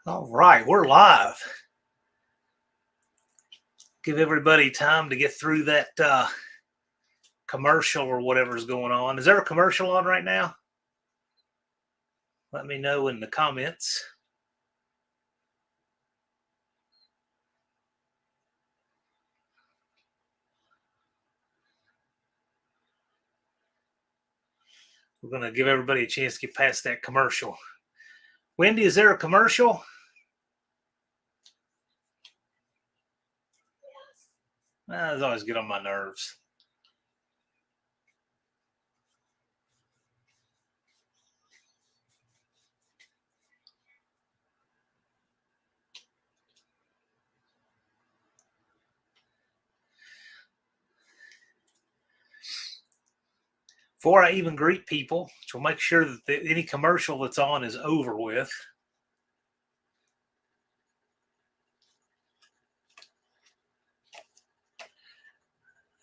All right, we're live. Give everybody time to get through that commercial or whatever's going on. Is there a commercial on right now? Let me know in the comments. We're going to give everybody a chance to get past that commercial. Wendy, is there a commercial? Those always get on my nerves. Before I even greet people, which will make sure that any commercial that's on is over with.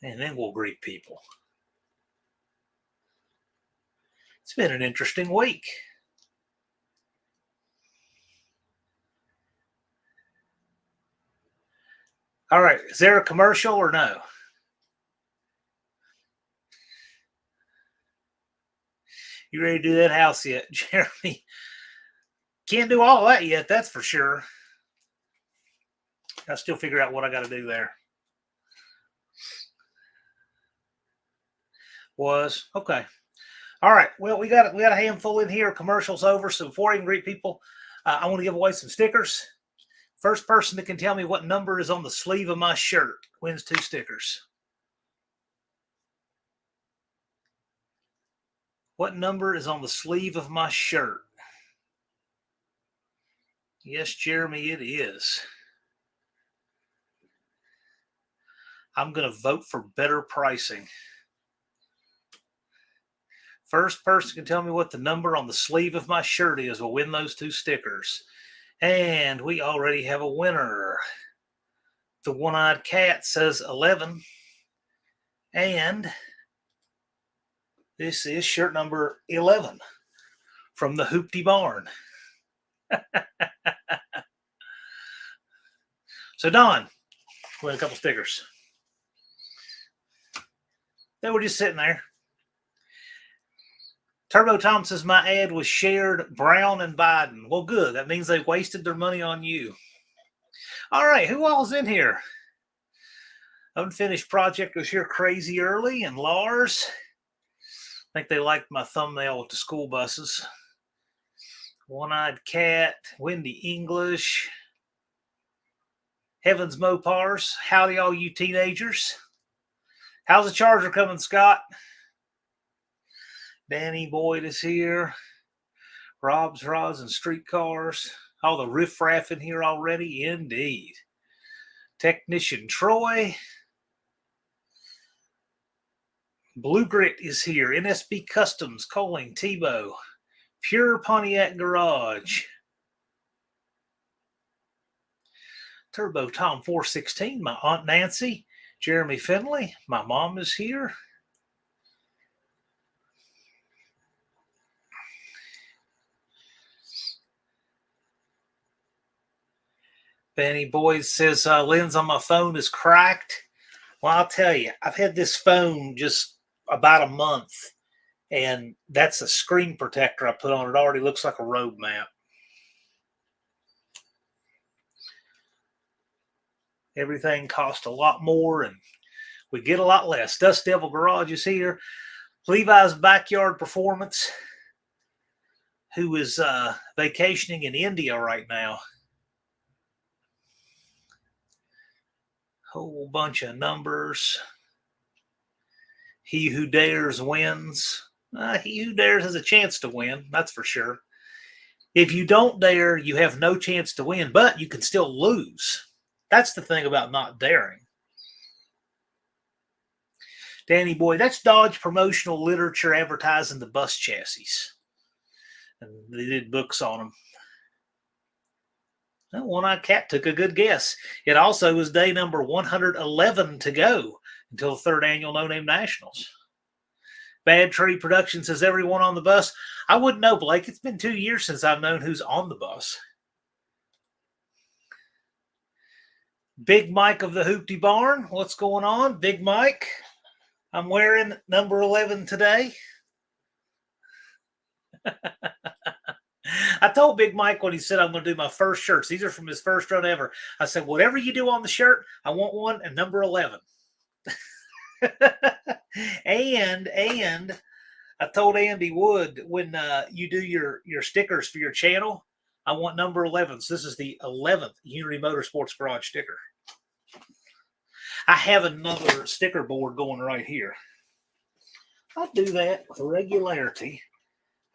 And then we'll greet people. It's been an interesting week. All right, is there a commercial or no? You ready to do that house yet, Jeremy? Can't do all that yet, that's for sure. I still figure out what I got to do there. Was okay. All right. Well, we got a handful in here. Commercials over. So before I even greet people, I want to give away some stickers. First person that can tell me what number is on the sleeve of my shirt wins 2 stickers. What number is on the sleeve of my shirt? Yes, Jeremy, it is. I'm going to vote for better pricing. First person can tell me what the number on the sleeve of my shirt is will win those 2 stickers. And we already have a winner. The one-eyed cat says 11. And this is shirt number 11 from the Hoopty Barn. So, Don, win a couple stickers. They were just sitting there. Turbo Tom says my ad was shared Brown and Biden. Well, good. That means they wasted their money on you. All right, who all's in here? Unfinished Project was here crazy early, and Lars. I think they liked my thumbnail with the school buses. One-eyed cat, Wendy English, Heavens Mopars. Howdy, all you teenagers. How's the Charger coming, Scott? Danny Boyd is here. Rob's Rods and Streetcars. All the riffraff in here already, indeed. Technician Troy. Blue Grit is here. NSB Customs, Coling, Tebow. Pure Pontiac Garage. Turbo Tom 416, my Aunt Nancy. Jeremy Finley, my mom is here. Benny Boyd says lens on my phone is cracked. Well, I'll tell you, I've had this phone just about a month, and that's a screen protector I put on. It already looks like a road map. Everything costs a lot more, and we get a lot less. Dust Devil Garage is here. Levi's Backyard Performance, who is vacationing in India right now. Whole bunch of numbers. He who dares wins. He who dares has a chance to win, that's for sure. If you don't dare, you have no chance to win, but you can still lose. That's the thing about not daring. Danny Boy, that's Dodge promotional literature advertising the bus chassis. And they did books on them. Well, One-Eyed Cat took a good guess. It also was day number 111 to go until the 3rd annual No Name Nationals. Bad Tree Production says everyone on the bus. I wouldn't know, Blake. It's been 2 years since I've known who's on the bus. Big Mike of the Hoopty Barn. What's going on, Big Mike? I'm wearing number 11 today. I told Big Mike when he said I'm going to do my first shirts. These are from his first run ever. I said, whatever you do on the shirt, I want one and number 11. and I told Andy Wood when you do your stickers for your channel, I want number 11. So this is the 11th Unity Motorsports Garage sticker. I have another sticker board going right here. I do that with regularity.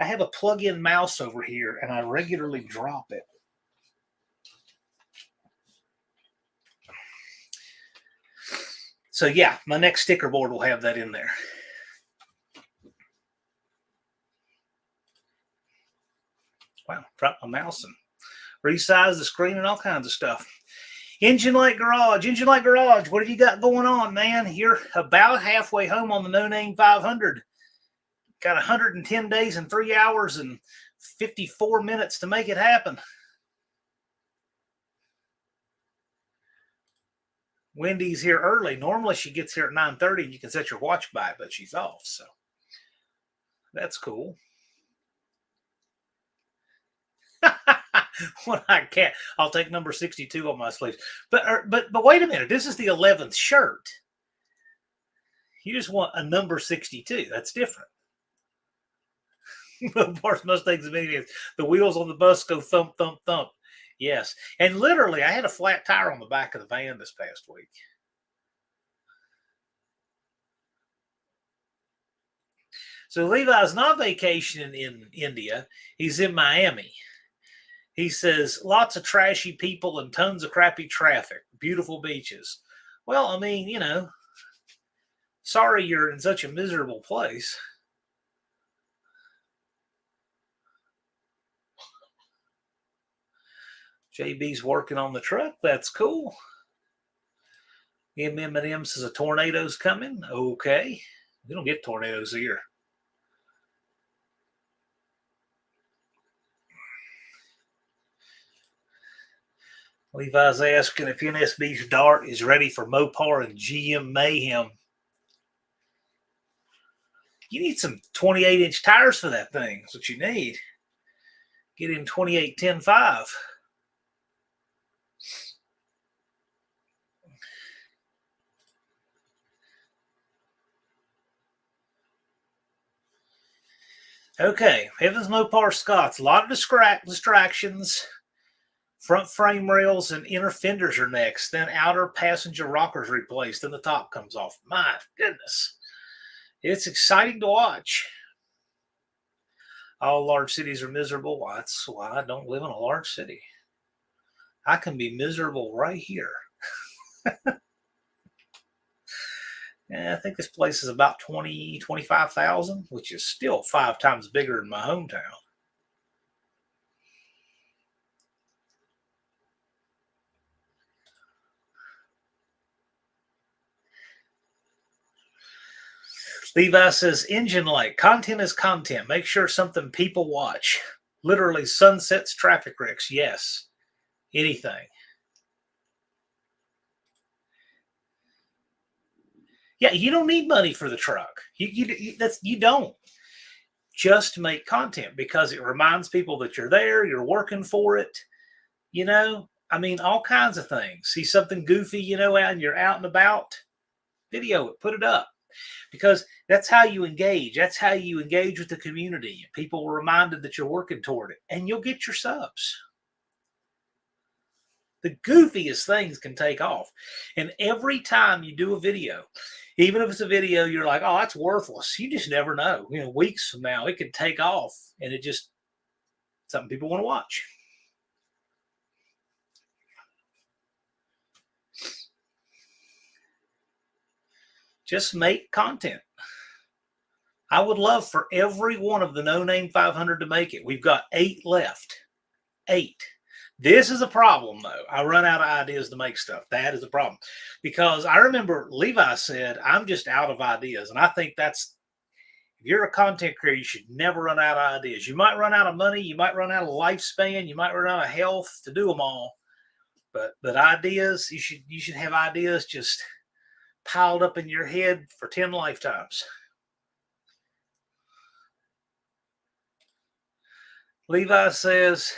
I have a plug-in mouse over here, and I regularly drop it. So yeah, my next sticker board will have that in there. Wow, drop my mouse and resize the screen and all kinds of stuff. Engine Light Garage, what have you got going on, man? You're about halfway home on the No Name 500. Got 110 days and 3 hours and 54 minutes to make it happen. Wendy's here early. Normally she gets here at 9:30 and you can set your watch by it, but she's off, so that's cool. When I can't, I'll take number 62 on my sleeves. But wait a minute, this is the 11th shirt. You just want a number 62. That's different. Parts Mustangs and Minivans. The wheels on the bus go thump, thump, thump. Yes. And literally, I had a flat tire on the back of the van this past week. So Levi's not vacationing in India. He's in Miami. He says, lots of trashy people and tons of crappy traffic. Beautiful beaches. Well, I mean, you know, sorry you're in such a miserable place. JB's working on the truck. That's cool. M&M says a tornado's coming. Okay. We don't get tornadoes here. Levi's asking if NSB's Dart is ready for Mopar and GM Mayhem. You need some 28-inch tires for that thing. That's what you need. Get in 28-10-5. Okay, Evans Mopar Scots. A lot of distractions. Front frame rails and inner fenders are next. Then outer passenger rockers replaced. Then the top comes off. My goodness. It's exciting to watch. All large cities are miserable. That's why I don't live in a large city. I can be miserable right here. I think this place is about 25,000, which is still 5 times bigger than my hometown. Levi says, engine light, content is content. Make sure something people watch. Literally sunsets, traffic wrecks. Yes, anything. Yeah, you don't need money for the truck. You don't. Just make content because it reminds people that you're there, you're working for it. You know, I mean, all kinds of things. See something goofy, you know, and you're out and about, video it, put it up. Because that's how you engage. That's how you engage with the community. People are reminded that you're working toward it, and you'll get your subs. The goofiest things can take off. And every time you do a video, even if it's a video you're like, oh, that's worthless, you just never know. You know, weeks from now, it could take off, and it just something people want to watch. Just make content. I would love for every one of the No Name 500 to make it. We've got 8 left. 8. This is a problem, though. I run out of ideas to make stuff. That is a problem. Because I remember Levi said, I'm just out of ideas. And I think that's, if you're a content creator, you should never run out of ideas. You might run out of money. You might run out of lifespan. You might run out of health to do them all. But ideas, you should have ideas just piled up in your head for 10 lifetimes. Levi says,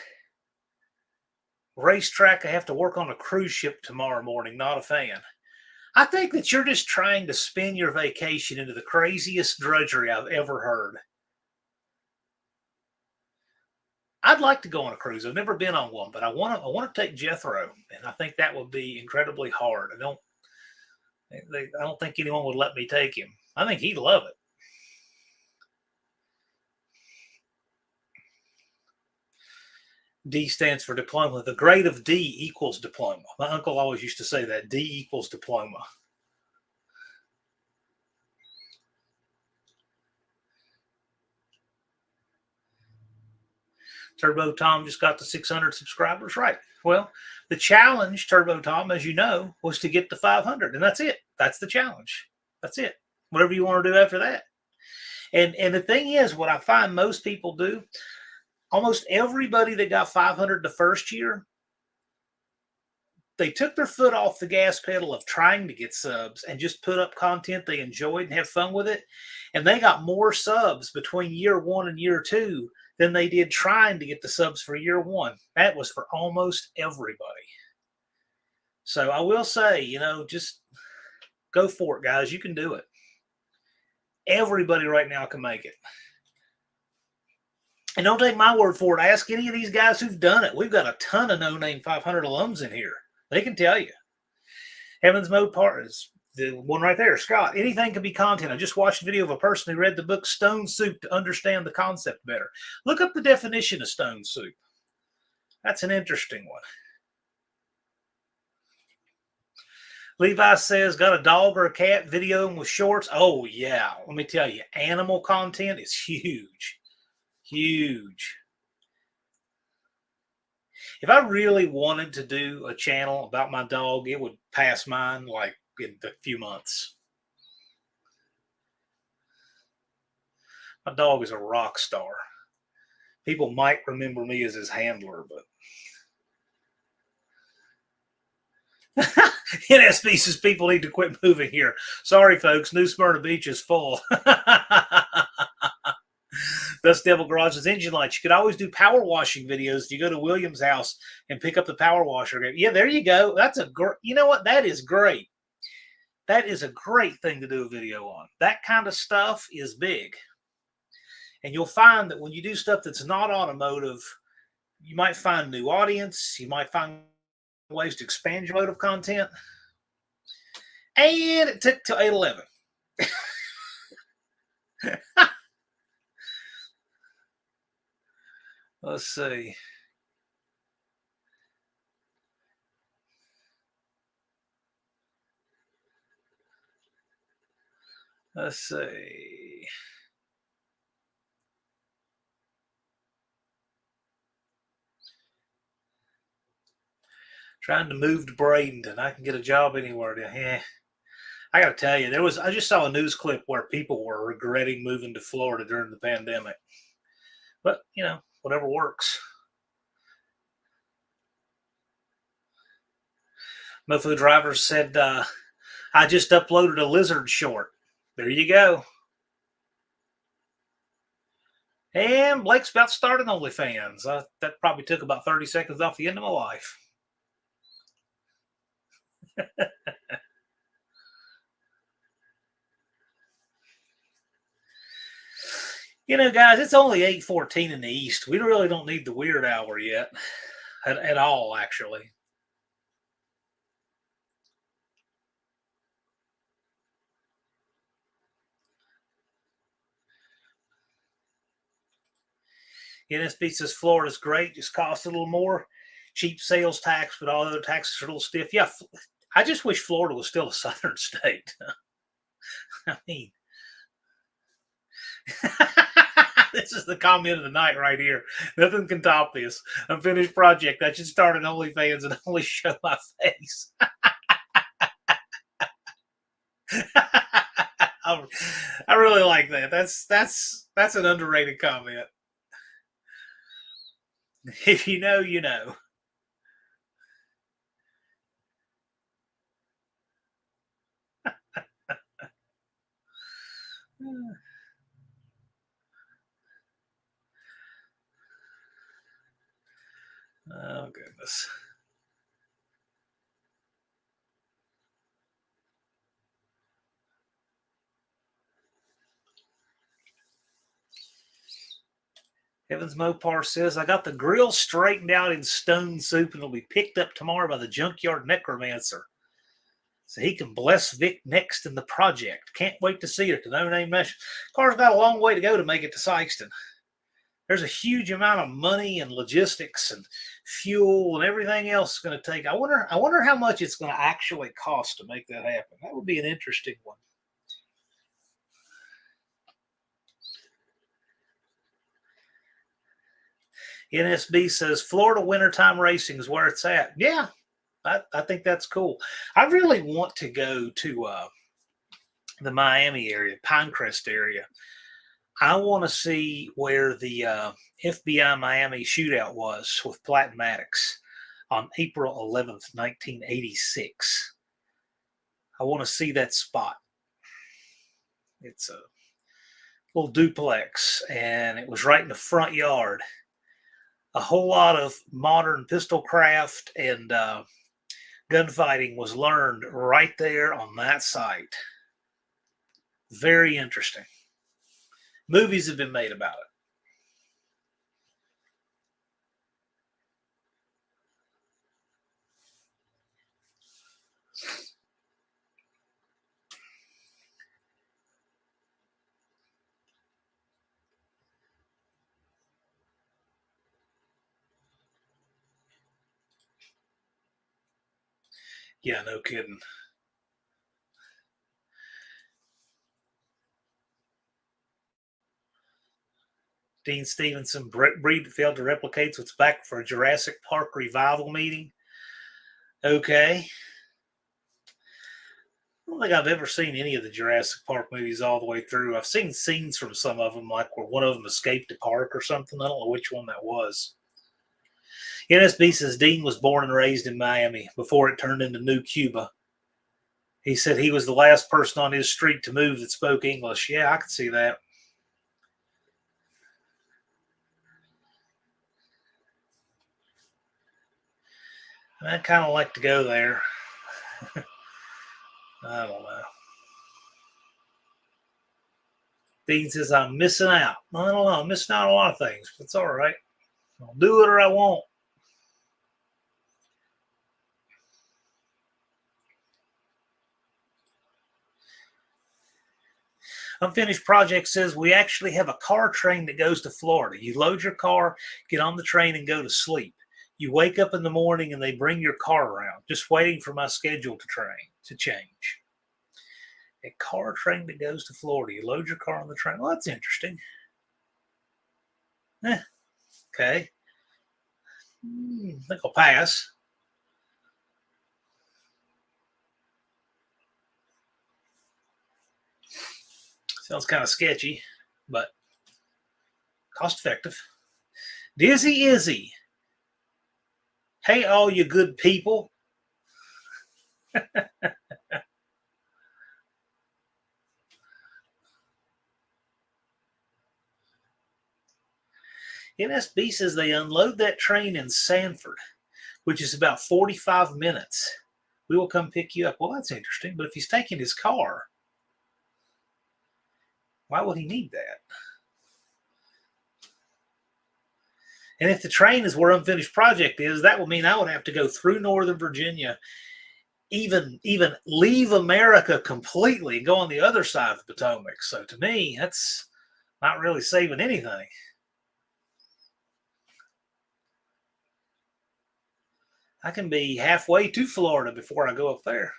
racetrack, I have to work on a cruise ship tomorrow morning. Not a fan. I think that you're just trying to spin your vacation into the craziest drudgery I've ever heard. I'd like to go on a cruise. I've never been on one, but I want to take Jethro, and I think that would be incredibly hard. I don't think anyone would let me take him. I think he'd love it. D stands for diploma. The grade of D equals diploma. My uncle always used to say that D equals diploma. Turbo Tom just got to 600 subscribers. Right. Well, the challenge, Turbo Tom, as you know, was to get to 500. And that's it. That's the challenge. That's it. Whatever you want to do after that. And the thing is, what I find most people do, almost everybody that got 500 the first year, they took their foot off the gas pedal of trying to get subs and just put up content they enjoyed and have fun with it. And they got more subs between year one and year two than they did trying to get the subs for year one. That was for almost everybody. So I will say, just go for it, guys. You can do it. Everybody right now can make it. And don't take my word for it. Ask any of these guys who've done it. We've got a ton of no-name 500 alums in here. They can tell you. Heaven's Mode Part is the one right there. Scott, anything can be content. I just watched a video of a person who read the book Stone Soup to understand the concept better. Look up the definition of stone soup. That's an interesting one. Levi says, got a dog or a cat videoing with shorts? Oh, yeah. Let me tell you, animal content is huge. Huge. If I really wanted to do a channel about my dog, it would pass mine like in a few months. My dog is a rock star. People might remember me as his handler, but NSB says people need to quit moving here. Sorry, folks. New Smyrna Beach is full. Dust Devil Garage's engine lights. You could always do power washing videos. You go to William's house and pick up the power washer. Yeah, there you go. That's you know what? That is great. That is a great thing to do a video on. That kind of stuff is big. And you'll find that when you do stuff that's not automotive, you might find a new audience. You might find ways to expand your automotive content. And it took till 8:11. Let's see. Let's see. Trying to move to Bradenton. I can get a job anywhere. Yeah. I got to tell you, I just saw a news clip where people were regretting moving to Florida during the pandemic. But, whatever works. Mofo Driver said, I just uploaded a lizard short. There you go. And Blake's about to start an OnlyFans. That probably took about 30 seconds off the end of my life. Guys, it's only 8:14 in the East. We really don't need the weird hour yet. At all, actually. NSB says Florida's great, just costs a little more. Cheap sales tax, but all other taxes are a little stiff. Yeah, I just wish Florida was still a southern state. I mean, this is the comment of the night right here. Nothing can top this. Unfinished project. I should start an OnlyFans and only show my face. I really like that. That's an underrated comment. If you know, you know. Oh, goodness. Evans Mopar says, I got the grill straightened out in stone soup and it'll be picked up tomorrow by the junkyard necromancer. So he can bless Vic next in the project. Can't wait to see it. The no-name mesh. Car's got a long way to go to make it to Sykeston. There's a huge amount of money and logistics and fuel and everything else going to take. I wonder how much it's going to actually cost to make that happen. That would be an interesting one. NSB says Florida wintertime racing is where it's at. Yeah, I think that's cool. I really want to go to the Miami area, Pinecrest area. I want to see where the FBI Miami shootout was with Platinmatics on April 11th, 1986. I want to see that spot. It's a little duplex, and it was right in the front yard. A whole lot of modern pistol craft and gunfighting was learned right there on that site. Very interesting. Movies have been made about it. Yeah, no kidding. Dean Stevenson, breed failed to replicate, so it's back for a Jurassic Park revival meeting. Okay. I don't think I've ever seen any of the Jurassic Park movies all the way through. I've seen scenes from some of them, like where one of them escaped the park or something. I don't know which one that was. NSB says Dean was born and raised in Miami before it turned into New Cuba. He said he was the last person on his street to move that spoke English. Yeah, I could see that. I'd kind of like to go there. I don't know. Dean says, I'm missing out. I don't know. I'm missing out on a lot of things, but it's all right. I'll do it or I won't. Unfinished Project says we actually have a car train that goes to Florida. You load your car, get on the train, and go to sleep. You wake up in the morning and they bring your car around, just waiting for my schedule to change. A car train that goes to Florida. You load your car on the train. Well, that's interesting. Okay. I think I'll pass. Sounds kind of sketchy, but cost effective. Dizzy Izzy. Hey, all you good people. NSB says they unload that train in Sanford, which is about 45 minutes. We will come pick you up. Well, that's interesting. But if he's taking his car, why would he need that? And if the train is where Unfinished Project is, that would mean I would have to go through Northern Virginia, even leave America completely and go on the other side of the Potomac. So to me, that's not really saving anything. I can be halfway to Florida before I go up there.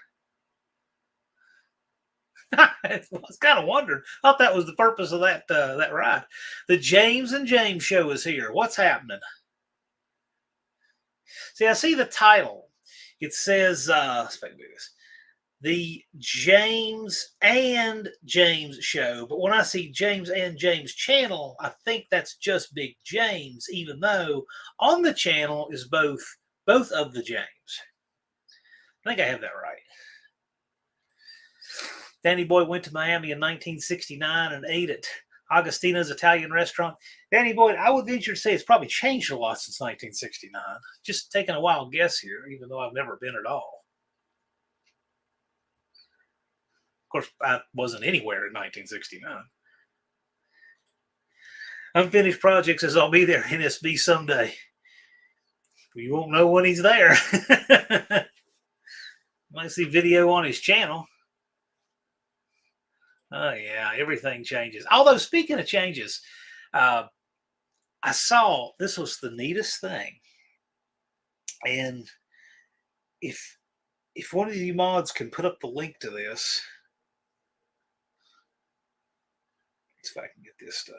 I was kind of wondering. Thought that was the purpose of that ride. The James and James show is here. What's happening? See, I see the title. It says the James and James show, but when I see James and James channel, I think that's just Big James, even though on the channel is both of the James. I think I have that right. Danny Boy went to Miami in 1969 and ate at Agostino's Italian restaurant. Danny Boyd, I would venture to say it's probably changed a lot since 1969. Just taking a wild guess here, even though I've never been at all. Of course, I wasn't anywhere in 1969. Unfinished projects says I'll be there, NSB, someday. You won't know when he's there. Might see video on his channel. Oh, yeah, everything changes. Although, speaking of changes, I saw this was the neatest thing. And if one of you mods can put up the link to this, let's see if I can get this stuff.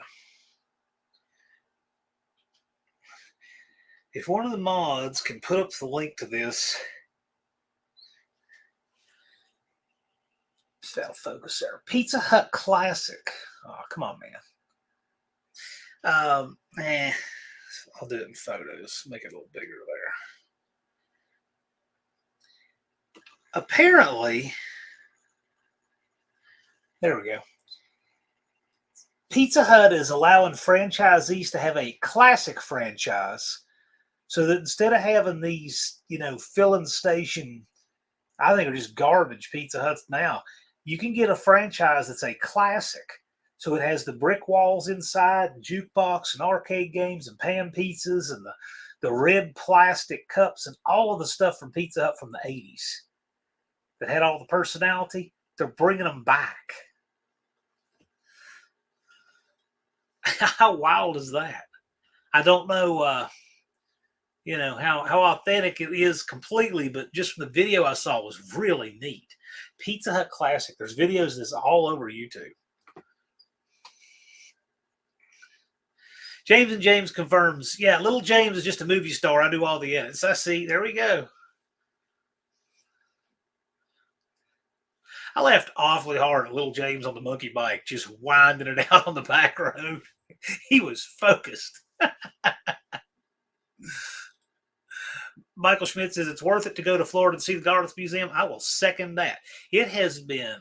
If one of the mods can put up the link to this, that'll focus there. Pizza Hut Classic. Oh, come on, man. I'll do it in photos. Make it a little bigger there. Apparently, there we go. Pizza Hut is allowing franchisees to have a classic franchise, so that instead of having these, filling station, I think are just garbage Pizza Huts now, you can get a franchise that's a classic. So it has the brick walls inside, and jukebox and arcade games and pan pizzas and the red plastic cups and all of the stuff from Pizza Hut from the 80s that had all the personality. They're bringing them back. How wild is that? I don't know, how authentic it is completely, but just from the video I saw was really neat. Pizza Hut Classic. There's videos of this all over YouTube. James and James confirms, yeah, Little James is just a movie star. I do all the edits. I see. There we go. I laughed awfully hard at Little James on the monkey bike, just winding it out on the back road. He was focused. Michael Schmidt says it's worth it to go to Florida and see the Garth Museum. I will second that. It has been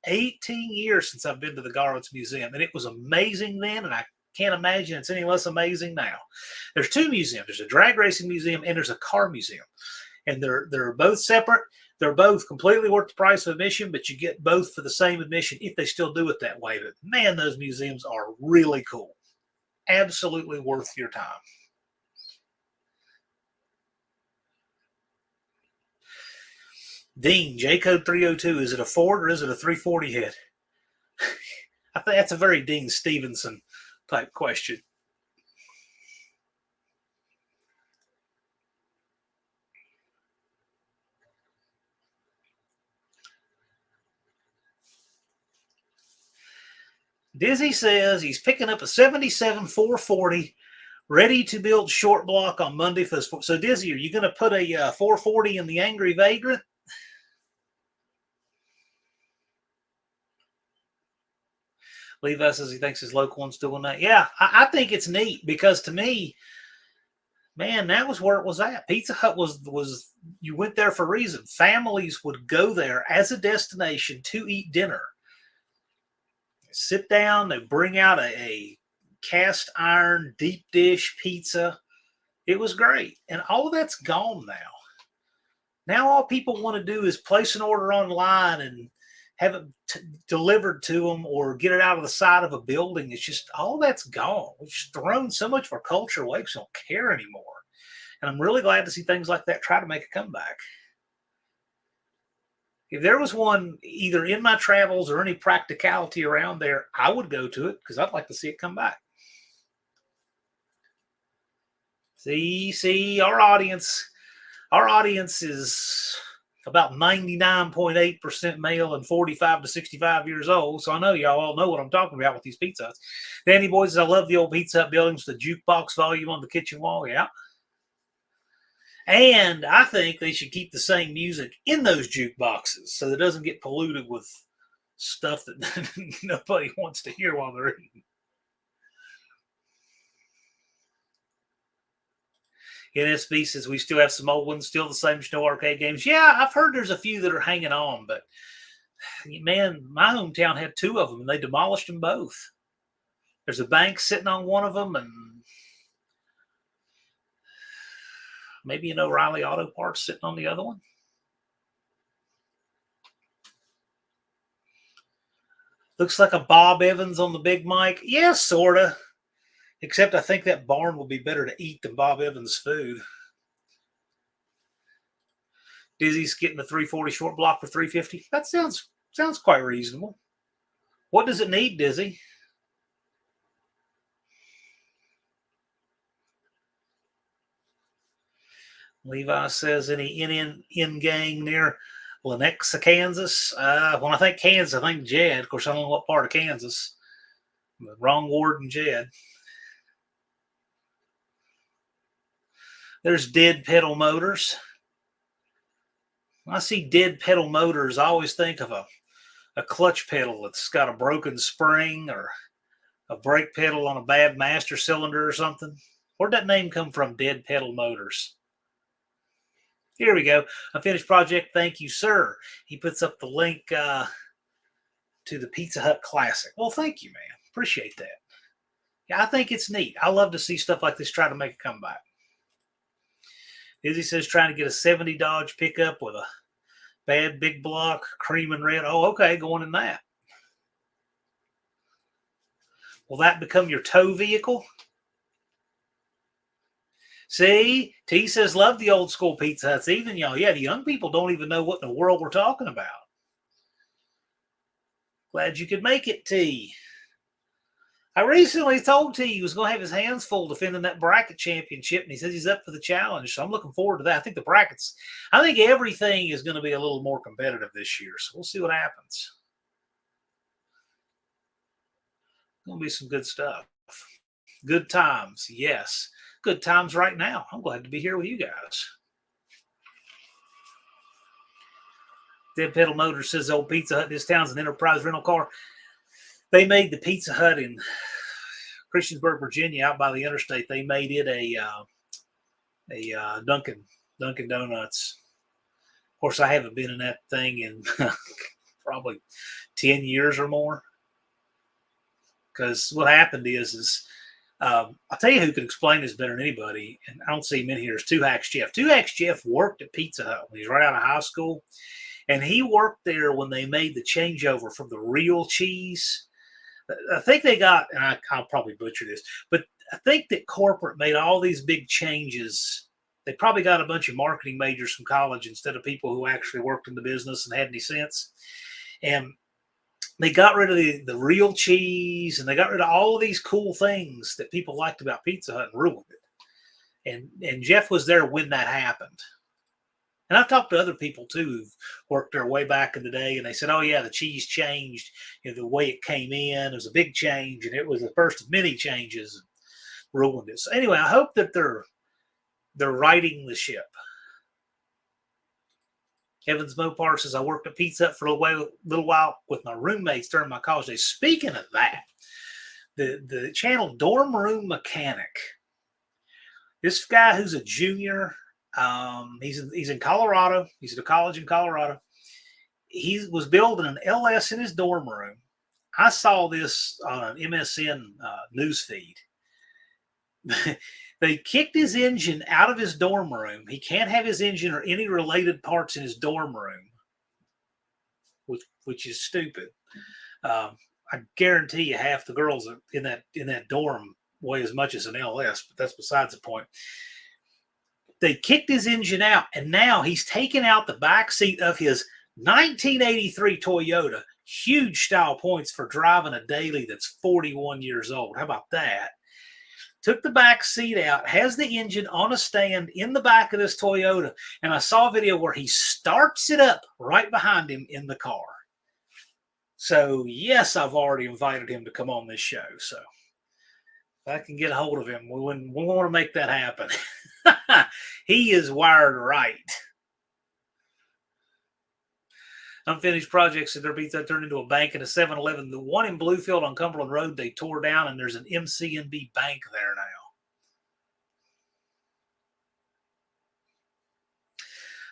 18 years since I've been to the Garth Museum, and it was amazing then, and I can't imagine it's any less amazing now. There's two museums. There's a drag racing museum and there's a car museum, and they're both separate. They're both completely worth the price of admission, but you get both for the same admission if they still do it that way. But man, those museums are really cool. Absolutely worth your time. Dean, J-Code 302, is it a Ford or is it a 340 head? I think that's a very Dean Stevenson type question. Dizzy says he's picking up a 77 440, ready to build short block on Monday for this. So, Dizzy, are you going to put a 440 in the Angry Vagrant? Levi says he thinks his local one's doing that. Yeah, I think it's neat because to me, man, that was where it was at. Pizza Hut was you went there for a reason. Families would go there as a destination to eat dinner. Sit down, they bring out a cast iron deep dish pizza. It was great. And all of that's gone now. Now all people want to do is place an order online and have it delivered to them or get it out of the side of a building. It's just all that's gone. We've just thrown so much of our culture away because we don't care anymore. And I'm really glad to see things like that try to make a comeback. If there was one either in my travels or any practicality around there, I would go to it because I'd like to see it come back. See, our audience is about 99.8% male and 45 to 65 years old. So I know y'all all know what I'm talking about with these Pizza Huts. Danny Boy says, I love the old Pizza Hut buildings, the jukebox volume on the kitchen wall. Yeah. And I think they should keep the same music in those jukeboxes so that it doesn't get polluted with stuff that nobody wants to hear while they're eating. NSB says we still have some old ones, still the same snow arcade games. Yeah, I've heard there's a few that are hanging on, but man, my hometown had two of them and they demolished them both. There's a bank sitting on one of them, and maybe an O'Reilly Auto Parts sitting on the other one. Looks like a Bob Evans on the big mic. Yeah, sort of. Except I think that barn will be better to eat than Bob Evans' food. Dizzy's getting a 340 short block for 350. That sounds quite reasonable. What does it need, Dizzy? Levi says any in gang near Lenexa, Kansas. When I think Kansas, I think Jed. Of course, I don't know what part of Kansas. But wrong ward in Jed. There's Dead Pedal Motors. When I see Dead Pedal Motors, I always think of a clutch pedal that's got a broken spring or a brake pedal on a bad master cylinder or something. Where'd that name come from, Dead Pedal Motors? Here we go. A finished project. Thank you, sir. He puts up the link to the Pizza Hut Classic. Well, thank you, man. Appreciate that. Yeah, I think it's neat. I love to see stuff like this try to make a comeback. Izzy says trying to get a 70 Dodge pickup with a bad big block, cream and red. Oh, okay, going in that. Will that become your tow vehicle? See, T says, love the old school Pizza Huts. Even y'all, yeah, the young people don't even know what in the world we're talking about. Glad you could make it, T. I recently told T he was going to have his hands full defending that bracket championship, and he says he's up for the challenge. So I'm looking forward to that. I think everything is going to be a little more competitive this year. So we'll see what happens. Going to be some good stuff. Good times, yes. Good times right now. I'm glad to be here with you guys. Dead Pedal Motors says old Pizza Hut. This town's an enterprise rental car. They made the Pizza Hut in Christiansburg, Virginia, out by the interstate. They made it a Dunkin' Donuts. Of course, I haven't been in that thing in probably 10 years or more. Because what happened is I'll tell you who could explain this better than anybody, and I don't see him in here, is Two Hacks Jeff. Two Hacks Jeff worked at Pizza Hut when he was right out of high school, and he worked there when they made the changeover from the real cheese. I think they got, and I'll probably butcher this, but I think that corporate made all these big changes. They probably got a bunch of marketing majors from college instead of people who actually worked in the business and had any sense. And they got rid of the real cheese, and they got rid of all of these cool things that people liked about Pizza Hut and ruined it. And Jeff was there when that happened. And I've talked to other people, too, who've worked there way back in the day, and they said, oh, yeah, the cheese changed. The way it came in, it was a big change, and it was the first of many changes and ruined it. So anyway, I hope that they're righting the ship. Evans Mopar says, I worked at Pizza Hut for a little while with my roommates during my college days. Speaking of that, the channel Dorm Room Mechanic, this guy who's a junior, he's in Colorado. He's at a college in Colorado. He was building an LS in his dorm room. I saw this on an MSN news feed. They kicked his engine out of his dorm room. He can't have his engine or any related parts in his dorm room, which is stupid. I guarantee you half the girls in that dorm weigh as much as an LS, but that's besides the point. They kicked his engine out, and now he's taken out the back seat of his 1983 Toyota. Huge style points for driving a daily that's 41 years old. How about that? Took the back seat out, has the engine on a stand in the back of this Toyota, and I saw a video where he starts it up right behind him in the car. So, yes, I've already invited him to come on this show. So, if I can get a hold of him, we want to make that happen. He is wired right. Unfinished projects at their Pizza turned into a bank and a 7-Eleven. The one in Bluefield on Cumberland Road, they tore down, and there's an MCNB bank there now.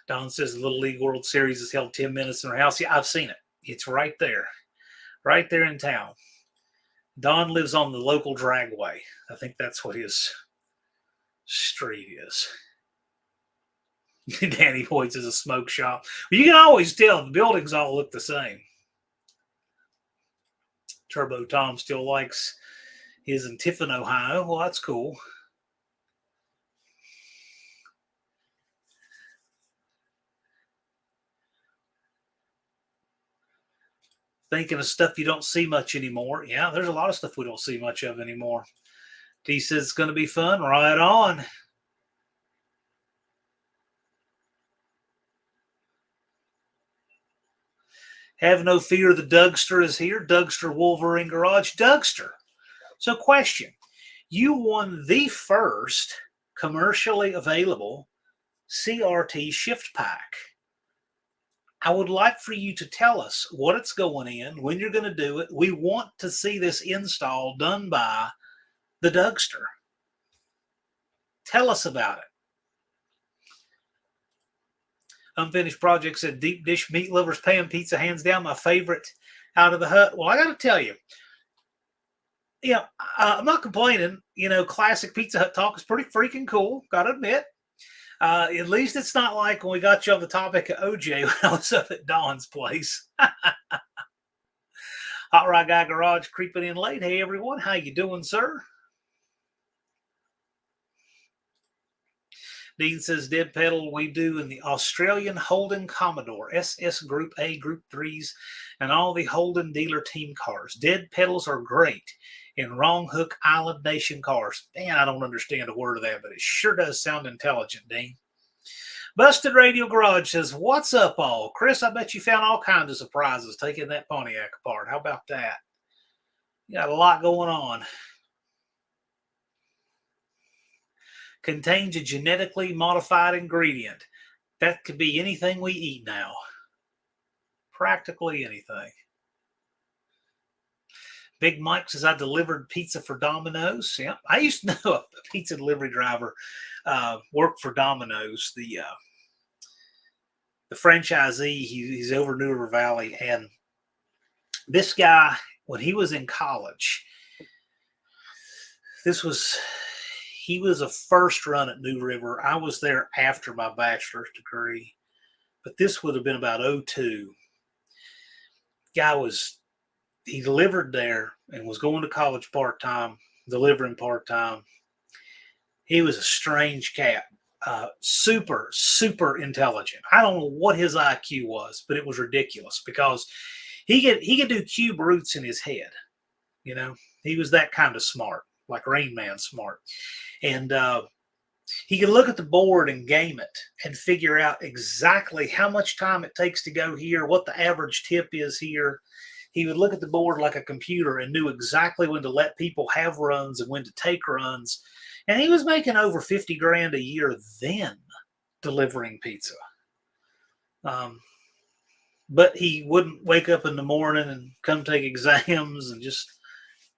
Don says the Little League World Series is held 10 minutes in her house. Yeah, I've seen it. It's right there in town. Don lives on the local dragway. I think that's what his street is. Danny points as a smoke shop. Well, you can always tell the buildings all look the same. Turbo Tom still likes his in Tiffin, Ohio. Well, that's cool. Thinking of stuff you don't see much anymore. Yeah, there's a lot of stuff we don't see much of anymore. D says it's going to be fun. Right on. Have no fear, the Dougster is here. Dougster Wolverine Garage. Dougster. So, question. You won the first commercially available CRT shift pack. I would like for you to tell us what it's going in, when you're going to do it. We want to see this install done by the Dougster. Tell us about it. Unfinished Project said deep dish meat lovers pan pizza, hands down my favorite out of the hut. Well, I got to tell you, I'm not complaining. Classic Pizza Hut talk is pretty freaking cool. Got to admit. At least it's not like when we got you on the topic of OJ when I was up at Don's place. Hot Rod Guy Garage creeping in late. Hey, everyone. How you doing, sir? Dean says, Dead Pedal we do in the Australian Holden Commodore, SS Group A, Group 3s, and all the Holden dealer team cars. Dead pedals are great in Wrong Hook Island Nation cars. Man, I don't understand a word of that, but it sure does sound intelligent, Dean. Busted Radio Garage says, what's up, all? Chris, I bet you found all kinds of surprises taking that Pontiac apart. How about that? You got a lot going on. Contains a genetically modified ingredient. That could be anything we eat now. Practically anything. Big Mike says, I delivered pizza for Domino's. Yeah, I used to know a pizza delivery driver worked for Domino's. The franchisee, he's over New River Valley. And this guy, when he was in college, he was a first run at New River. I was there after my bachelor's degree, but this would have been about 02. He delivered there and was going to college part-time, delivering part-time. He was a strange cat. Super, super intelligent. I don't know what his IQ was, but it was ridiculous because he could do cube roots in his head. He was that kind of smart, like Rain Man smart. And he could look at the board and game it and figure out exactly how much time it takes to go here, what the average tip is here. He would look at the board like a computer and knew exactly when to let people have runs and when to take runs. And he was making over $50,000 a year then delivering pizza. But he wouldn't wake up in the morning and come take exams and just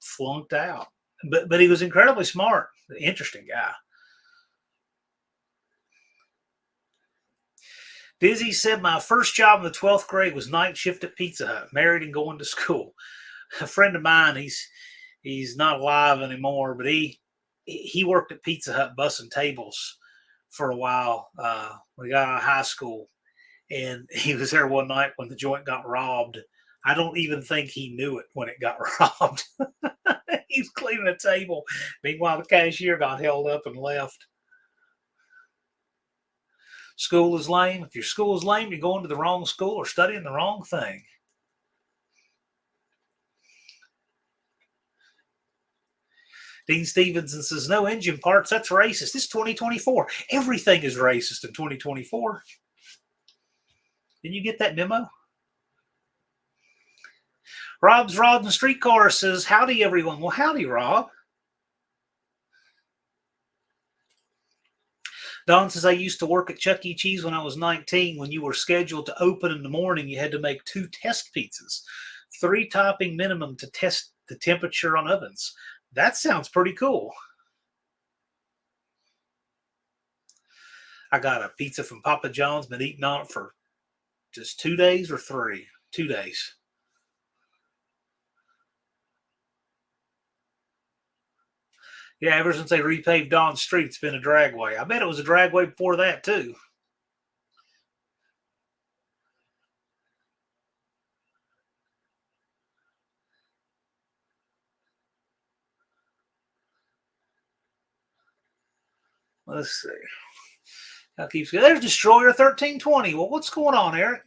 flunked out. But he was incredibly smart. Interesting guy. Dizzy said, my first job in the 12th grade was night shift at Pizza Hut, married and going to school. A friend of mine, he's not alive anymore, but he worked at Pizza Hut bussing tables for a while when he got out of high school. And he was there one night when the joint got robbed. I don't even think he knew it when it got robbed. He's cleaning a table. Meanwhile, the cashier got held up and left. School is lame. If your school is lame, you're going to the wrong school or studying the wrong thing. Dean Stevenson says, no engine parts. That's racist. It's 2024. Everything is racist in 2024. Did you get that memo? Rob's Rod and Streetcar says, howdy, everyone. Well, howdy, Rob. Don says, I used to work at Chuck E. Cheese when I was 19. When you were scheduled to open in the morning, you had to make 2 test pizzas, 3 topping minimum to test the temperature on ovens. That sounds pretty cool. I got a pizza from Papa John's, been eating on it for just 2 days or 3? 2 days. Yeah, ever since they repaved Don Street, it's been a dragway. I bet it was a dragway before that, too. Let's see. That keeps going. There's Destroyer 1320. Well, what's going on, Eric?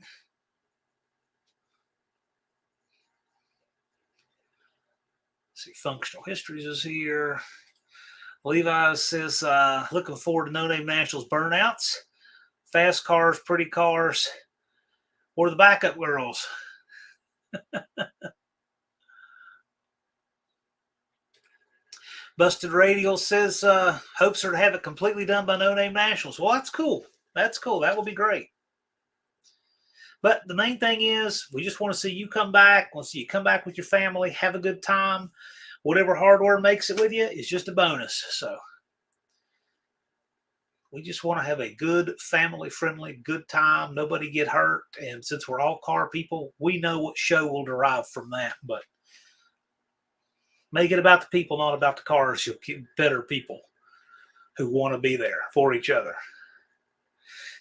Let's see, functional histories is here. Levi says, looking forward to No Name Nationals burnouts. Fast cars, pretty cars, or the backup girls. Busted Radial says, hopes are to have it completely done by No Name Nationals. Well, that's cool. That's cool. That will be great. But the main thing is, we just want to see you come back. Want to see you come back with your family, have a good time. Whatever hardware makes it with you is just a bonus. So we just want to have a good, family-friendly, good time. Nobody get hurt. And since we're all car people, we know what show will derive from that. But make it about the people, not about the cars. You'll get better people who want to be there for each other.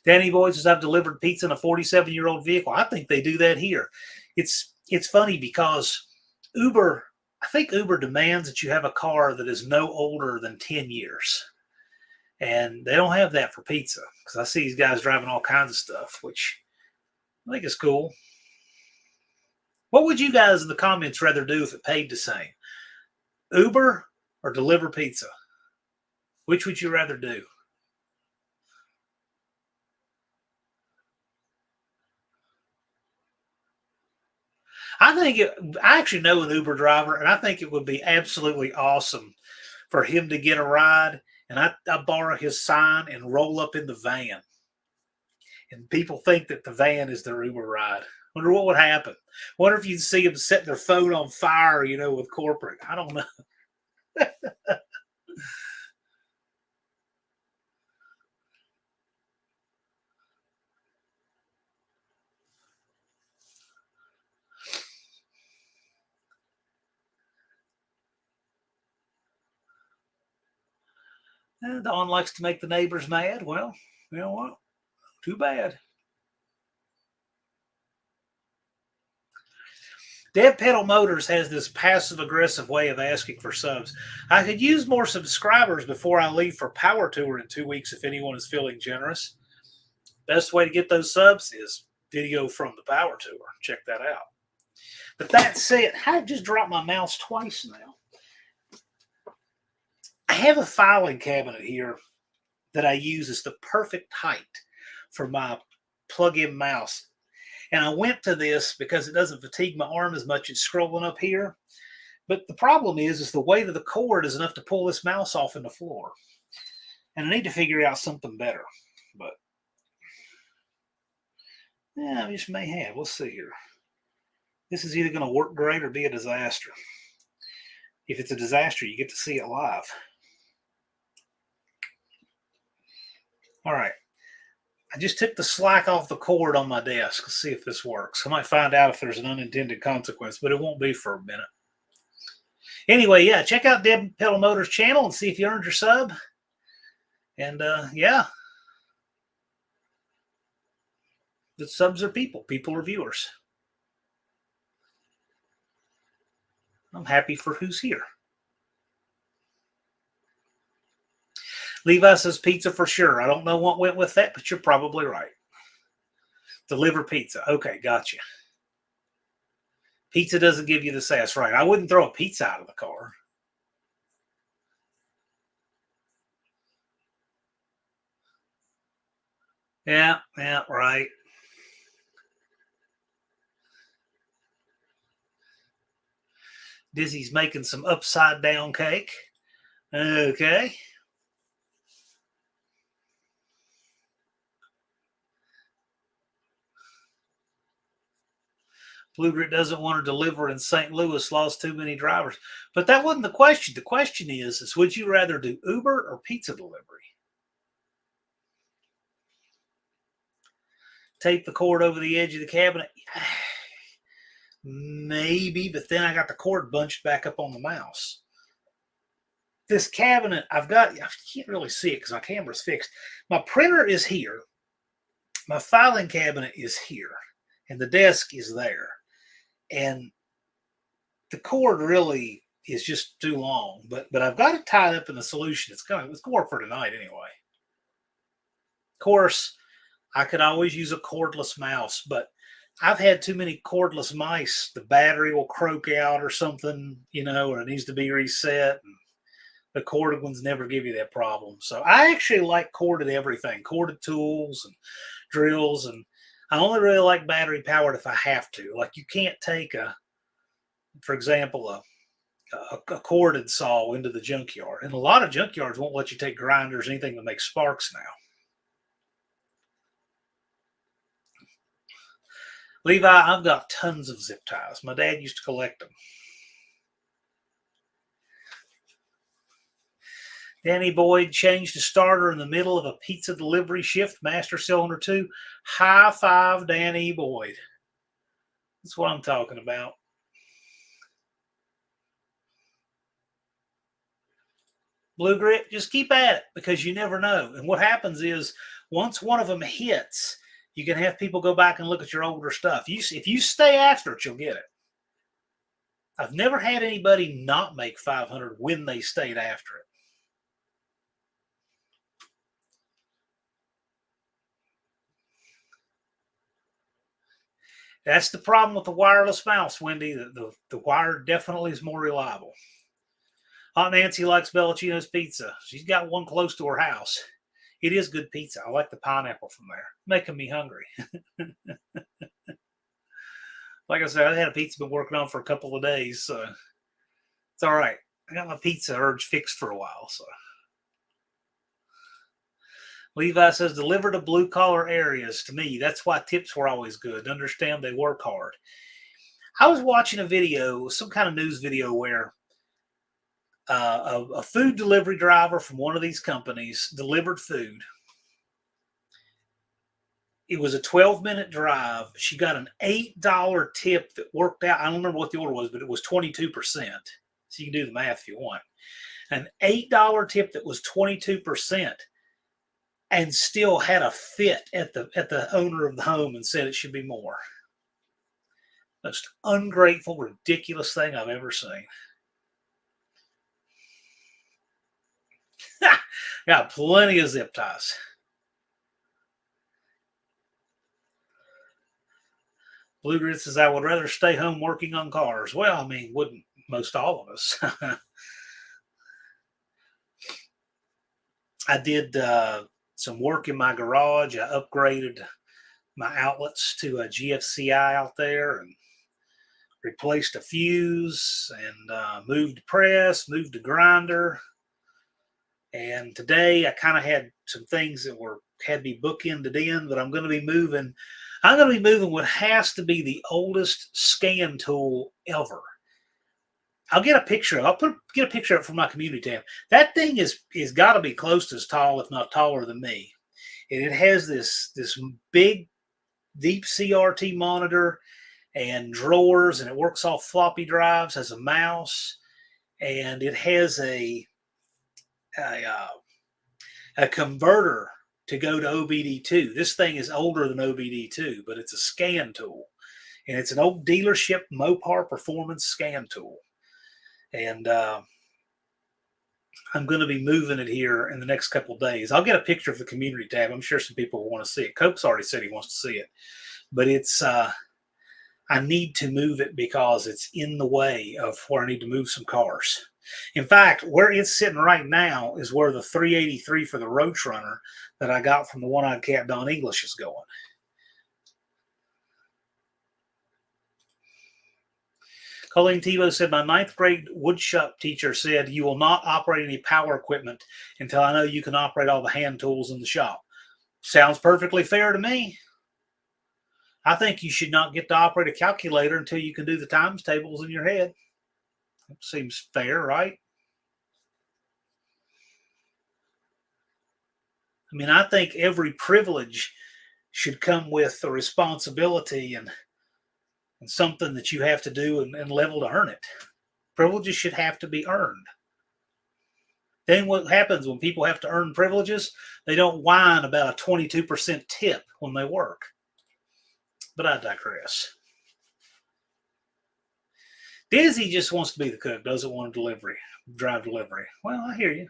Danny Boyd says, I've delivered pizza in a 47-year-old vehicle. I think they do that here. It's funny because Uber, I think Uber demands that you have a car that is no older than 10 years. And they don't have that for pizza because I see these guys driving all kinds of stuff, which I think is cool. What would you guys in the comments rather do if it paid the same? Uber or deliver pizza? Which would you rather do? I actually know an Uber driver, and I think it would be absolutely awesome for him to get a ride, and I borrow his sign and roll up in the van. And people think that the van is their Uber ride. Wonder what would happen. Wonder if you'd see them setting their phone on fire, with corporate. I don't know. Don likes to make the neighbors mad. Well, you know what? Too bad. Dead Pedal Motors has this passive aggressive way of asking for subs. I could use more subscribers before I leave for Power Tour in 2 weeks if anyone is feeling generous. Best way to get those subs is video from the Power Tour. Check that out. But that said, I just dropped my mouse twice now. I have a filing cabinet here that I use as the perfect height for my plug-in mouse. And I went to this because it doesn't fatigue my arm as much as scrolling up here. But the problem is the weight of the cord is enough to pull this mouse off in the floor. And I need to figure out something better. But yeah, I just may have. We'll see here. This is either going to work great or be a disaster. If it's a disaster, you get to see it live. All right. I just took the slack off the cord on my desk. Let's see if this works. I might find out if there's an unintended consequence, but it won't be for a minute. Anyway, yeah, check out Dead Pedal Motors channel and see if you earned your sub. And yeah, the subs are people. People are viewers. I'm happy for who's here. Levi says pizza for sure. I don't know what went with that, but you're probably right. Deliver pizza. Okay, gotcha. Pizza doesn't give you the sass, right? I wouldn't throw a pizza out of the car. Yeah, right. Dizzy's making some upside down cake. Okay. Blue Grit doesn't want to deliver in St. Louis, lost too many drivers. But that wasn't the question. The question is would you rather do Uber or pizza delivery? Tape the cord over the edge of the cabinet? Maybe, but then I got the cord bunched back up on the mouse. this cabinet, I can't really see it because my camera's fixed. My printer is here. My filing cabinet is here. And the desk is there. And the cord really is just too long. But I've got it tied up in a solution. It's going to work for tonight anyway. Of course, I could always use a cordless mouse, but I've had too many cordless mice. The battery will croak out or something, or it needs to be reset. And the corded ones never give you that problem. So I actually like corded everything, corded tools and drills. And I only really like battery powered if I have to. Like you can't take for example, a corded saw into the junkyard. And a lot of junkyards won't let you take grinders or anything that makes sparks now. Levi, I've got tons of zip ties. My dad used to collect them. Danny Boyd changed the starter in the middle of a pizza delivery shift, master cylinder 2. High five, Danny Boyd. That's what I'm talking about. Blue Grit, just keep at it because you never know. And what happens is once one of them hits, you can have people go back and look at your older stuff. If you stay after it, you'll get it. I've never had anybody not make 500 when they stayed after it. That's the problem with the wireless mouse, Wendy. The wire definitely is more reliable. Aunt Nancy likes Bellacino's pizza. She's got one close to her house. It is good pizza. I like the pineapple from there. Making me hungry. Like I said, I had a pizza been working on for a couple of days, so it's all right. I got my pizza urge fixed for a while, so. Levi says, deliver to blue-collar areas. To me, that's why tips were always good. Understand they work hard. I was watching a video, some kind of news video where a food delivery driver from one of these companies delivered food. It was a 12-minute drive. She got an $8 tip that worked out. I don't remember what the order was, but it was 22%. So you can do the math if you want. An $8 tip that was 22%. And still had a fit at the owner of the home and said it should be more. Most ungrateful, ridiculous thing I've ever seen. Got plenty of zip ties. Blue Grit says, I would rather stay home working on cars. Well, I mean, wouldn't most all of us? I did some work in my garage. I upgraded my outlets to a GFCI out there and replaced a fuse and moved the press, moved the grinder. And today I kind of had some things that had me bookended in, but I'm going to be moving. I'm going to be moving what has to be the oldest scan tool ever. I'll get a picture. Get a picture of it from my community tab. That thing is got to be close to as tall, if not taller than me. And it has this big, deep CRT monitor and drawers, and it works off floppy drives. Has a mouse, and it has a converter to go to OBD2. This thing is older than OBD2, but it's a scan tool, and it's an old dealership Mopar performance scan tool. And I'm going to be moving it here in the next couple of days. I'll get a picture of the community tab. I'm sure some people will want to see it. Cope's already said he wants to see it. But it's I need to move it because it's in the way of where I need to move some cars. In fact, where it's sitting right now is where the 383 for the Roadrunner that I got from the one-eyed cat Don English is going. Colleen Tebow said, my 9th grade woodshop teacher said, you will not operate any power equipment until I know you can operate all the hand tools in the shop. Sounds perfectly fair to me. I think you should not get to operate a calculator until you can do the times tables in your head. That seems fair, right? I mean, I think every privilege should come with a responsibility and something that you have to do and level to earn it. Privileges should have to be earned. Then what happens when people have to earn privileges? They don't whine about a 22% tip when they work. But I digress. Dizzy just wants to be the cook, doesn't want to drive delivery. Well, I hear you.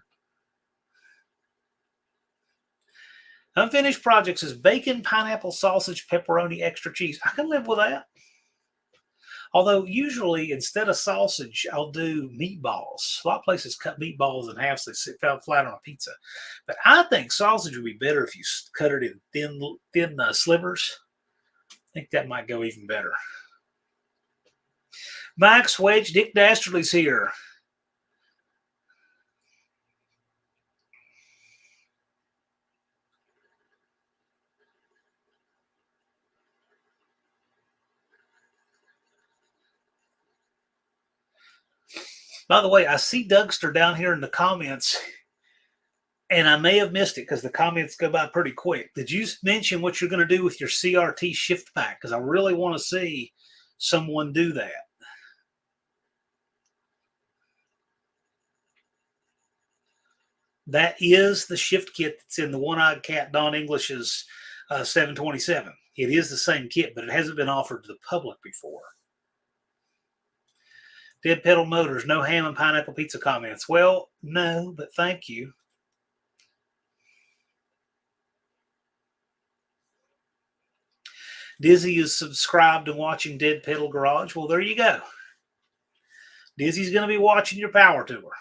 Unfinished projects is bacon, pineapple, sausage, pepperoni, extra cheese. I can live with that. Although usually instead of sausage, I'll do meatballs. A lot of places cut meatballs in half so they sit flat on a pizza. But I think sausage would be better if you cut it in thin slivers. I think that might go even better. Max Wedge, Dick Dastardly's here. By the way, I see Dougster down here in the comments, and I may have missed it because the comments go by pretty quick. Did you mention what you're going to do with your CRT shift pack? Because I really want to see someone do that. That is the shift kit that's in the One-Eyed Cat Don English's 727. It is the same kit, but it hasn't been offered to the public before. Dead Pedal Motors, no ham and pineapple pizza comments. Well, no, but thank you. Dizzy is subscribed and watching Dead Pedal Garage. Well, there you go. Dizzy's going to be watching your power tour.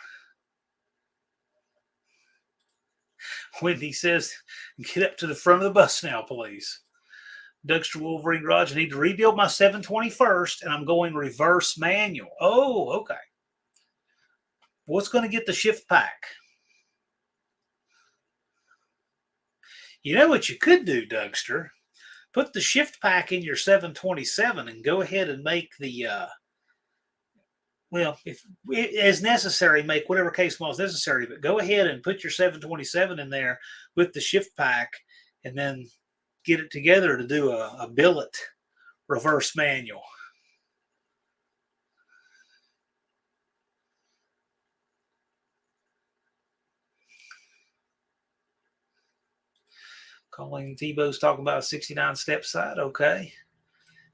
Wendy says, get up to the front of the bus now, please. Dougster Wolverine Garage, I need to rebuild my 720 first, and I'm going reverse manual. Oh, okay. What's going to get the shift pack? You know what you could do, Dougster? Put the shift pack in your 727 and go ahead and make the, if as necessary, make whatever case model is necessary, but go ahead and put your 727 in there with the shift pack and then get it together to do a billet reverse manual. Colleen Tebow's talking about a 69 step side. Okay.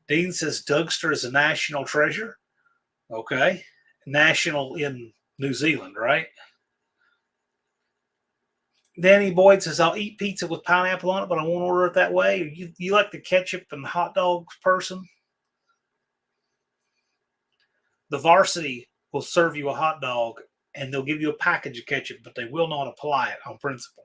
Dean says Dougster is a national treasure. Okay. National in New Zealand, right? Danny Boyd says, I'll eat pizza with pineapple on it, but I won't order it that way. You like the ketchup and hot dogs person? The Varsity will serve you a hot dog and they'll give you a package of ketchup, but they will not apply it on principle.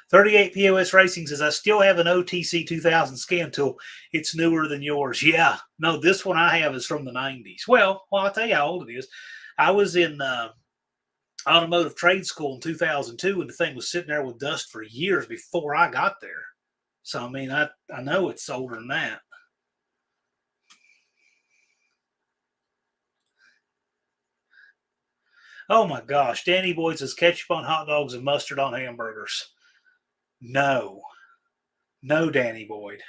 38 POS Racing says, I still have an OTC 2000 scan tool. It's newer than yours. Yeah. No, this one I have is from the 90s. Well, I'll tell you how old it is. I was in automotive trade school in 2002, and the thing was sitting there with dust for years before I got there. So, I mean, I know it's older than that. Oh, my gosh. Danny Boyd says, ketchup on hot dogs and mustard on hamburgers. No, Danny Boyd.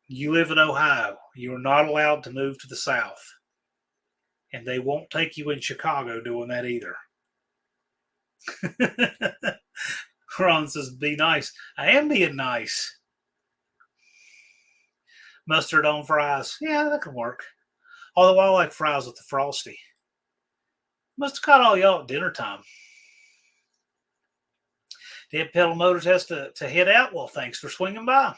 You live in Ohio. You are not allowed to move to the South. And they won't take you in Chicago doing that either. Ron says, be nice. I am being nice. Mustard on fries. Yeah, that can work. Although I like fries with the frosty. Must have caught all y'all at dinner time. Dead Pedal Motors has to head out. Well, thanks for swinging by.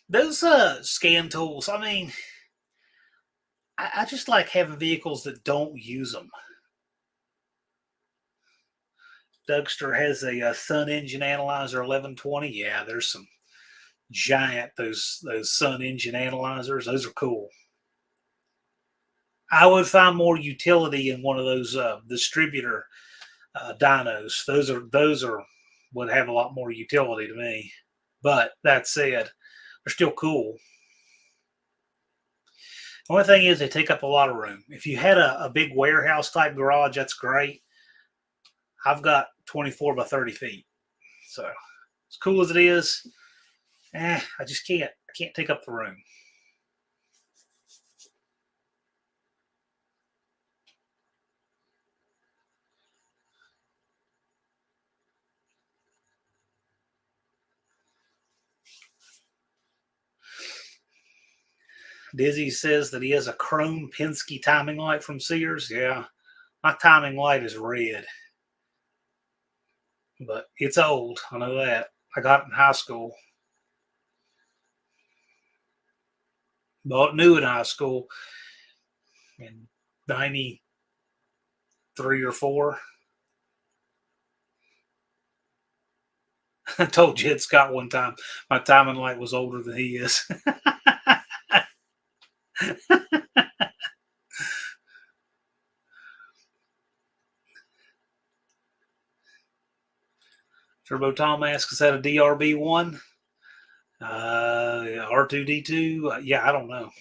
Those scan tools, I mean, I just like having vehicles that don't use them. Dougster has a Sun Engine Analyzer 1120. Yeah, there's some giant, those Sun Engine Analyzers. Those are cool. I would find more utility in one of those distributor dynos. Those are would have a lot more utility to me. But that said, they're still cool. The only thing is they take up a lot of room. If you had a big warehouse type garage, that's great. I've got 24 by 30 feet. So as cool as it is, I just can't. I can't take up the room. Dizzy says that he has a chrome Penske timing light from Sears. Yeah, my timing light is red, but it's old. I know that. I got it in high school. Bought new in high school in 93 or 4. I told Jed Scott one time my timing light was older than he is. Turbo Tom asks, is that a DRB1? R2D2? Yeah, I don't know.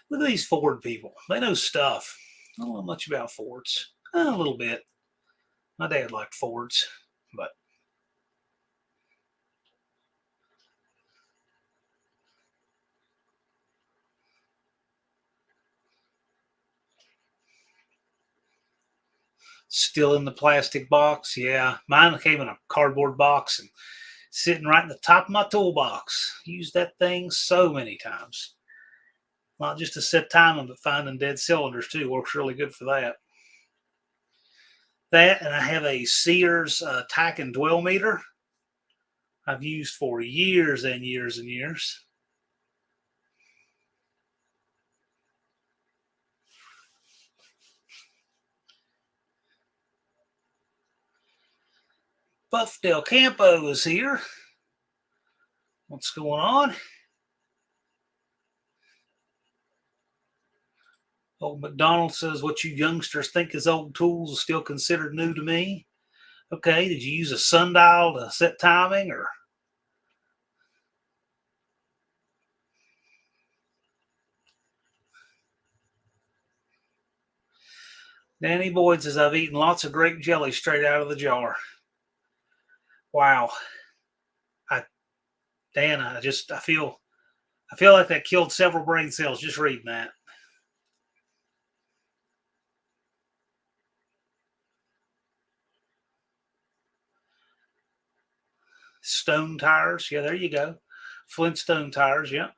Look at these Ford people. They know stuff. I don't know much about Fords. A little bit. My dad liked Fords, but still in the plastic box. Yeah, mine came in a cardboard box and sitting right in the top of my toolbox. Used that thing so many times. Not just to set timing, but finding dead cylinders too. Works really good for that. That, and I have a Sears tack and dwell meter I've used for years and years and years. Buff Del Campo is here. What's going on? Old McDonald says, what you youngsters think is old tools is still considered new to me. Okay, did you use a sundial to set timing or? Danny Boyd says, I've eaten lots of grape jelly straight out of the jar. Wow. Dan, I feel like that killed several brain cells just reading that. Stone tires. Yeah, there you go. Flintstone tires. Yeah.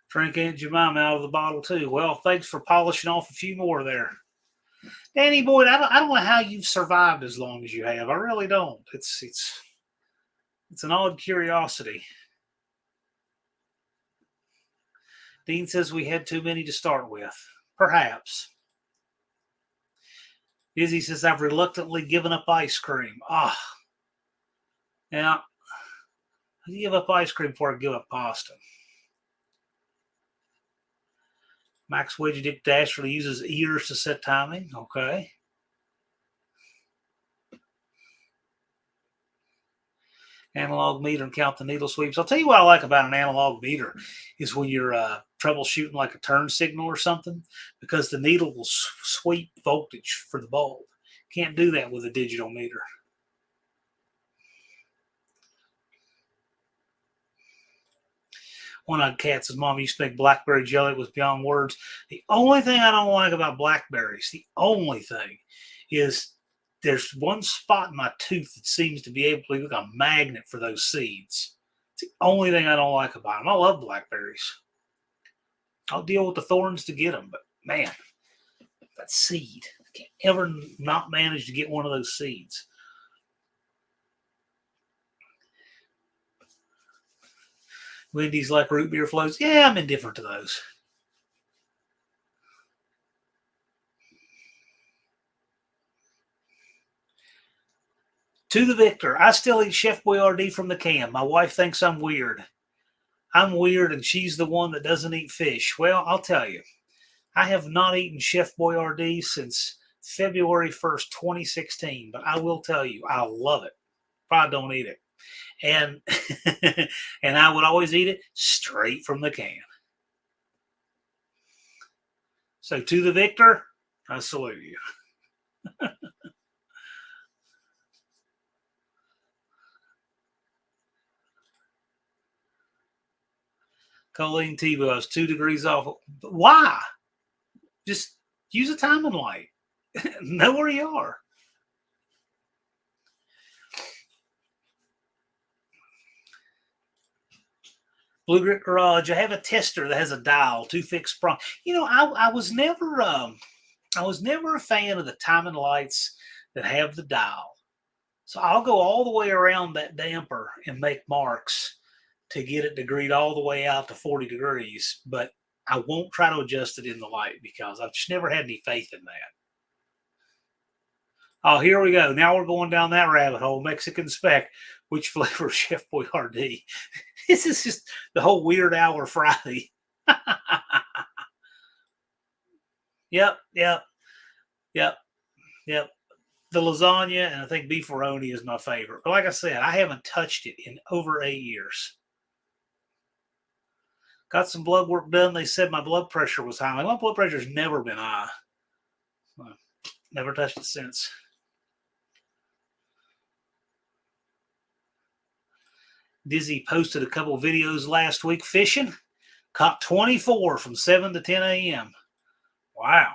Drink Aunt Jemima out of the bottle too. Well, thanks for polishing off a few more there. Danny Boyd, I don't know how you've survived as long as you have. I really don't. It's an odd curiosity. Dean says we had too many to start with. Perhaps. Izzy says I've reluctantly given up ice cream. Now I give up ice cream before I give up pasta. Max Widget Dashley uses ears to set timing. Okay. Analog meter and count the needle sweeps. I'll tell you what I like about an analog meter is when you're troubleshooting like a turn signal or something, because the needle will sweep voltage for the bulb. Can't do that with a digital meter. One-eyed cat says, Mom used to make blackberry jelly with beyond words. The only thing I don't like about blackberries, the only thing, is there's one spot in my tooth that seems to be able to be like a magnet for those seeds. It's the only thing I don't like about them. I love blackberries. I'll deal with the thorns to get them, but man, that seed, I can't ever not manage to get one of those seeds. Wendy's like root beer floats. Yeah, I'm indifferent to those. To the victor. I still eat Chef Boyardee from the can. My wife thinks I'm weird. I'm weird and she's the one that doesn't eat fish. Well, I'll tell you, I have not eaten Chef Boyardee since February 1st, 2016, but I will tell you, I love it. Probably don't eat it. And and I would always eat it straight from the can. So to the victor, I salute you. Colleen Tebow, I was 2 degrees off. Why? Just use a timing light. Know where you are. Blue Grit Garage. I have a tester that has a dial, 2 fixed prong. I was never a fan of the timing lights that have the dial. So I'll go all the way around that damper and make marks to get it degreed all the way out to 40 degrees. But I won't try to adjust it in the light because I've just never had any faith in that. Oh, here we go. Now we're going down that rabbit hole. Mexican spec. Which flavor, Chef Boyardee? This is just the whole Weird Hour Friday. Yep. The lasagna and I think beefaroni is my favorite. But like I said, I haven't touched it in over 8 years. Got some blood work done. They said my blood pressure was high. My blood pressure's never been high. Never touched it since. Dizzy posted a couple of videos last week fishing. Caught 24 from 7 to 10 a.m. Wow.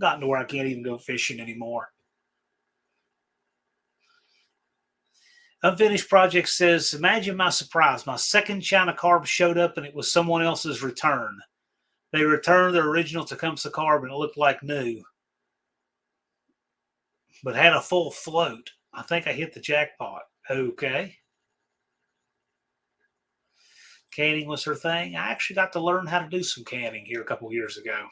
Gotten to where I can't even go fishing anymore. Unfinished Project says, imagine my surprise. My second China carb showed up and it was someone else's return. They returned their original Tecumseh carb and it looked like new, but had a full float. I think I hit the jackpot. Okay. Canning was her thing. I actually got to learn how to do some canning here a couple of years ago.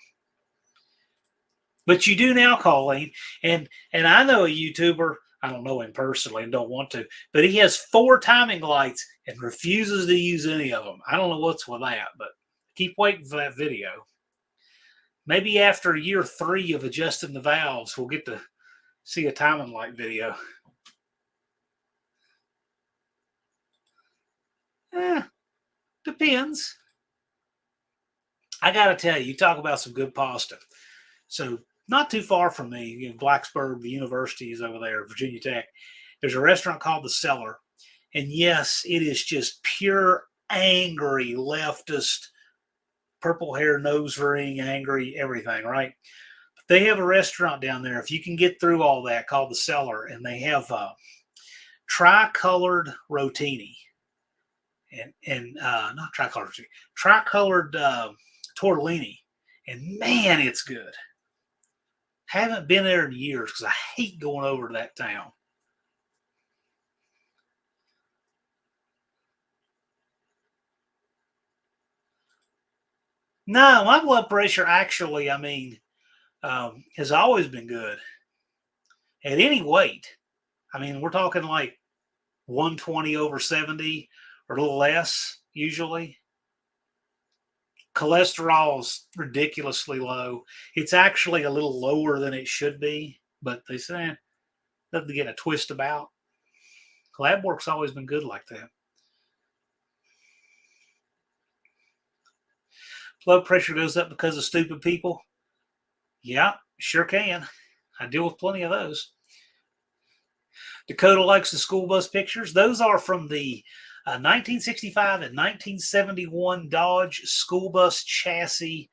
But you do now, Colleen. And I know a YouTuber, I don't know him personally and don't want to, but he has 4 timing lights and refuses to use any of them. I don't know what's with that, but keep waiting for that video. Maybe after year 3 of adjusting the valves, we'll get to see a timing light video. Depends. I got to tell you, talk about some good pasta. So not too far from me, Blacksburg, the university is over there, Virginia Tech. There's a restaurant called The Cellar. And yes, it is just pure angry leftist, purple hair, nose ring, angry, everything, right? But they have a restaurant down there, if you can get through all that, called The Cellar. And they have tricolored rotini. And not tricolored, tricolored tortellini. And man, it's good. Haven't been there in years because I hate going over to that town. No, my blood pressure actually, has always been good at any weight. We're talking like 120 over 70 or a little less usually. Cholesterol's ridiculously low. It's actually a little lower than it should be, but they say nothing to get a twist about. Lab work's always been good like that. Blood pressure goes up because of stupid people. Yeah, sure can. I deal with plenty of those. Dakota likes the school bus pictures. Those are from the 1965 and 1971 Dodge school bus chassis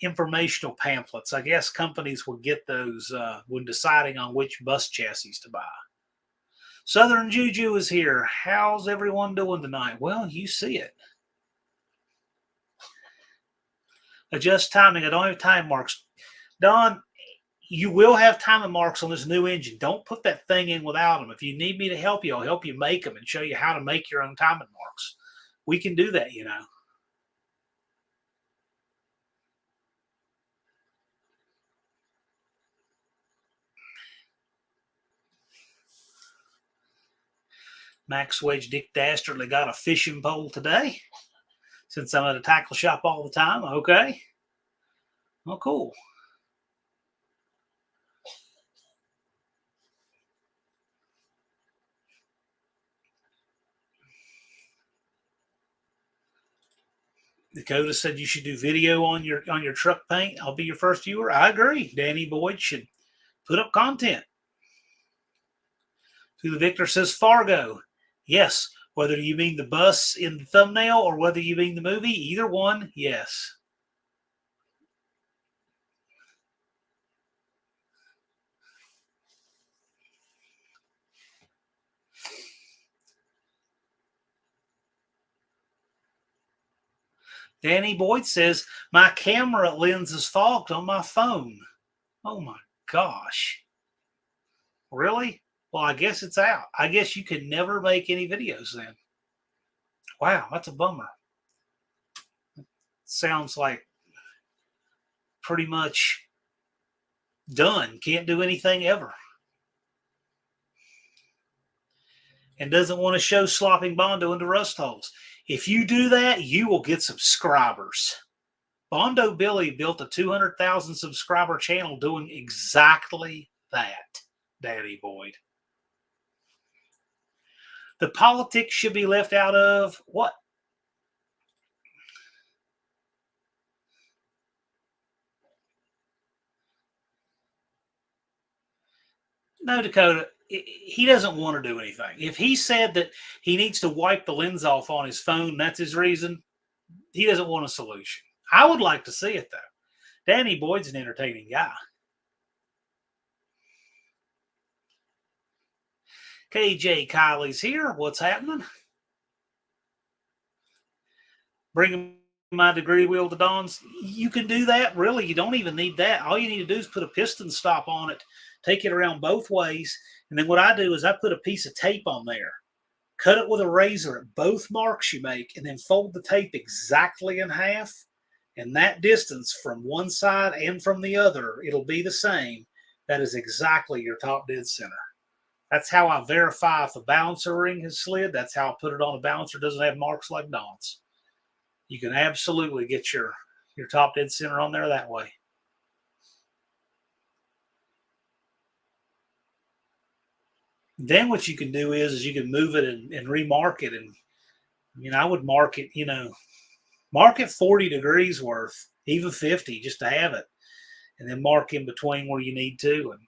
informational pamphlets. I guess companies would get those when deciding on which bus chassis to buy. Southern Juju is here. How's everyone doing tonight? Well, you see it. Adjust timing. I don't have time marks. Don, you will have timing marks on this new engine. Don't put that thing in without them. If you need me to help you, I'll help you make them and show you how to make your own timing marks. We can do that, Max Wedge Dick Dastardly got a fishing pole today. Since I'm at a tackle shop all the time, okay. Well, cool. Dakota said you should do video on your truck paint. I'll be your first viewer. I agree. Danny Boyd should put up content. To the Victor says Fargo. Yes, whether you mean the bus in the thumbnail or whether you mean the movie, either one, yes. Danny Boyd says, my camera lens is fogged on my phone. Oh my gosh. Really? Well, I guess it's out. I guess you could never make any videos then. Wow, that's a bummer. Sounds like pretty much done. Can't do anything ever. And doesn't want to show slopping Bondo into rust holes. If you do that, you will get subscribers. Bondo Billy built a 200,000 subscriber channel doing exactly that, Danny Boyd. The politics should be left out of what? No, Dakota, he doesn't want to do anything. If he said that he needs to wipe the lens off on his phone, that's his reason, he doesn't want a solution. I would like to see it, though. Danny Boyd's an entertaining guy. KJ Kylie's here. What's happening? Bring my degree wheel to Don's. You can do that. Really, you don't even need that. All you need to do is put a piston stop on it, take it around both ways, and then what I do is I put a piece of tape on there, cut it with a razor at both marks you make, and then fold the tape exactly in half. And that distance from one side and from the other, it'll be the same. That is exactly your top dead center. That's how I verify if a balancer ring has slid. That's how I put it on a balancer. It doesn't have marks like Don's. You can absolutely get your top dead center on there that way. Then what you can do is you can move it and remark it. And, I would mark it, mark it 40 degrees worth, even 50, just to have it. And then mark in between where you need to. And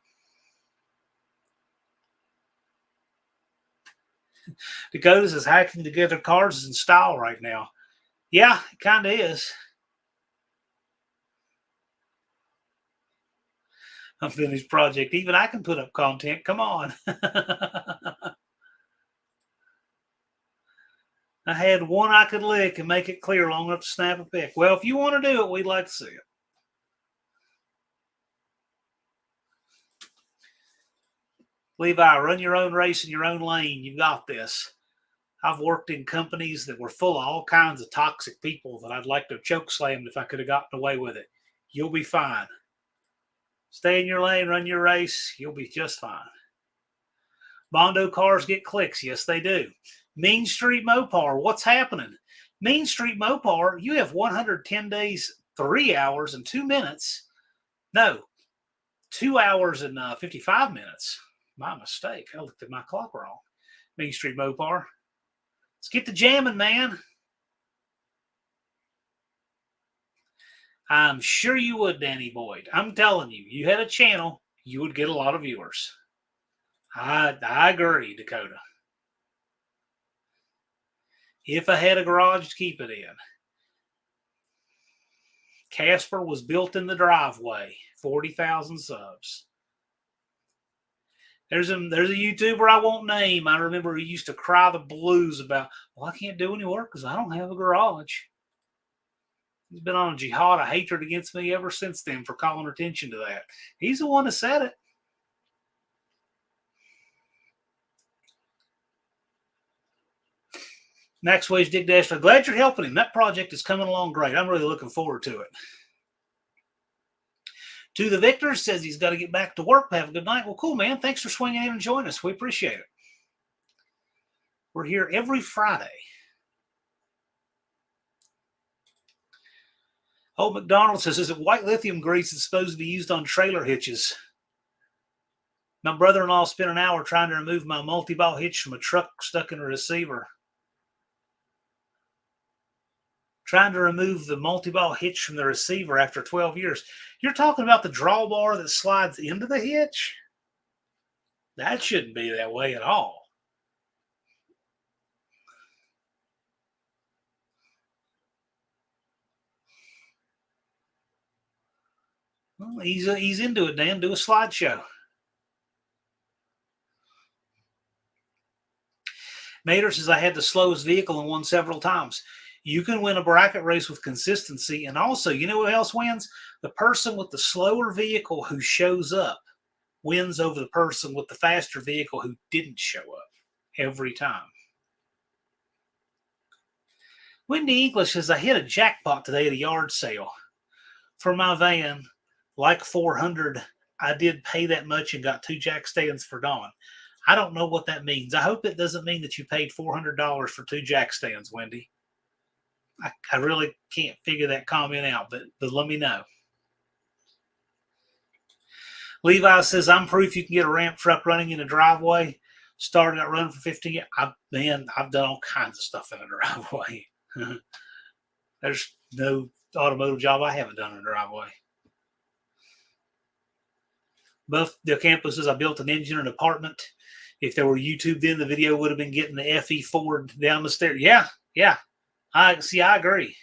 Dakota says hacking together cards is in style right now. Yeah, it kind of is. Unfinished project. Even I can put up content. Come on. I had one I could lick and make it clear long enough to snap a pic. Well, if you want to do it, we'd like to see it. Levi, run your own race in your own lane. You got this. I've worked in companies that were full of all kinds of toxic people that I'd like to have choke slammed if I could have gotten away with it. You'll be fine. Stay in your lane, run your race. You'll be just fine. Bondo cars get clicks. Yes, they do. Mean Street Mopar, what's happening? Mean Street Mopar, you have 110 days, 3 hours and 2 minutes. No, 2 hours and 55 minutes. My mistake. I looked at my clock wrong. Mean Street Mopar. Let's get the jamming, man. I'm sure you would, Danny Boyd. I'm telling you, you had a channel, you would get a lot of viewers. I agree, Dakota. If I had a garage to keep it in. Casper was built in the driveway. 40,000 subs. There's a YouTuber I won't name. I remember he used to cry the blues about, well, I can't do any work because I don't have a garage. He's been on a jihad of hatred against me ever since then for calling attention to that. He's the one that said it. Next way's Dick Dashler. Glad you're helping him. That project is coming along great. I'm really looking forward to it. To the Victor says he's got to get back to work. Have a good night. Well, cool, man. Thanks for swinging in and joining us. We appreciate it. We're here every Friday. Old McDonald says, is it white lithium grease that's supposed to be used on trailer hitches? My brother-in-law spent an hour trying to remove my multi-ball hitch from a truck stuck in a receiver. Trying to remove the multi-ball hitch from the receiver after 12 years. You're talking about the drawbar that slides into the hitch? That shouldn't be that way at all. Well, he's into it, Dan. Do a slideshow. Mater says, I had the slowest vehicle and won several times. You can win a bracket race with consistency. And also, you know what else wins? The person with the slower vehicle who shows up wins over the person with the faster vehicle who didn't show up every time. Wendy English says, I hit a jackpot today at a yard sale for my van, like 400. I did pay that much and got 2 jack stands for Dawn. I don't know what that means. I hope it doesn't mean that you paid $400 for 2 jack stands, Wendy. I really can't figure that comment out, but let me know. Levi says, I'm proof you can get a ramp truck running in a driveway. Started out running for 15 years. I've done all kinds of stuff in a driveway. There's no automotive job I haven't done in a driveway. Buff Del Campo says, I built an engine in an apartment. If there were YouTube then, the video would have been getting the FE Ford down the stairs. Yeah. I agree.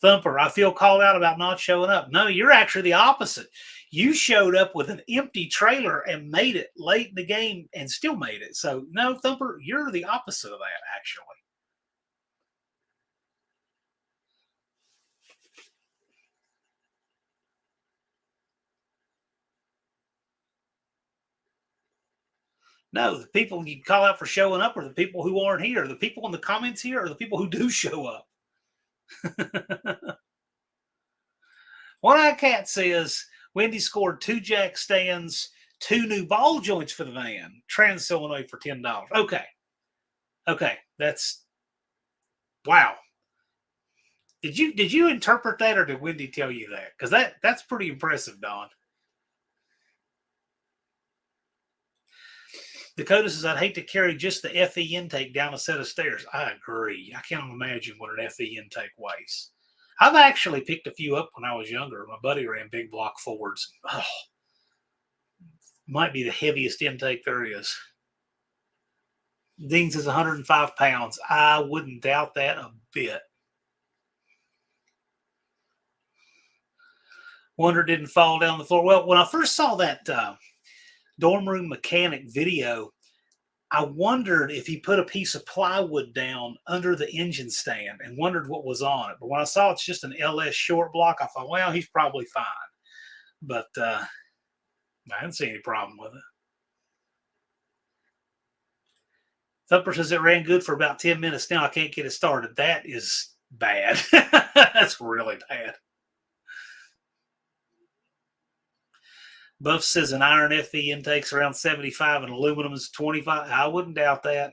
Thumper, I feel called out about not showing up. No, you're actually the opposite. You showed up with an empty trailer and made it late in the game and still made it. So, no, Thumper, you're the opposite of that, actually. No, the people you call out for showing up are the people who aren't here. The people in the comments here are the people who do show up. One-Eyed Cat says, Wendy scored 2 jack stands, 2 new ball joints for the van. Trans Illinois for $10. Okay, that's wow. Did you interpret that, or did Wendy tell you that? Because that's pretty impressive, Don. Dakota says, I'd hate to carry just the FE intake down a set of stairs. I agree. I can't imagine what an FE intake weighs. I've actually picked a few up when I was younger. My buddy ran big block Fords. Oh, might be the heaviest intake there is. Dean says 105 pounds. I wouldn't doubt that a bit. Wonder didn't fall down the floor. Well, when I first saw that dorm room mechanic video, I wondered if he put a piece of plywood down under the engine stand and wondered what was on it. But when I saw it's just an LS short block, I thought, well, he's probably fine. But I didn't see any problem with it. Thumper says it ran good for about 10 minutes. Now I can't get it started. That is bad. That's really bad. Buff says an iron FE intake's around 75 and aluminum is 25. I wouldn't doubt that.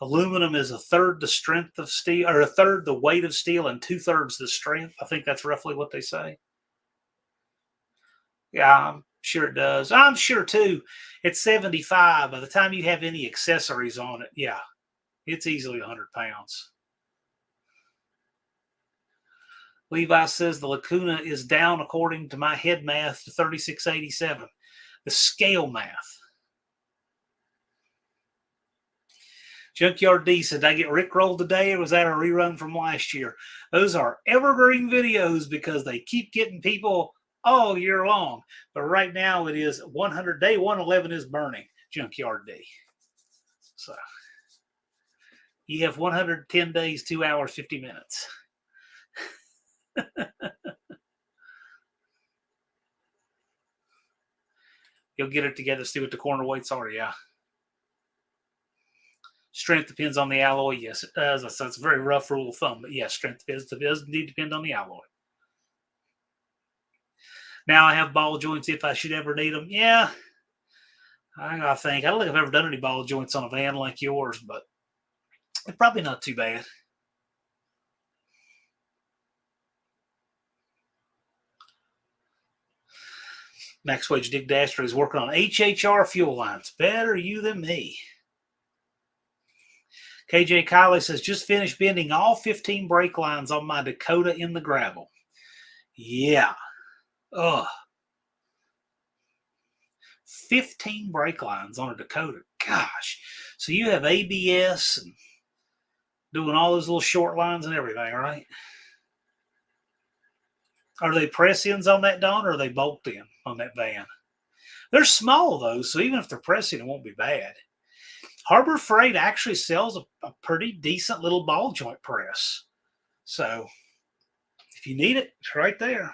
Aluminum is a third the strength of steel, or a third the weight of steel and 2/3 the strength. I think that's roughly what they say. Yeah, I'm sure it does. I'm sure too. It's 75. By the time you have any accessories on it, yeah, it's easily 100 pounds. Levi says the Lacuna is down, according to my head math, to 3687. The scale math. Junkyard D said, did I get rickrolled today, or was that a rerun from last year? Those are evergreen videos because they keep getting people all year long. But right now it is 100. Day 111 is burning, Junkyard D. So you have 110 days, 2 hours, 50 minutes. You'll get it together, see what the corner weights are. Yeah. Strength depends on the alloy. Yes, it does. That's a very rough rule of thumb. But yes, strength does indeed depend on the alloy. Now I have ball joints if I should ever need them. Yeah. I don't think I've ever done any ball joints on a van like yours, but it's probably not too bad. Max Wage Dick Dasher is working on HHR fuel lines. Better you than me. KJ Kiley says, just finished bending all 15 brake lines on my Dakota in the gravel. Yeah. Ugh. 15 brake lines on a Dakota. Gosh. So you have ABS and doing all those little short lines and everything, right? Are they press-ins on that, Don, or are they bolt-in on that van? They're small, though, so even if they're press-in, it won't be bad. Harbor Freight actually sells a pretty decent little ball joint press. So if you need it, it's right there.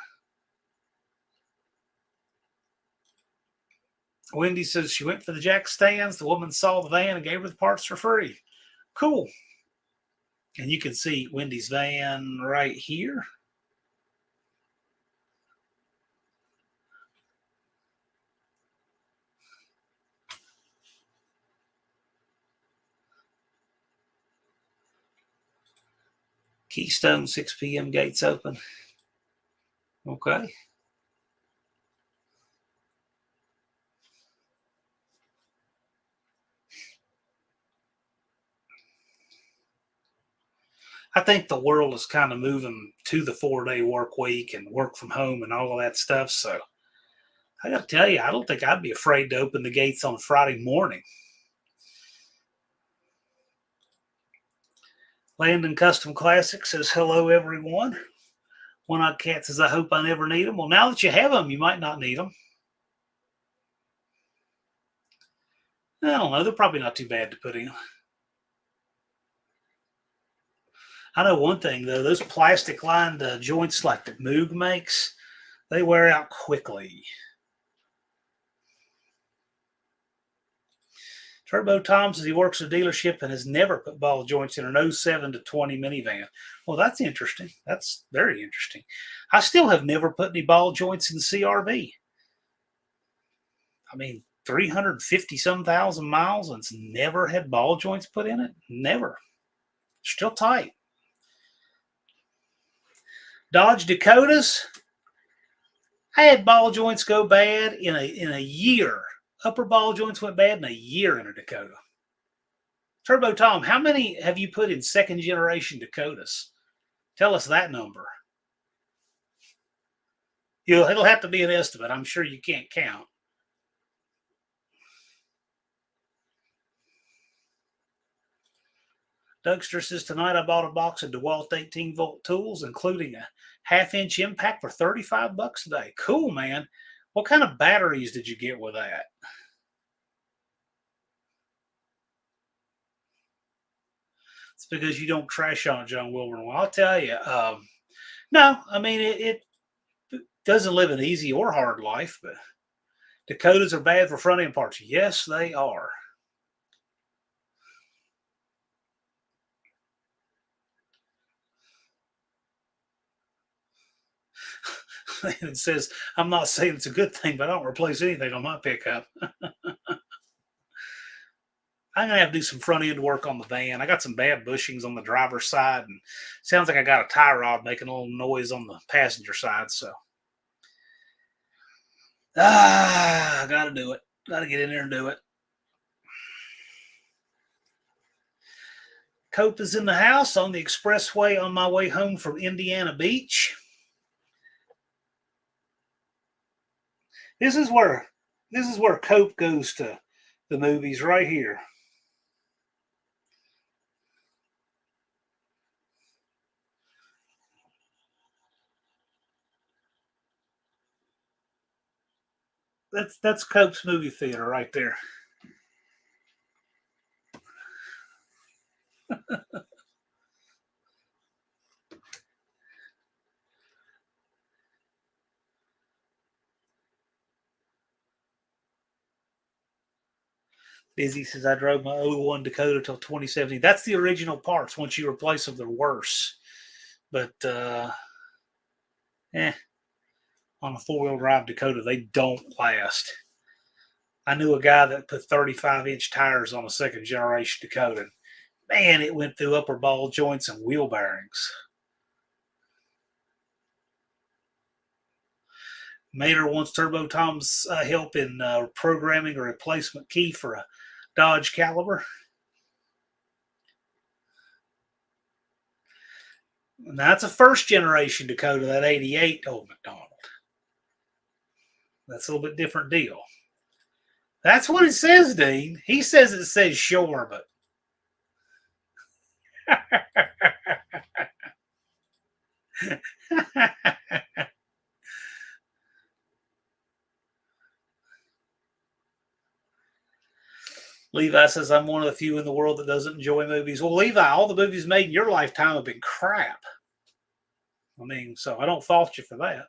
Wendy says she went for the jack stands. The woman saw the van and gave her the parts for free. Cool. And you can see Wendy's van right here. Keystone, 6 p.m. gates open. Okay. I think the world is kind of moving to the 4-day work week and work from home and all of that stuff. So I got to tell you, I don't think I'd be afraid to open the gates on Friday morning. Landon Custom Classic says, hello, everyone. One-Eyed Cat says, I hope I never need them. Well, now that you have them, you might not need them. I don't know. They're probably not too bad to put in. I know one thing, though. Those plastic-lined joints like that Moog makes, they wear out quickly. Turbo Tom says he works at a dealership and has never put ball joints in an 07 to 20 minivan. Well, that's interesting. That's very interesting. I still have never put any ball joints in the CRV. I mean, 350-some thousand miles and it's never had ball joints put in it? Never. Still tight. Dodge Dakotas. I had ball joints go bad in a year. Upper ball joints went bad in a year in a Dakota. Turbo Tom, how many have you put in second generation Dakotas? Tell us that number. It'll have to be an estimate. I'm sure you can't count. Dougster says, tonight I bought a box of DeWalt 18-volt tools, including a half-inch impact for $35 a day. Cool, man. What kind of batteries did you get with that? It's because you don't trash on it, John Wilburn. Well, I'll tell you. No, I mean, it doesn't live an easy or hard life, but Dakotas are bad for front-end parts. Yes, they are. And it says, I'm not saying it's a good thing, but I don't replace anything on my pickup. I'm going to have to do some front end work on the van. I got some bad bushings on the driver's side, and sounds like I got a tie rod making a little noise on the passenger side. So, I got to do it. Got to get in there and do it. Cope is in the house on the expressway on my way home from Indiana Beach. This is where Cope goes to the movies right here. That's Cope's movie theater right there. Dizzy says, I drove my 01 Dakota till 2017. That's the original parts. Once you replace them, they're worse. But, on a four-wheel drive Dakota, they don't last. I knew a guy that put 35-inch tires on a second-generation Dakota. Man, it went through upper ball joints and wheel bearings. Mater wants Turbo Tom's help in programming a replacement key for a Dodge Caliber. And that's a first generation Dakota, that 88 Old McDonald. That's a little bit different deal. That's what it says, Dean. He says it says sure, but Levi says, I'm one of the few in the world that doesn't enjoy movies. Well, Levi, all the movies made in your lifetime have been crap. I mean, so I don't fault you for that.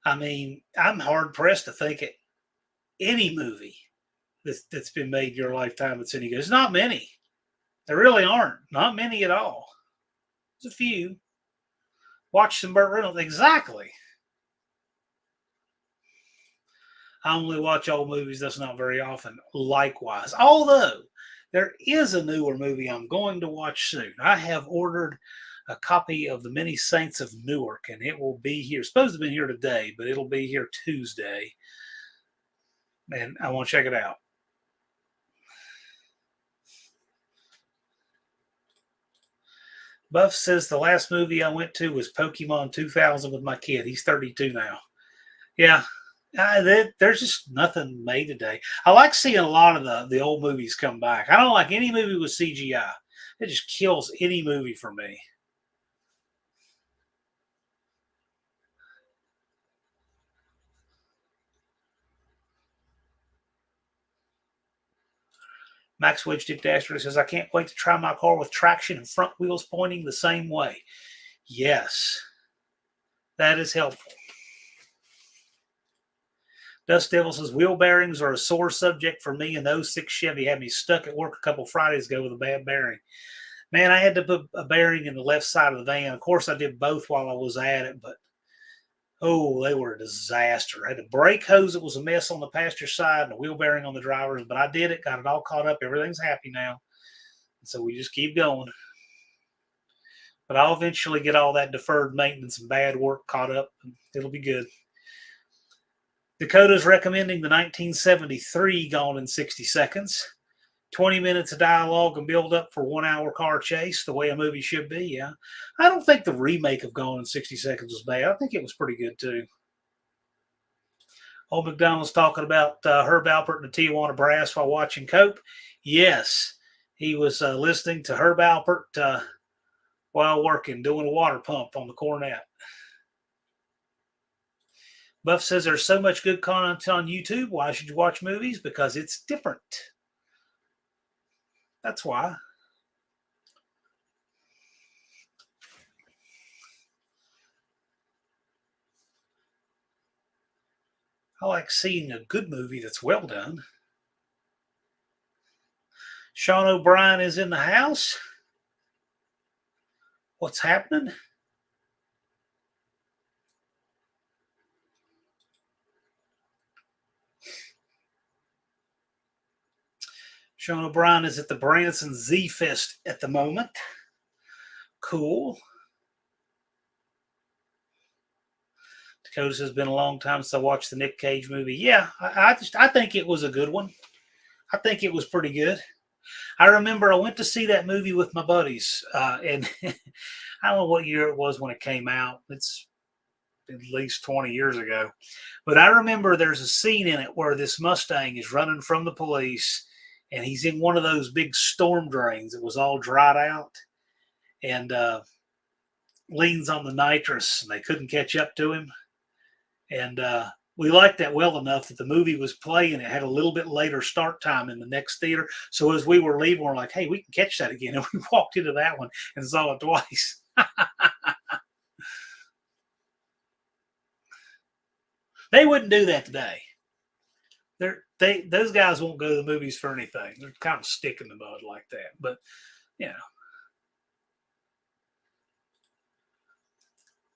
I mean, I'm hard pressed to think of any movie that's been made in your lifetime that's any good. There's not many. There really aren't. Not many at all. There's a few. Watch some Burt Reynolds. Exactly. I only watch old movies. That's not very often. Likewise. Although there is a newer movie I'm going to watch soon. I have ordered a copy of The Many Saints of Newark, and it will be here. It's supposed to be here today, but it'll be here Tuesday. And I want to check it out. Buff says the last movie I went to was Pokemon 2000 with my kid. He's 32 now. Yeah, there's just nothing made today. I like seeing a lot of the old movies come back. I don't like any movie with CGI. It just kills any movie for me. Max Wedgedick Dasher says, I can't wait to try my car with traction and front wheels pointing the same way. Yes, that is helpful. Dust Devil says, wheel bearings are a sore subject for me, and the 06 Chevy had me stuck at work a couple Fridays ago with a bad bearing. Man, I had to put a bearing in the left side of the van. Of course, I did both while I was at it, but oh, they were a disaster. I had a brake hose that was a mess on the passenger side and a wheel bearing on the driver's, but I did it, got it all caught up. Everything's happy now. So we just keep going. But I'll eventually get all that deferred maintenance and bad work caught up. And it'll be good. Dakota's recommending the 1973 Gone in 60 Seconds. 20 minutes of dialogue and build up for 1 hour car chase, the way a movie should be. Yeah. I don't think the remake of Gone in 60 Seconds was bad. I think it was pretty good too. Old McDonald's talking about Herb Alpert and the Tijuana Brass while watching Cope. Yes, he was listening to Herb Alpert while working, doing a water pump on the cornet. Buff says there's so much good content on YouTube. Why should you watch movies? Because it's different. That's why. I like seeing a good movie that's well done. Sean O'Brien is in the house. What's happening? Sean O'Brien is at the Branson Z Fest at the moment. Cool. Dakota says, been a long time since I watched the Nick Cage movie. Yeah, I think it was a good one. I think it was pretty good. I remember I went to see that movie with my buddies, and I don't know what year it was when it came out. It's at least 20 years ago. But I remember there's a scene in it where this Mustang is running from the police, and he's in one of those big storm drains that was all dried out, and leans on the nitrous, and they couldn't catch up to him. And we liked that well enough that the movie was playing. It had a little bit later start time in the next theater. So as we were leaving, we're like, hey, we can catch that again. And we walked into that one and saw it twice. They wouldn't do that today. Those guys won't go to the movies for anything. They're kind of stick in the mud like that. But, you know.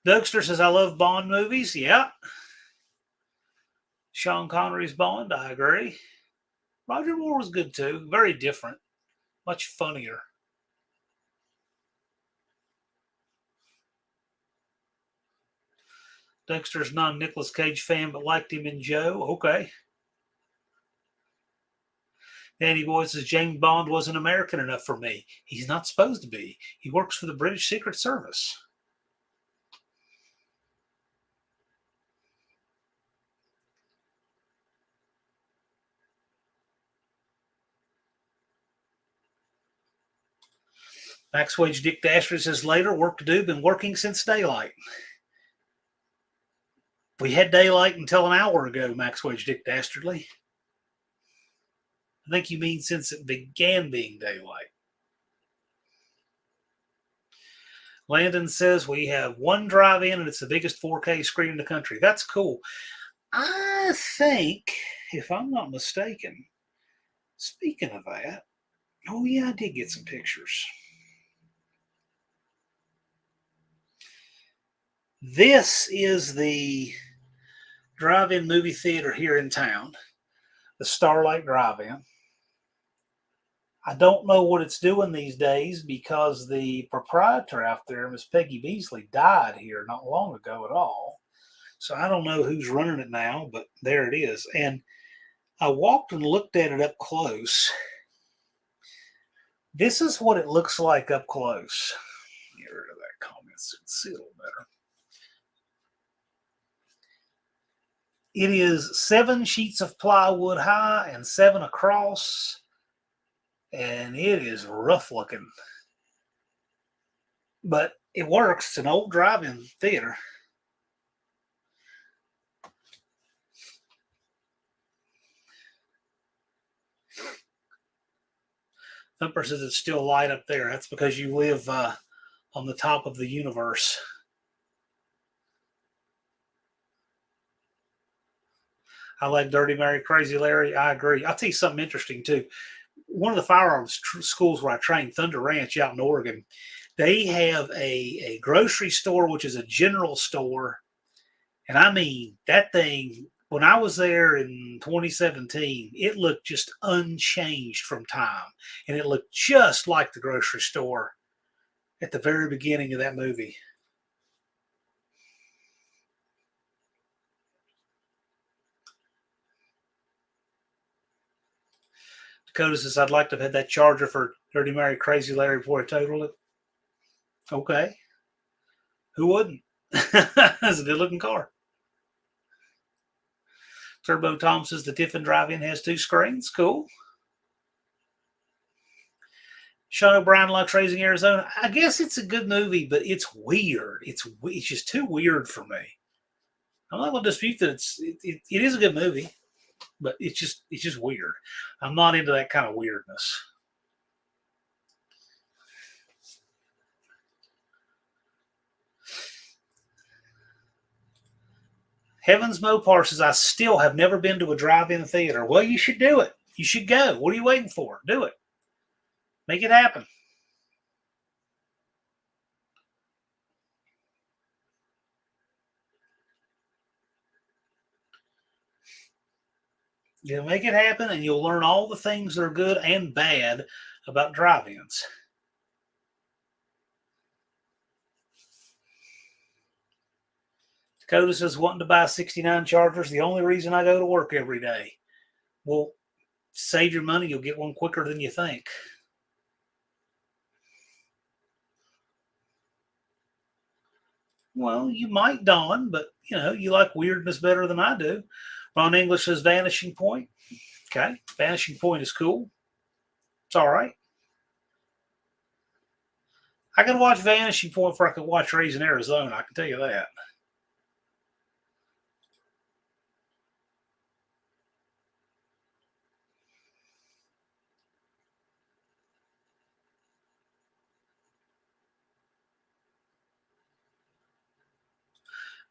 Dougster says, I love Bond movies. Yeah. Sean Connery's Bond, I agree. Roger Moore was good too. Very different. Much funnier. Dexter's not a Nicolas Cage fan, but liked him in Joe. Okay. Danny Boy says James Bond wasn't American enough for me. He's not supposed to be. He works for the British Secret Service. Max Wage Dick Dastardly says later, work to do, been working since daylight. We had daylight until an hour ago, Max Wage Dick Dastardly. I think you mean since it began being daylight. Landon says we have one drive-in and it's the biggest 4K screen in the country. That's cool. I think, if I'm not mistaken, speaking of that, oh yeah, I did get some pictures. This is the drive-in movie theater here in town, the Starlight Drive-In. I don't know what it's doing these days because the proprietor out there, Miss Peggy Beasley, died here not long ago at all. So I don't know who's running it now, but there it is. And I walked and looked at it up close. This is what it looks like up close. Get rid of that comment so you can see a little better. It is 7 sheets of plywood high and 7 across. And it is rough looking. But it works. It's an old drive-in theater. Thumper says it's still light up there. That's because you live on the top of the universe. I like Dirty Mary, Crazy Larry. I agree. I'll tell you something interesting, too. One of the firearms schools where I trained, Thunder Ranch out in Oregon, they have a grocery store, which is a general store. And I mean, that thing, when I was there in 2017, it looked just unchanged from time. And it looked just like the grocery store at the very beginning of that movie. Dakota says, I'd like to have had that Charger for Dirty Mary, Crazy Larry before I totaled it. Okay. Who wouldn't? That's a good looking car. Turbo Tom says the Tiffin Drive-In has 2 screens. Cool. Sean O'Brien likes Raising Arizona. I guess it's a good movie, but it's weird. It's just too weird for me. I'm not going to dispute that it is a good movie, but it's just weird. I'm not into that kind of weirdness. Heavens Mopar says, I still have never been to a drive-in theater. Well, you should do it. You should go. What are you waiting for? Do it. Make it happen. You'll make it happen, and you'll learn all the things that are good and bad about drive-ins. Dakota says, wanting to buy 69 Chargers, the only reason I go to work every day. Well, save your money. You'll get one quicker than you think. Well, you might, Don, but, you like weirdness better than I do. Ron English says Vanishing Point. Okay, Vanishing Point is cool. It's all right. I can watch Vanishing Point before I can watch Raising Arizona. I can tell you that.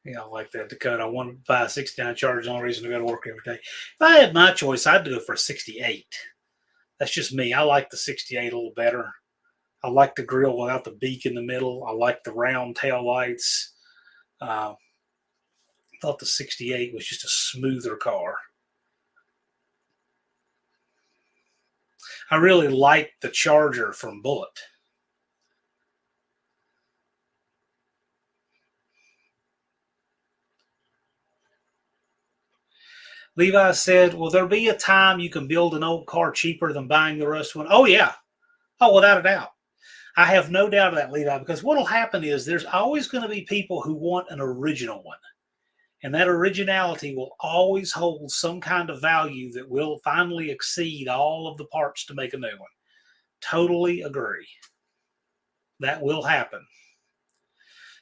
Yeah, I like that, Dakota. I want to buy a 69 Charger. The only reason to go to work every day. If I had my choice, I'd do it for a 68. That's just me. I like the 68 a little better. I like the grill without the beak in the middle. I like the round tail lights. I thought the 68 was just a smoother car. I really like the Charger from Bullitt. Levi said, will there be a time you can build an old car cheaper than buying the rust one? Oh, yeah. Oh, without a doubt. I have no doubt of that, Levi, because what will happen is there's always going to be people who want an original one. And that originality will always hold some kind of value that will finally exceed all of the parts to make a new one. Totally agree. That will happen.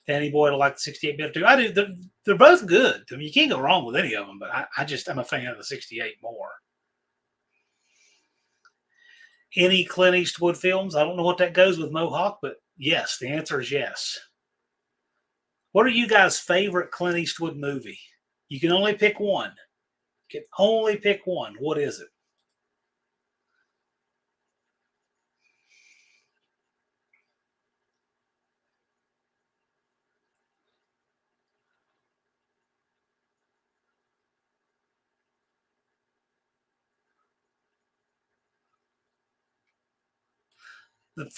Danny Boyd will like the 68 better too. I do. They're both good. I mean, you can't go wrong with any of them, but I'm a fan of the 68 more. Any Clint Eastwood films? I don't know what that goes with Mohawk, but yes, the answer is yes. What are you guys' favorite Clint Eastwood movie? You can only pick one. You can only pick one. What is it? The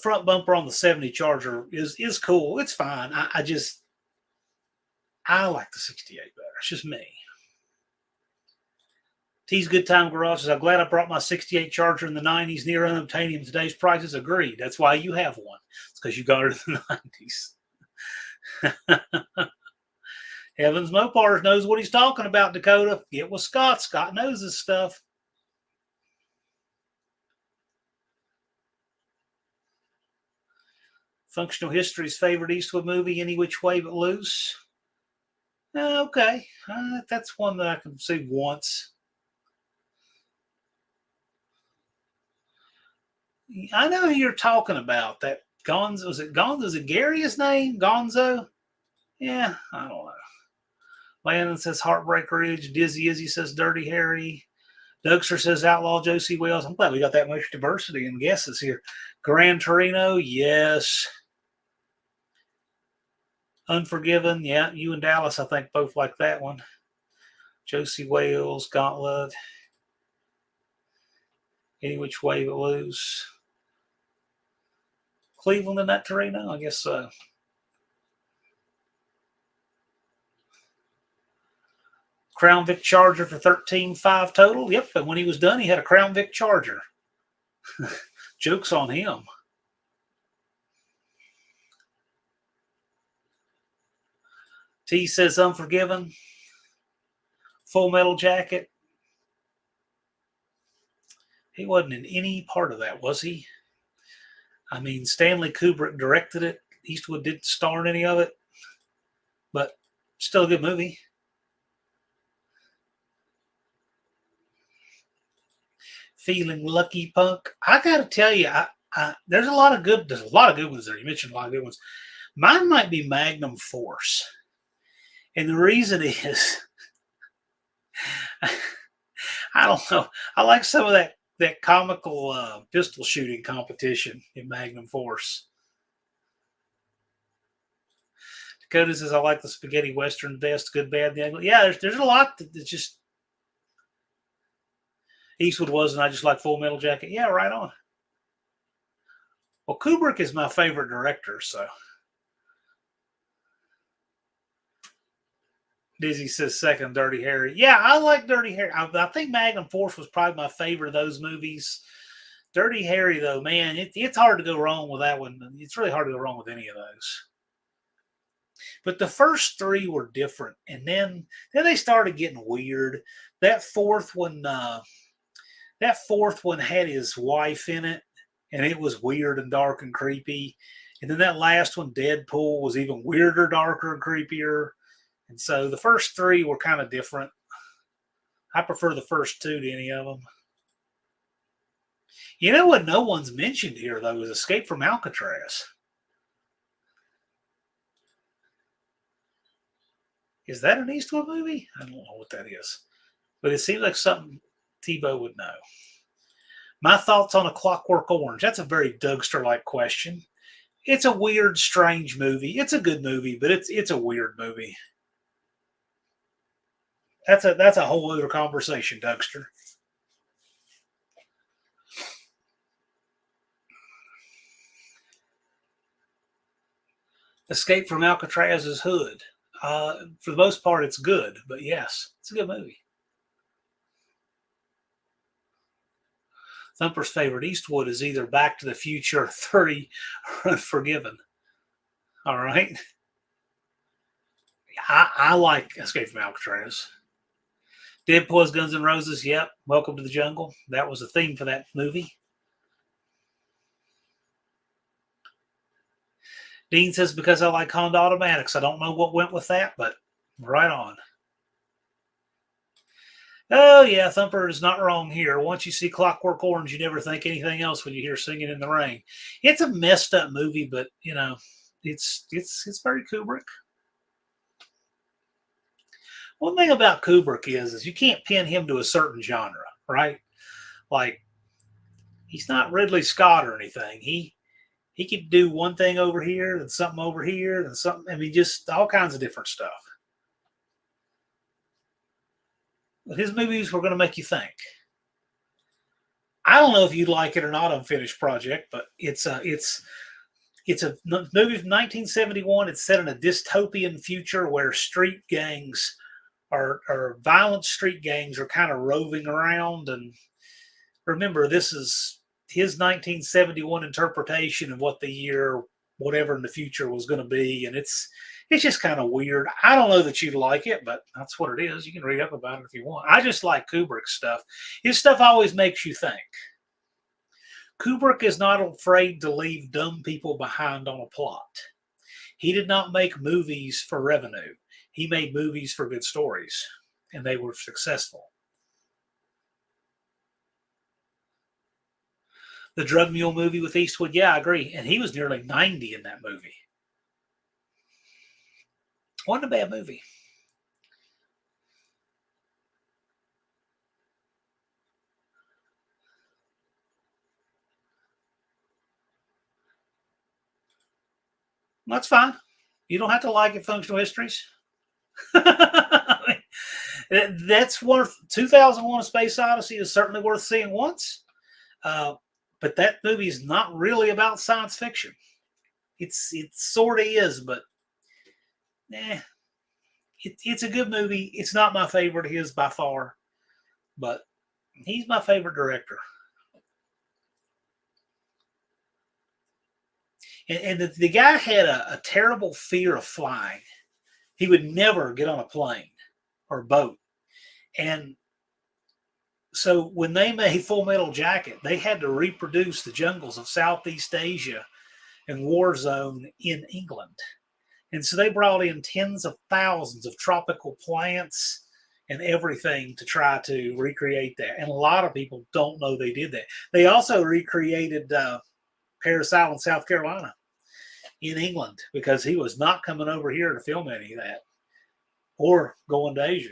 front bumper on the 70 Charger is cool. It's fine. I like the 68 better. It's just me. T's Good Time Garage says, I'm glad I brought my 68 Charger in the 90s, near unobtainium today's prices. Agreed. That's why you have one. It's because you got it in the 90s. Evans Mopars knows what he's talking about, Dakota. Get with Scott. Scott knows this stuff. Functional History's favorite Eastwood movie, Any Which Way But Loose. Okay. That's one that I can see once. I know who you're talking about. That Gonzo. Was it Gonzo? Is it Gary his name? Gonzo? Yeah, I don't know. Landon says Heartbreak Ridge. Dizzy Izzy says Dirty Harry. Dougster says Outlaw Josie Wells. I'm glad we got that much diversity in guesses here. Gran Torino, yes. Unforgiven, yeah. You and Dallas, I think, both like that one. Josie Wells, Gauntlet. Any Which Way But Loose. Cleveland in that Torino? I guess so. Crown Vic Charger for 13.5 total. Yep, and when he was done, he had a Crown Vic Charger. Joke's on him. T says Unforgiven. Full Metal Jacket. He wasn't in any part of that, was he? I mean, Stanley Kubrick directed it. Eastwood didn't star in any of it. But still a good movie. Feeling Lucky Punk. I gotta tell you, there's a lot of good ones there. You mentioned a lot of good ones. Mine might be Magnum Force. And the reason is I don't know. I like some of that comical pistol shooting competition in Magnum Force. Dakota says, I like the spaghetti western best, good, bad, the ugly. Yeah, there's a lot that's just Eastwood was, and I just like Full Metal Jacket. Yeah, right on. Well, Kubrick is my favorite director, so. Dizzy says second, Dirty Harry. Yeah, I like Dirty Harry. I think Magnum Force was probably my favorite of those movies. Dirty Harry, though, man, it's hard to go wrong with that one. It's really hard to go wrong with any of those. But the first three were different, and then they started getting weird. That fourth one, had his wife in it, and it was weird and dark and creepy. And then that last one, Deadpool, was even weirder, darker, and creepier. And so the first three were kind of different. I prefer the first two to any of them. You know what no one's mentioned here, though, is Escape from Alcatraz. Is that an Eastwood movie? I don't know what that is. But it seems like something Tebow would know. My thoughts on A Clockwork Orange. That's a very Dougster-like question. It's a weird, strange movie. It's a good movie, but it's a weird movie. That's a whole other conversation, Dougster. Escape from Alcatraz's Hood. For the most part, it's good, but yes, it's a good movie. Thumper's favorite Eastwood is either Back to the Future 30 or Unforgiven. All right. I like Escape from Alcatraz. Deadpool's Guns N' Roses. Yep. Welcome to the Jungle. That was the theme for that movie. Dean says, because I like Honda Automatics. I don't know what went with that, but right on. Oh, yeah, Thumper is not wrong here. Once you see Clockwork Orange, you never think anything else when you hear Singing in the Rain. It's a messed up movie, but, you know, it's very Kubrick. One thing about Kubrick is you can't pin him to a certain genre, right? Like, he's not Ridley Scott or anything. He could do one thing over here, then something over here, then something. I mean, just all kinds of different stuff. But his movies were going to make you think. I don't know if you'd like it or not, Unfinished Project, but it's a movie from 1971. It's set in a dystopian future where street gangs or violent street gangs are kind of roving around. And remember, this is his 1971 interpretation of what the year whatever in the future was going to be, and it's just kind of weird. I don't know that you'd like it, but that's what it is. You can read up about it if you want. I just like Kubrick's stuff. His stuff always makes you think. Kubrick is not afraid to leave dumb people behind on a plot. He did not make movies for revenue. He made movies for good stories, and they were successful. The Drug Mule movie with Eastwood, yeah, I agree. And he was nearly 90 in that movie. Wasn't a bad movie. That's fine. You don't have to like it, Functional Histories. That's worth 2001: A Space Odyssey is certainly worth seeing once. But that movie is not really about science fiction. It sort of is, but it's a good movie. It's not my favorite of his by far, but he's my favorite director. And the guy had a terrible fear of flying. He would never get on a plane or boat. And so when they made Full Metal Jacket, they had to reproduce the jungles of Southeast Asia and war zone in England. And so they brought in tens of thousands of tropical plants and everything to try to recreate that. And a lot of people don't know they did that. They also recreated Parris Island, South Carolina in England because he was not coming over here to film any of that or going to Asia,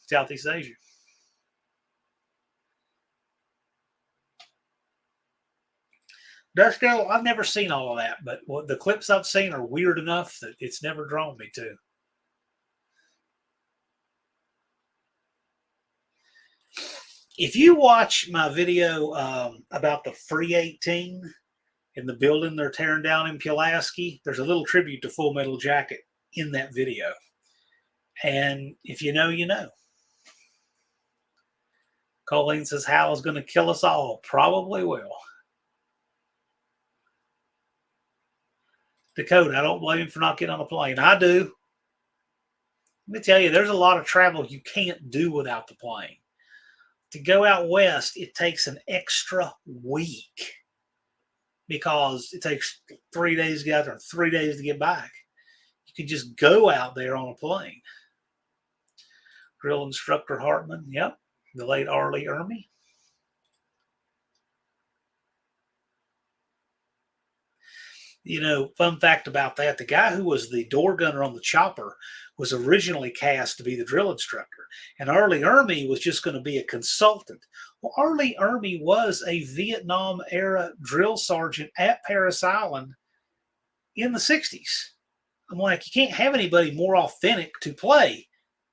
Southeast Asia. Dust Devil, I've never seen all of that, but the clips I've seen are weird enough that it's never drawn me to. If you watch my video about the Free 18 in the building they're tearing down in Pulaski, there's a little tribute to Full Metal Jacket in that video. And if you know, you know. Colleen says, Hal is going to kill us all. Probably will. Dakota, I don't blame him for not getting on a plane. I do. Let me tell you, there's a lot of travel you can't do without the plane. To go out west, it takes an extra week because it takes 3 days to get out there and 3 days to get back. You can just go out there on a plane. Drill instructor Hartman, yep, the late R. Lee Ermey. You know, fun fact about that, the guy who was the door gunner on the chopper was originally cast to be the drill instructor. And R. Lee Ermey was just going to be a consultant. Well, R. Lee Ermey was a Vietnam-era drill sergeant at Parris Island in the 60s. I'm like, you can't have anybody more authentic to play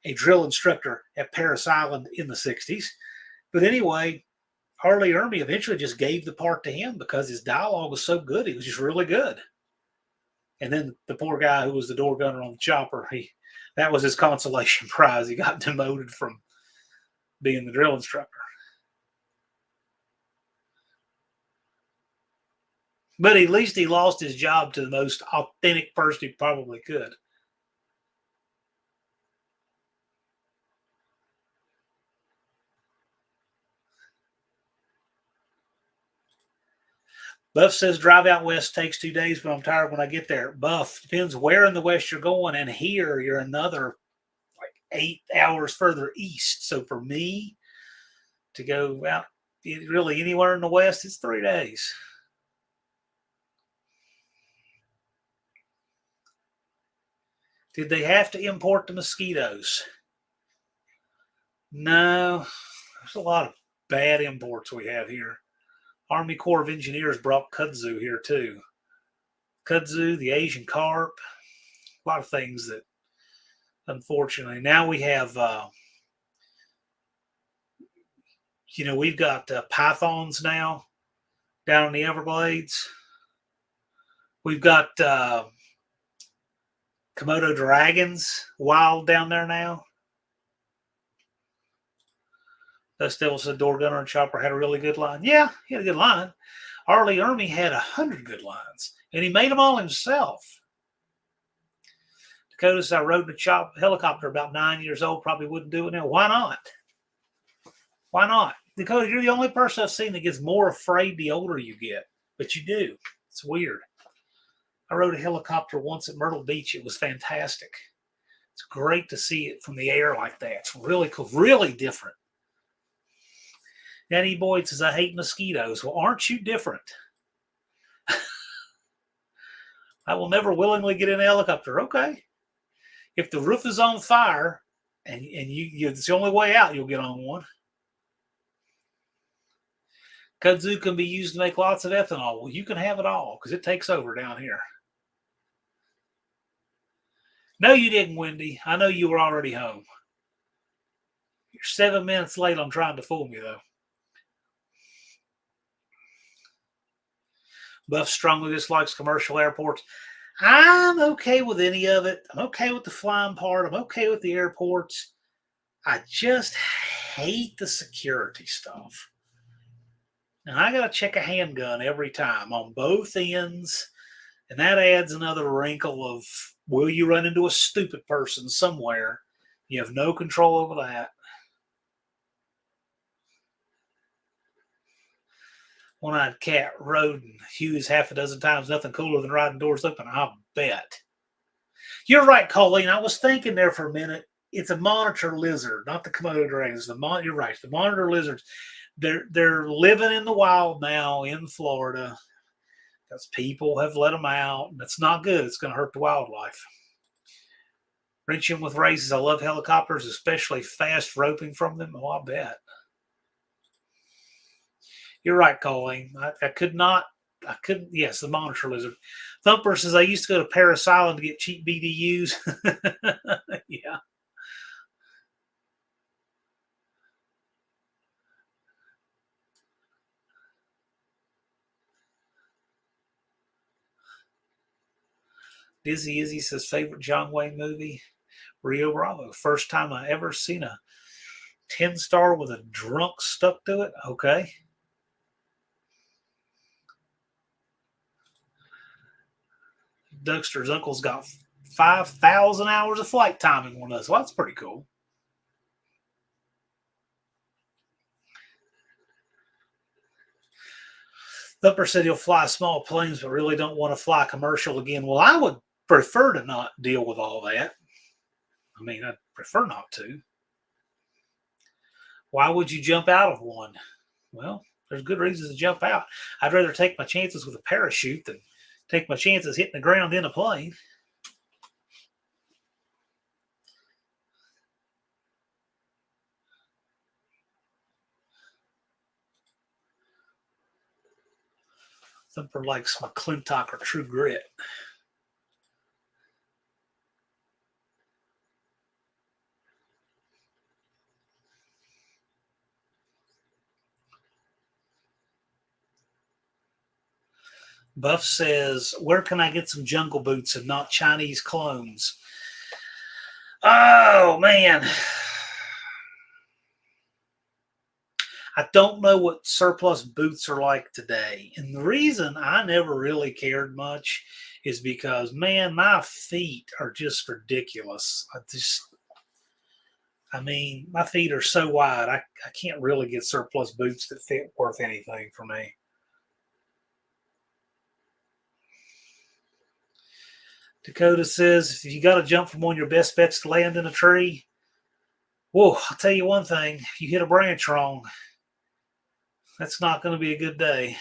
a drill instructor at Parris Island in the 60s. But anyway, R. Lee Ermey eventually just gave the part to him because his dialogue was so good. He was just really good. And then the poor guy who was the door gunner on the chopper, that was his consolation prize. He got demoted from being the drill instructor. But at least he lost his job to the most authentic person he probably could. Buff says drive out west takes 2 days, but I'm tired when I get there. Buff, depends where in the west you're going, and here you're another like 8 hours further east. So for me to go out really anywhere in the west, it's 3 days. Did they have to import the mosquitoes? No, there's a lot of bad imports we have here. Army Corps of Engineers brought kudzu here too. Kudzu, the Asian carp, a lot of things that, unfortunately, now we have. We've got pythons now down in the Everglades. We've got Komodo dragons wild down there now. Dust Devil said Door Gunner and Chopper had a really good line. Yeah, he had a good line. Arlie Ermy had 100 good lines, and he made them all himself. Dakota said I rode in a helicopter about 9 years old. Probably wouldn't do it now. Why not? Why not? Dakota, you're the only person I've seen that gets more afraid the older you get, but you do. It's weird. I rode a helicopter once at Myrtle Beach. It was fantastic. It's great to see it from the air like that. It's really cool, really different. Danny Boyd says, I hate mosquitoes. Well, aren't you different? I will never willingly get in a helicopter. Okay. If the roof is on fire and it's the only way out, you'll get on one. Kudzu can be used to make lots of ethanol. Well, you can have it all because it takes over down here. No, you didn't, Wendy. I know you were already home. You're 7 minutes late on trying to fool me, though. Buff strongly dislikes commercial airports. I'm okay with any of it. I'm okay with the flying part. I'm okay with the airports. I just hate the security stuff. And I got to check a handgun every time on both ends. And that adds another wrinkle of, will you run into a stupid person somewhere? You have no control over that. One-eyed cat rode and Hughes half a dozen times. Nothing cooler than riding doors open. I'll bet. You're right, Colleen. I was thinking there for a minute. It's a monitor lizard, not the Komodo dragons. You're right. The monitor lizards. They're living in the wild now in Florida because people have let them out, and it's not good. It's going to hurt the wildlife. Wrenching with races. I love helicopters, especially fast roping from them. Oh, I bet. You're right, Colleen. I couldn't. Yes, the monitor lizard. Thumper says, I used to go to Paris Island to get cheap BDUs. Yeah. Dizzy Izzy says, favorite John Wayne movie? Rio Bravo. First time I ever seen a 10-star with a drunk stuck to it. Okay. Dexter's uncle's got 5,000 hours of flight time in one of those. Well, that's pretty cool. Thumper said he'll fly small planes, but really don't want to fly commercial again. Well, I would prefer to not deal with all that. I mean, I'd prefer not to. Why would you jump out of one? Well, there's good reasons to jump out. I'd rather take my chances with a parachute than take my chances hitting the ground in a plane. Thumper likes McClintock or True Grit. Buff says, where can I get some Jungle Boots and not Chinese clones? Oh, man. I don't know what surplus boots are like today. And the reason I never really cared much is because, man, my feet are just ridiculous. I mean, my feet are so wide, I can't really get surplus boots that fit worth anything for me. Dakota says, if you got to jump from one of your best bets to land in a tree, whoa, I'll tell you one thing. If you hit a branch wrong, that's not going to be a good day.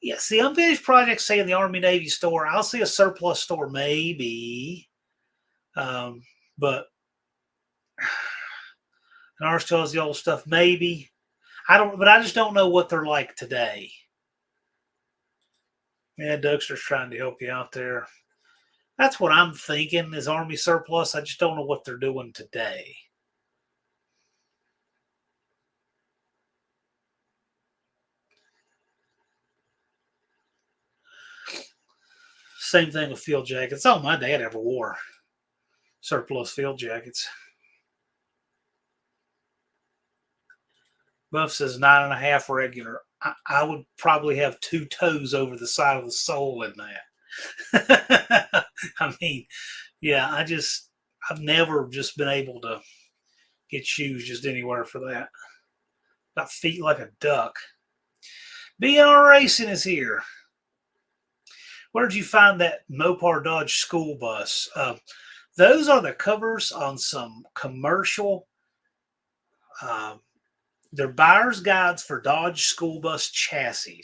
Yeah, see, unfinished projects say in the Army Navy store. I'll see a surplus store maybe, um, but and ours tells the old stuff maybe. I don't, but I just don't know what they're like today. Yeah, Dougster's trying to help you out there. That's what I'm thinking is Army surplus. I just don't know what they're doing today. Same thing with field jackets. Oh, my dad ever wore surplus field jackets. Buff says 9.5 regular. I would probably have two toes over the side of the sole in that. I mean, yeah, I've never just been able to get shoes just anywhere for that. Got feet like a duck. BNR Racing is here. Where did you find that Mopar Dodge school bus? Those are the covers on some commercial. Uh, they're buyer's guides for Dodge school bus chassis.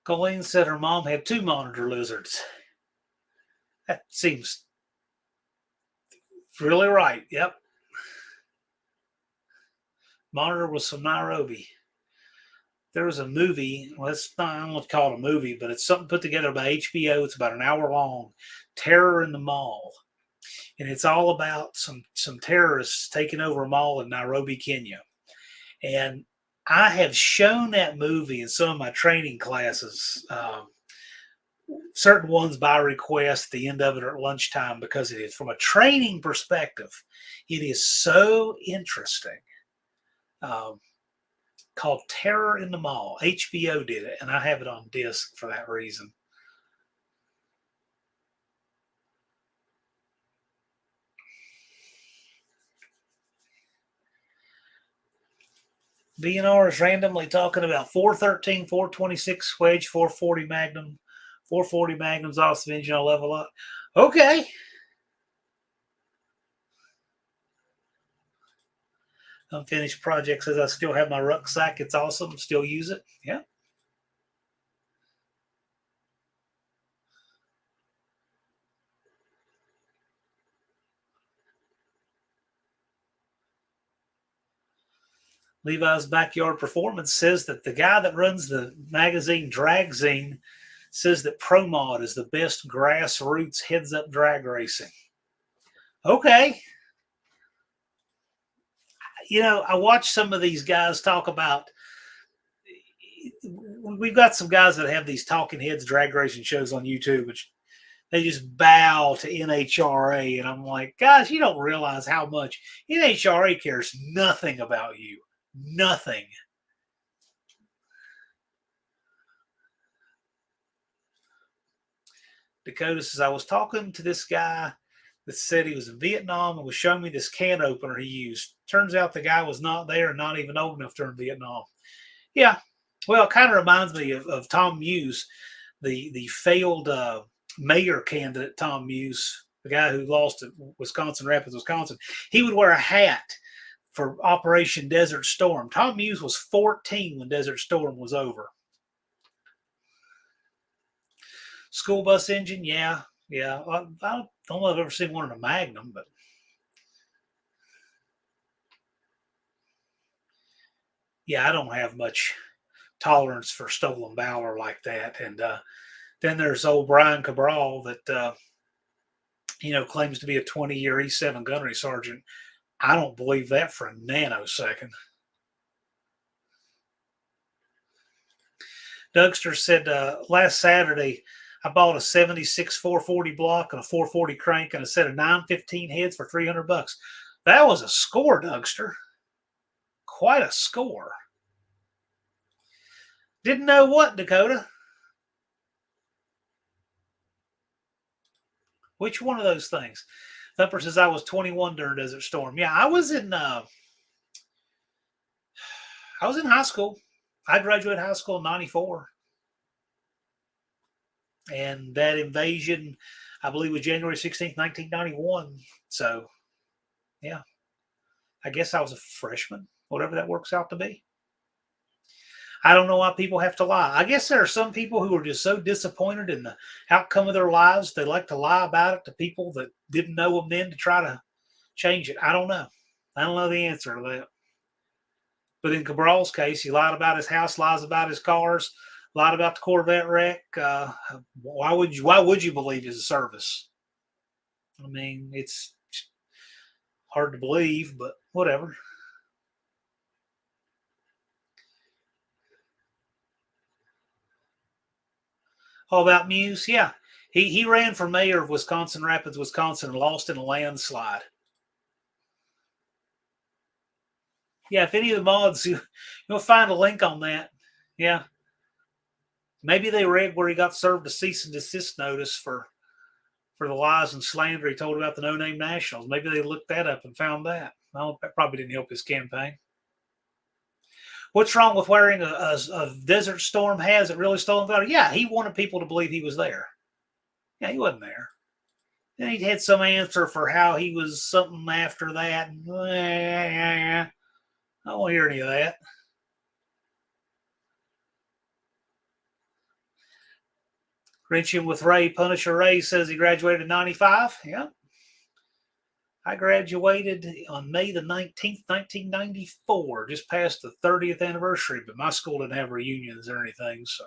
Colleen said her mom had two monitor lizards. That seems really right. Yep. Monitor was from Nairobi. There was a movie. Well, it's not, I don't know what to call it a movie, but it's something put together by HBO. It's about an hour long. Terror in the Mall, and it's all about some terrorists taking over a mall in Nairobi, Kenya. And I have shown that movie in some of my training classes. Certain ones by request, the end of it or at lunchtime, because it is from a training perspective, it is so interesting. Um, Called Terror in the Mall. HBO did it, and I have it on disc for that reason. BNR is randomly talking about 413, 426 wedge, 440 Magnum, 440 Magnums off the engine. I'll level up. Okay. Unfinished project says I still have my rucksack. It's awesome. Still use it. Yeah. Levi's Backyard Performance says that the guy that runs the magazine Dragzine says that Pro Mod is the best grassroots heads up drag racing. Okay. I watch some of these guys talk about. We've got some guys that have these talking heads drag racing shows on YouTube, which they just bow to NHRA. And I'm like, guys, you don't realize how much NHRA cares nothing about you. Nothing. Dakota says, I was talking to this guy that said he was in Vietnam and was showing me this can opener he used. Turns out the guy was not there and not even old enough during Vietnam. Yeah. Well, it kind of reminds me of Tom Muse, the failed mayor candidate, Tom Muse, the guy who lost at Wisconsin Rapids, Wisconsin. He would wear a hat for Operation Desert Storm. Tom Muse was 14 when Desert Storm was over. School bus engine, yeah, yeah. I don't know if I've ever seen one in a Magnum, but yeah, I don't have much tolerance for stolen valor like that. And then there's old Brian Cabral that claims to be a 20-year E7 gunnery sergeant. I don't believe that for a nanosecond. Dougster said last Saturday I bought a 76 440 block and a 440 crank and a set of 915 heads for $300. That was a score, Dougster. Quite a score. Didn't know what, Dakota? Which one of those things? Thumper says I was 21 during Desert Storm. Yeah, I was in high school. I graduated high school in '94. And that invasion, I believe, was January 16th, 1991. So, yeah, I guess I was a freshman, whatever that works out to be. I don't know why people have to lie. I guess there are some people who are just so disappointed in the outcome of their lives, they like to lie about it to people that didn't know them then to try to change it. I don't know. I don't know the answer to that. But in Cabral's case, he lied about his house, lies about his cars, lied about the Corvette wreck. Why would you believe his service? I mean, it's hard to believe, but whatever. All about Muse, yeah. He ran for mayor of Wisconsin Rapids, Wisconsin, and lost in a landslide. Yeah, if any of the mods, you'll find a link on that. Yeah. Maybe they read where he got served a cease and desist notice for the lies and slander he told about the No Name Nationals. Maybe they looked that up and found that. Well, that probably didn't help his campaign. What's wrong with wearing a Desert Storm hat? Is it really stolen valor? Yeah, he wanted people to believe he was there. Yeah, he wasn't there. Then he had some answer for how he was something after that. I don't want to hear any of that. Wrenching with Ray, Punisher Ray says he graduated in 95. Yeah. I graduated on May the 19th, 1994, just past the 30th anniversary, but my school didn't have reunions or anything. So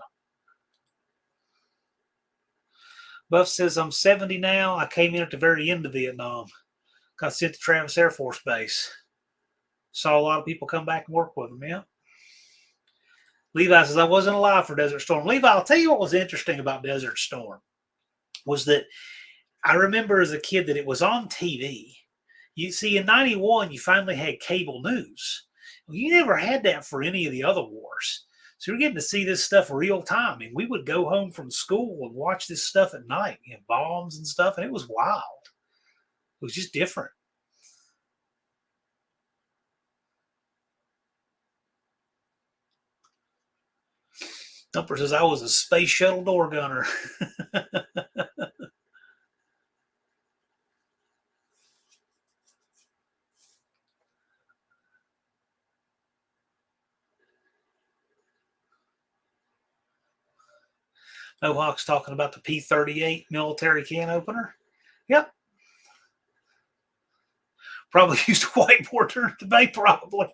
Buff says I'm 70 now. I came in at the very end of Vietnam. Got sent to Travis Air Force Base. Saw a lot of people come back and work with them, yeah. Levi says, I wasn't alive for Desert Storm. Levi, I'll tell you what was interesting about Desert Storm was that I remember as a kid that it was on TV. You see, in 91, you finally had cable news. Well, you never had that for any of the other wars. So you're getting to see this stuff real time. And we would go home from school and watch this stuff at night, bombs and stuff. And it was wild. It was just different. Thumper says, I was a space shuttle door gunner. Mohawk's talking about the P-38 military can opener. Yep. Probably used a whiteboard during the debate, probably.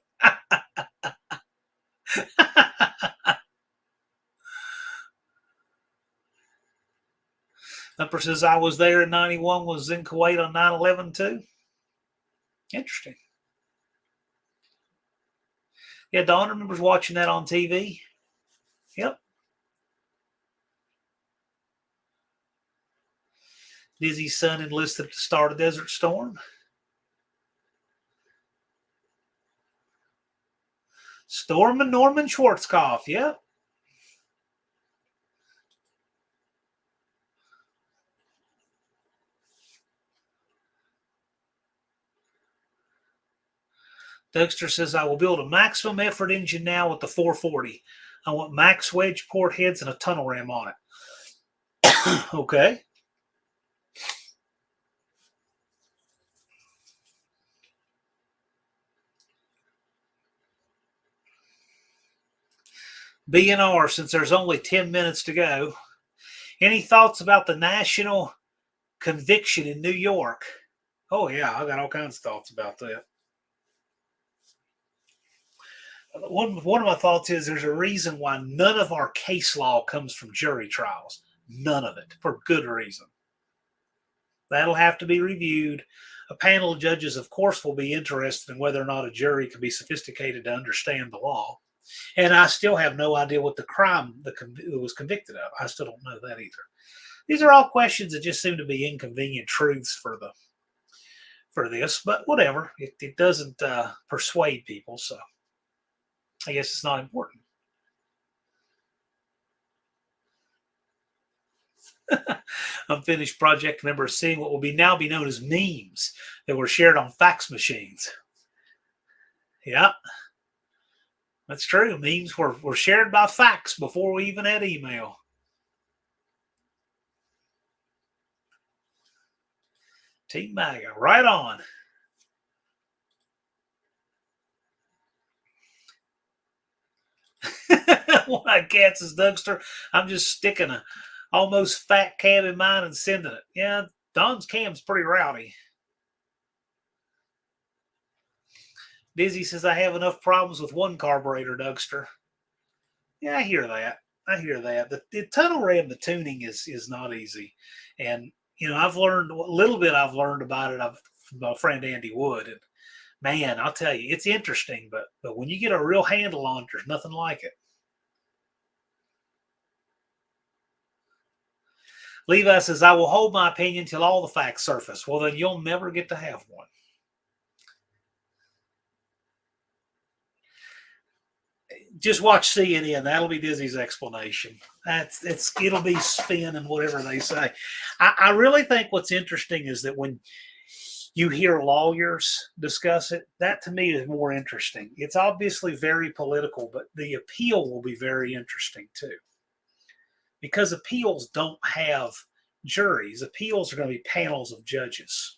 Thumper says, I was there in 91, was in Kuwait on 9/11 too. Interesting. Yeah, Dawn remembers watching that on TV. Yep. Dizzy's son enlisted at the start of Desert Storm. Storm and Norman Schwarzkopf. Yep. Dexter says, I will build a maximum effort engine now with the 440. I want max wedge port heads and a tunnel ram on it. Okay. BNR, since there's only 10 minutes to go, any thoughts about the national conviction in New York? Oh, yeah, I got all kinds of thoughts about that. One of my thoughts is there's a reason why none of our case law comes from jury trials. None of it, for good reason. That'll have to be reviewed. A panel of judges, of course, will be interested in whether or not a jury can be sophisticated to understand the law. And I still have no idea what the crime that was convicted of. I still don't know that either. These are all questions that just seem to be inconvenient truths for this, but whatever. It doesn't persuade people, so I guess it's not important. Unfinished project number seeing what will now be known as memes that were shared on fax machines. Yeah, that's true. Memes were shared by fax before we even had email. Team MAGA, right on. One-eyed cat says, Dougster, I'm just sticking a almost fat cab in mine and sending it. Yeah, Don's cam's pretty rowdy. Dizzy says, I have enough problems with one carburetor, Dougster. Yeah, I hear that. I hear that. The tunnel ram, the tuning is not easy. And, I've learned what little bit I've learned about it from my friend Andy Wood. And man, I'll tell you, it's interesting, but when you get a real handle on it, there's nothing like it. Levi says, I will hold my opinion till all the facts surface. Well, then you'll never get to have one. Just watch CNN. That'll be Dizzy's explanation. It'll be spin and whatever they say. I really think what's interesting is that when you hear lawyers discuss it, that to me is more interesting. It's obviously very political, but the appeal will be very interesting too. Because appeals don't have juries. Appeals are going to be panels of judges.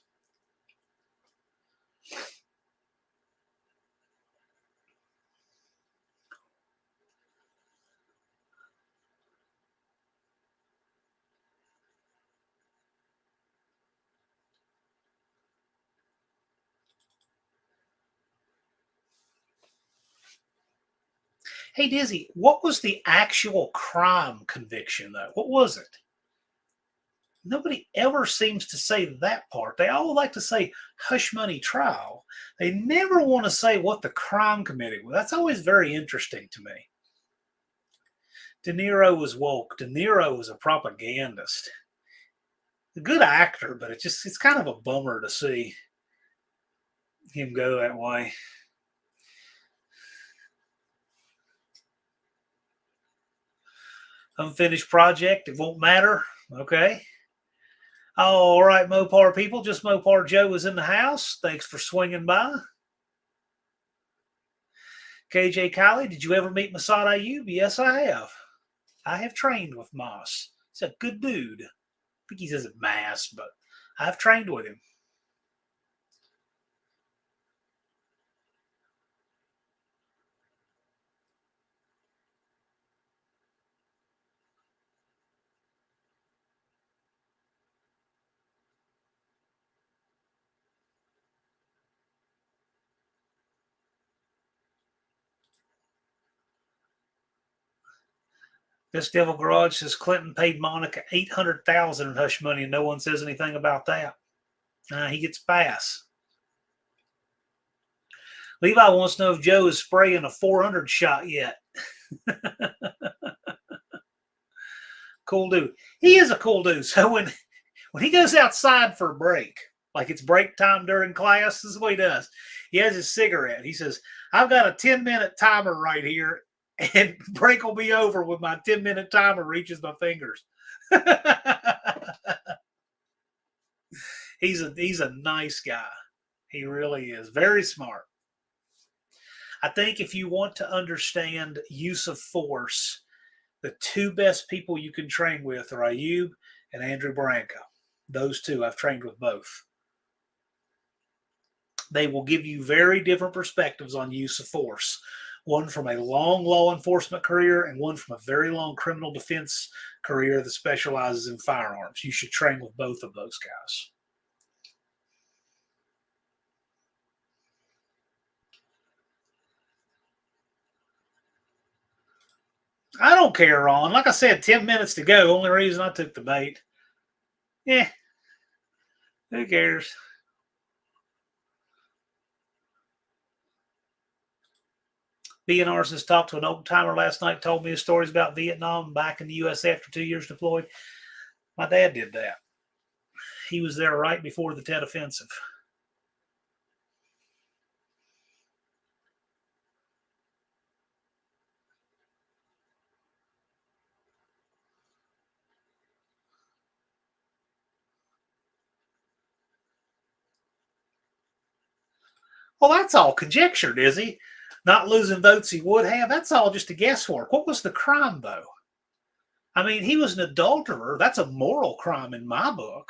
Hey, Dizzy, what was the actual crime conviction, though? What was it? Nobody ever seems to say that part. They all like to say hush money trial. They never want to say what the crime committed was. That's always very interesting to me. De Niro was woke. De Niro was a propagandist. A good actor, but it's kind of a bummer to see him go that way. Unfinished project. It won't matter. Okay. All right, Mopar people. Just Mopar Joe is in the house. Thanks for swinging by. KJ Kylie, did you ever meet Masad Ayub? Yes, I have. I have trained with Moss. He's a good dude. I think he says it Mass, but I've trained with him. This Devil Garage says Clinton paid Monica $800,000 in hush money, and no one says anything about that. He gets a pass. Levi wants to know if Joe is spraying a 400 shot yet. Cool dude. He is a cool dude. So when he goes outside for a break, like it's break time during class, this is what he does. He has his cigarette. He says, I've got a 10-minute timer right here, and break will be over when my 10-minute timer reaches my fingers. He's a nice guy. He really is. Very smart. I think if you want to understand use of force, the two best people you can train with are Ayub and Andrew Branca. Those two, I've trained with both. They will give you very different perspectives on use of force. One from a long law enforcement career and one from a very long criminal defense career that specializes in firearms. You should train with both of those guys. I don't care, Ron. Like I said, 10 minutes to go. Only reason I took the bait. Yeah. Who cares? BNR says, talked to an old timer last night, told me his stories about Vietnam back in the U.S. after 2 years deployed. My dad did that. He was there right before the Tet Offensive. Well, that's all conjecture, is he? Not losing votes he would have. That's all just a guesswork. What was the crime, though? I mean, he was an adulterer. That's a moral crime in my book.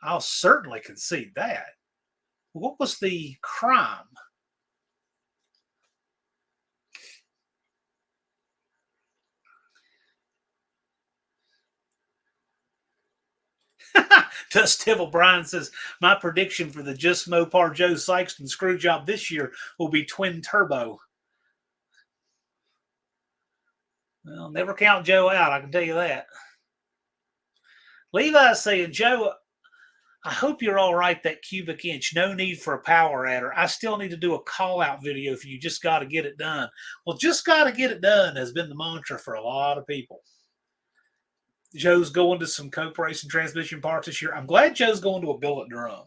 I'll certainly concede that. What was the crime? Dust Devil Brian says, my prediction for the Just Mopar Joe Sykeston screw job this year will be twin turbo. Well, never count Joe out, I can tell you that. Levi's saying, Joe, I hope you're all right, that cubic inch. No need for a power adder. I still need to do a call-out video for you. Just got to get it done. Well, just got to get it done has been the mantra for a lot of people. Joe's going to some cope racing transmission parts this year. I'm glad Joe's going to a billet drum.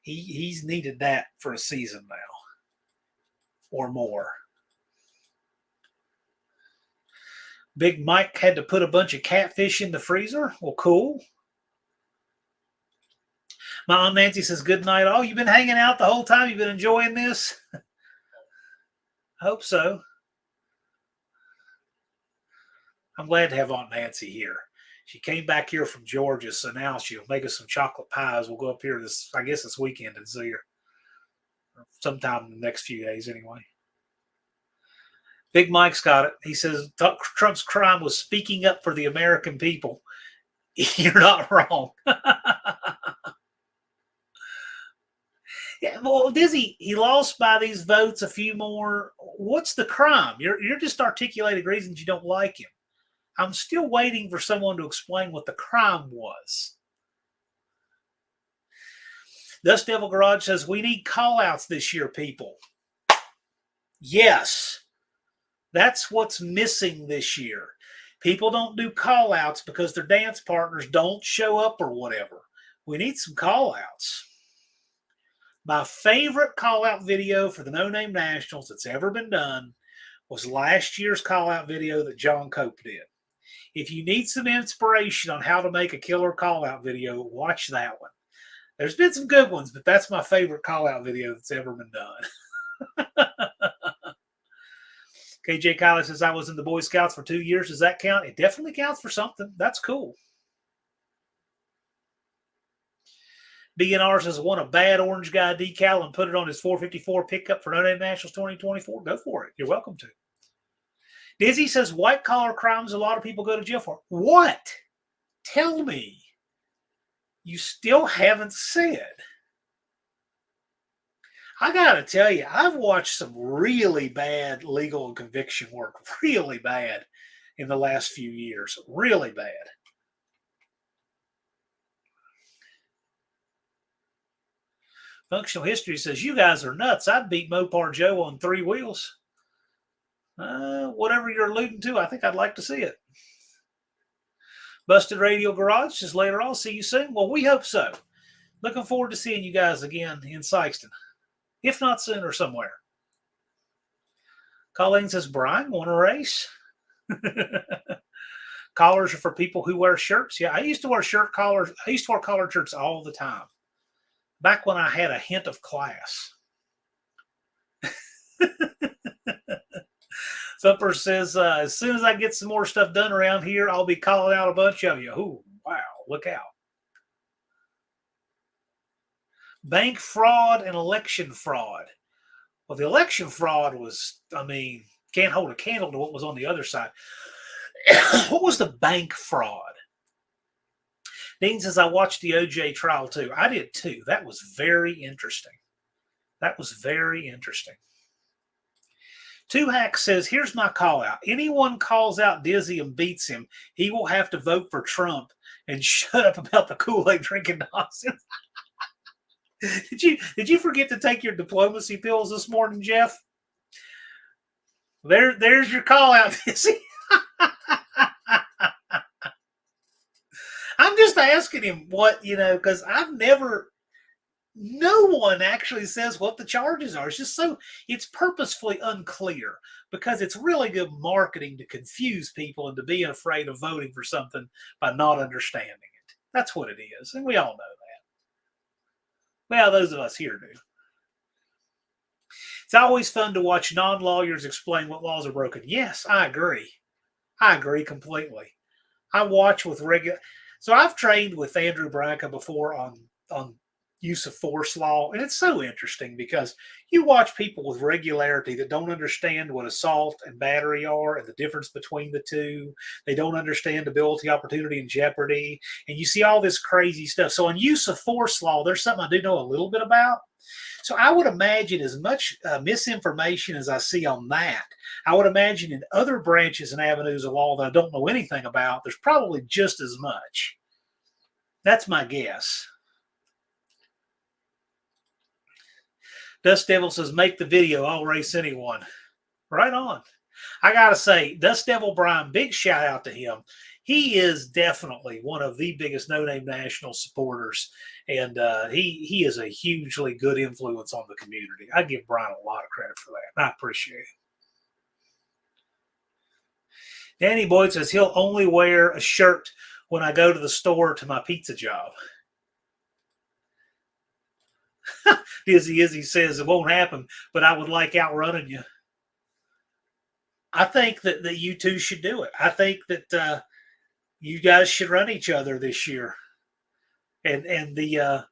He's needed that for a season now or more. Big Mike had to put a bunch of catfish in the freezer. Well, cool. My Aunt Nancy says, good night. Oh, you've been hanging out the whole time? You've been enjoying this? I hope so. I'm glad to have Aunt Nancy here. She came back here from Georgia, so now she'll make us some chocolate pies. We'll go up here this weekend and see her. Sometime in the next few days, anyway. Big Mike's got it. He says Trump's crime was speaking up for the American people. You're not wrong. Yeah, well, Dizzy, he lost by these votes, a few more. What's the crime? You're just articulating reasons you don't like him. I'm still waiting for someone to explain what the crime was. Dust Devil Garage says, we need call-outs this year, people. Yes. That's what's missing this year. People don't do call-outs because their dance partners don't show up or whatever. We need some call-outs. My favorite call-out video for the No Name Nationals that's ever been done was last year's call-out video that John Cope did. If you need some inspiration on how to make a killer call-out video, watch that one. There's been some good ones, but that's my favorite call-out video that's ever been done. KJ Kylie says, I was in the Boy Scouts for 2 years. Does that count? It definitely counts for something. That's cool. BNR says, won a bad orange guy decal and put it on his 454 pickup for No Name Nationals 2024. Go for it. You're welcome to. Dizzy says, white collar crimes a lot of people go to jail for. What? Tell me. You still haven't said. I got to tell you, I've watched some really bad legal and conviction work, really bad in the last few years. Really bad. Functional History says, you guys are nuts. I'd beat Mopar Joe on 3 wheels. Whatever you're alluding to, I think I'd like to see it. Busted Radio Garage says, later on, see you soon. Well, we hope so. Looking forward to seeing you guys again in Sykeston. If not sooner, somewhere. Colleen says, Brian, want a race? Collars are for people who wear shirts. Yeah, I used to wear shirt collars. I used to wear collared shirts all the time. Back when I had a hint of class. Thumper says, as soon as I get some more stuff done around here, I'll be calling out a bunch of you. Ooh, wow, look out. Bank fraud and election fraud. Well, the election fraud was, can't hold a candle to what was on the other side. What was the bank fraud? Dean says, I watched the OJ trial too. I did too. That was very interesting. Two Hack says, here's my call out. Anyone calls out Dizzy and beats him, he will have to vote for Trump and shut up about the Kool-Aid drinking nonsense. Did you forget to take your diplomacy pills this morning, Jeff? There's your call out, Dizzy. I'm just asking him what, because I've never, no one actually says what the charges are. It's purposefully unclear because it's really good marketing to confuse people into being afraid of voting for something by not understanding it. That's what it is. And we all know that. Well, those of us here do. It's always fun to watch non lawyers explain what laws are broken. Yes, I agree. I agree completely. I watch with regular. So I've trained with Andrew Branca before on use of force law, and it's so interesting because you watch people with regularity that don't understand what assault and battery are and the difference between the two. They don't understand ability, opportunity, and jeopardy, and you see all this crazy stuff. So on use of force law, there's something I do know a little bit about. So I would imagine as much misinformation as I see on that, I would imagine in other branches and avenues of law that I don't know anything about, there's probably just as much. That's my guess. Dust Devil says, make the video. I'll race anyone. Right on. I got to say, Dust Devil Brian, big shout out to him. He is definitely one of the biggest no-name national supporters, and he is a hugely good influence on the community. I give Brian a lot of credit for that. I appreciate it. Danny Boyd says he'll only wear a shirt when I go to the store to my pizza job. Izzy says it won't happen, but I would like outrunning you. I think that you two should do it. I think that you guys should run each other this year, and the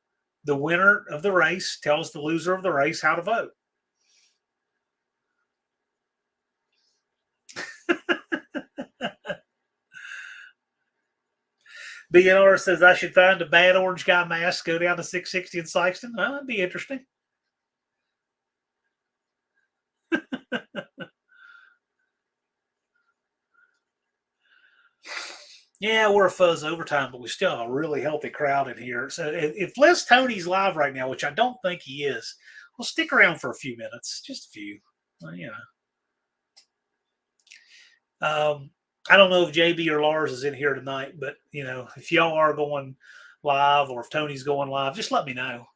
winner of the race tells the loser of the race how to vote. BNR says I should find a bad orange guy mask, go down to 660 in Sykeston. Well, that'd be interesting. Yeah, we're a fuzz overtime, but we still have a really healthy crowd in here. So if Les Tony's live right now, which I don't think he is, we'll stick around for a few minutes, just a few. I don't know if JB or Lars is in here tonight, but if y'all are going live or if Tony's going live, just let me know.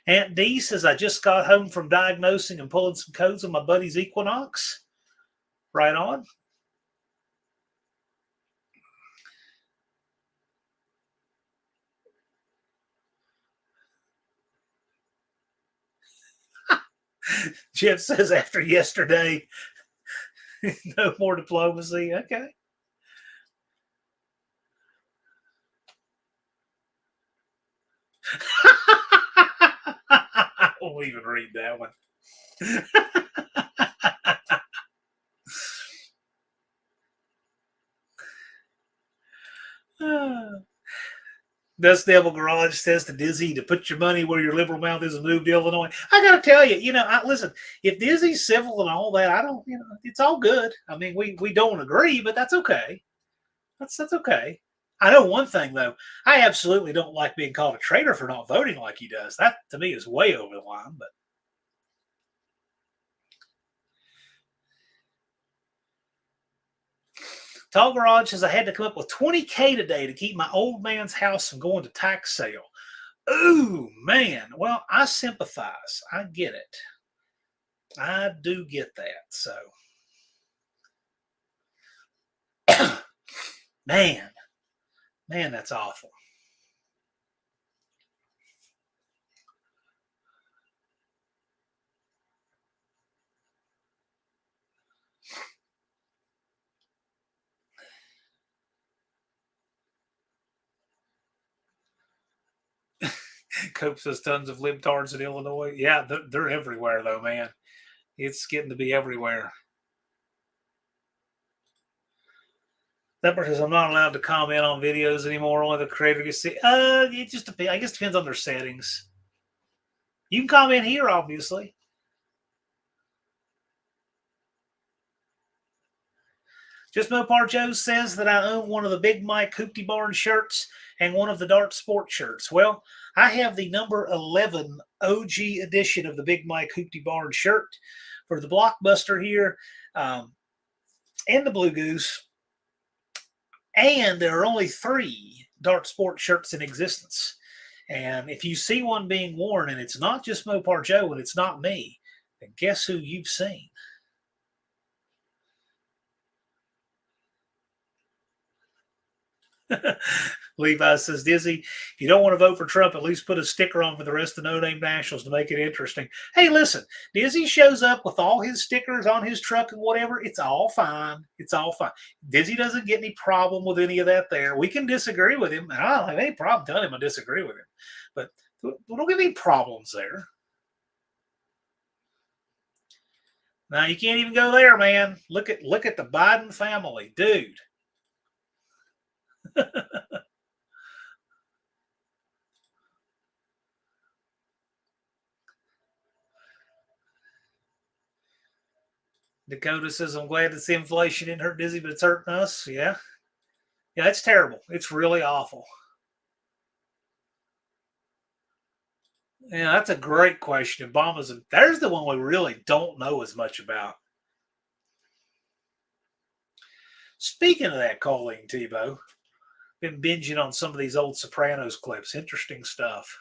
Aunt D says I just got home from diagnosing and pulling some codes on my buddy's Equinox. Right on. Jeff says after yesterday, no more diplomacy. Okay. I won't even read that one. Dust Devil Garage says to Dizzy to put your money where your liberal mouth is and move to Illinois. I got to tell you, listen, if Dizzy's civil and all that, I don't, it's all good. I mean, we don't agree, but that's okay. That's okay. I know one thing, though. I absolutely don't like being called a traitor for not voting like he does. That, to me, is way over the line, but. Tall Garage says I had to come up with $20K today to keep my old man's house from going to tax sale. Ooh, man. Well, I sympathize. I get it. I do get that. So, man, that's awful. Cope says tons of libtards in Illinois. Yeah, they're everywhere, though, man. It's getting to be everywhere. That says I'm not allowed to comment on videos anymore. Only the creator can see. It just depends. I guess it depends on their settings. You can comment here, obviously. Just Mopar Joe says that I own one of the Big Mike Hoopty Barn shirts and one of the Dart Sport shirts. Well, I have the number 11 OG edition of the Big Mike Hoopty Barn shirt for the Blockbuster here, and the Blue Goose. And there are only 3 Dart Sport shirts in existence. And if you see one being worn and it's not just Mopar Joe and it's not me, then guess who you've seen? Levi says, Dizzy, if you don't want to vote for Trump, at least put a sticker on for the rest of the No Name Nationals to make it interesting. Hey, listen, Dizzy shows up with all his stickers on his truck and whatever. It's all fine. It's all fine. Dizzy doesn't get any problem with any of that there. We can disagree with him. I don't have any problem telling him I disagree with him. But we don't get any problems there. Now, you can't even go there, man. Look at the Biden family. Dude. Dakota says, I'm glad to see inflation didn't hurt Dizzy, but it's hurting us. Yeah. Yeah, it's terrible. It's really awful. Yeah, that's a great question. Obama's, there's the one we really don't know as much about. Speaking of that, Colleen Tebow, been binging on some of these old Sopranos clips. Interesting stuff.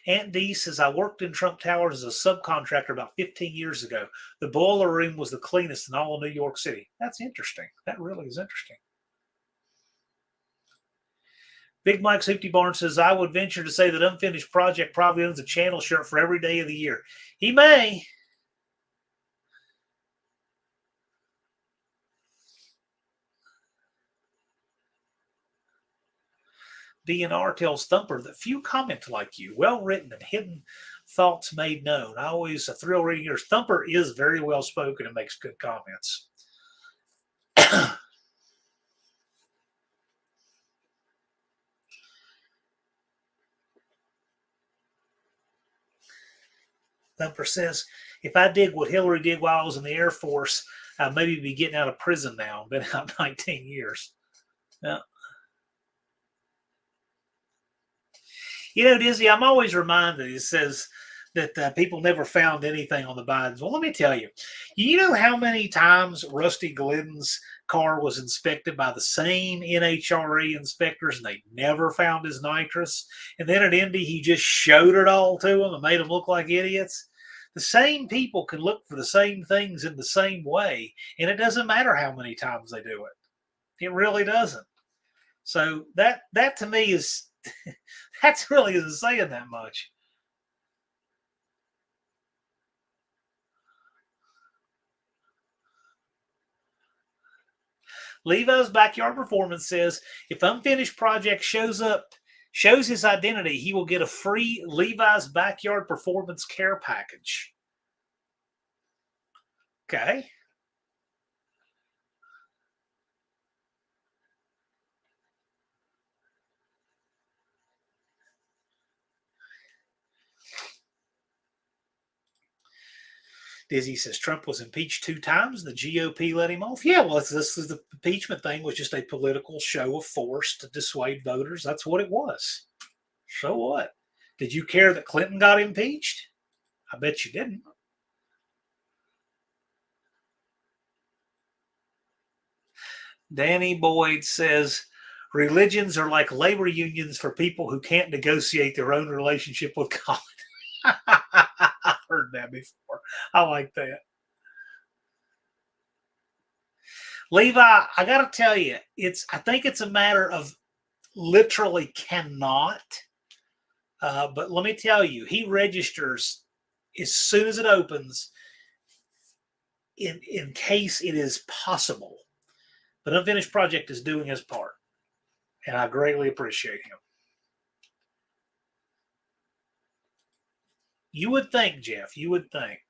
Aunt Dee says, I worked in Trump Towers as a subcontractor about 15 years ago. The boiler room was the cleanest in all of New York City. That's interesting. That really is interesting. Big Mike's Hoopty Barn says, I would venture to say that Unfinished Project probably owns a channel shirt for every day of the year. He may. DNR tells Thumper that few comment like you. Well written and hidden thoughts made known. I always a thrill reading yours. Thumper is very well spoken and makes good comments. Thumper says, if I did what Hillary did while I was in the Air Force, I'd maybe be getting out of prison now. Been out 19 years. Yeah. You know, Dizzy, I'm always reminded, it says that people never found anything on the Bidens. Well, let me tell you, you know how many times Rusty Glidden's car was inspected by the same NHRA inspectors and they never found his nitrous? And then at Indy, he just showed it all to them and made them look like idiots. The same people can look for the same things in the same way, and it doesn't matter how many times they do it. It really doesn't. So that to me is that's really isn't saying that much. Levo's Backyard Performance says if Unfinished Project shows his identity, he will get a free Levi's Backyard Performance care package. Okay. Dizzy says Trump was impeached 2 times and the GOP let him off. Yeah, well, this is the impeachment thing was just a political show of force to dissuade voters. That's what it was. So what? Did you care that Clinton got impeached? I bet you didn't. Danny Boyd says religions are like labor unions for people who can't negotiate their own relationship with God. I've heard that before. I like that. Levi, I got to tell you, I think it's a matter of literally cannot. But let me tell you, he registers as soon as it opens in case it is possible. But Unfinished Project is doing his part, and I greatly appreciate him. You would think, Jeff, you would think.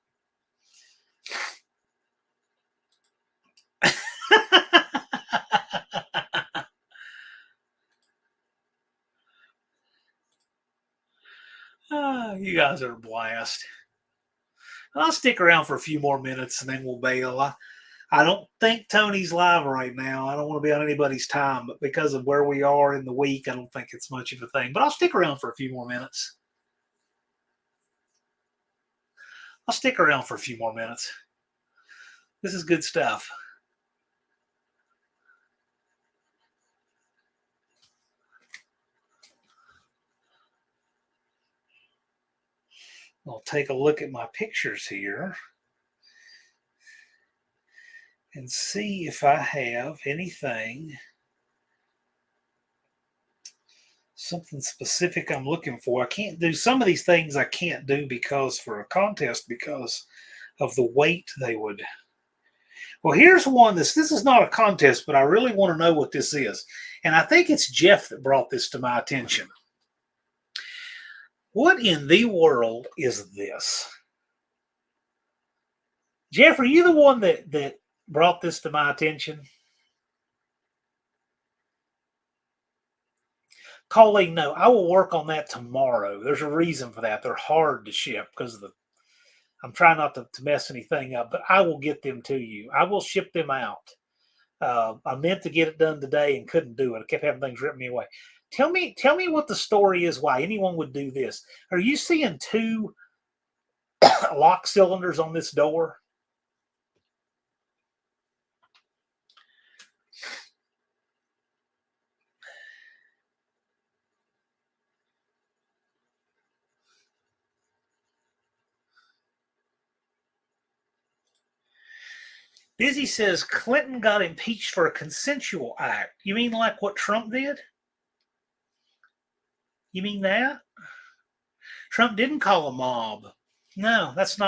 You guys are a blast. I'll stick around for a few more minutes and then we'll bail. I don't think Tony's live right now. I don't want to be on anybody's time, but because of where we are in the week, I don't think it's much of a thing. But I'll stick around for a few more minutes. I'll stick around for a few more minutes. This is good stuff. I'll take a look at my pictures here and see if I have anything, something specific I'm looking for. I can't do some of these things I can't do because for a contest because of the weight they would. Well, here's one. This is not a contest, but I really want to know what this is. And I think it's Jeff that brought this to my attention. What in the world is this? Jeff, are you the one that brought this to my attention? Colleen, no, I will work on that tomorrow. There's a reason for that. They're hard to ship because of the. I'm trying not to mess anything up, but I will get them to you. I will ship them out. I meant to get it done today and couldn't do it. I kept having things rip me away. Tell me what the story is. Why anyone would do this? Are you seeing two lock cylinders on this door? Busy says Clinton got impeached for a consensual act. You mean like what Trump did? You mean that? Trump didn't call a mob. No, that's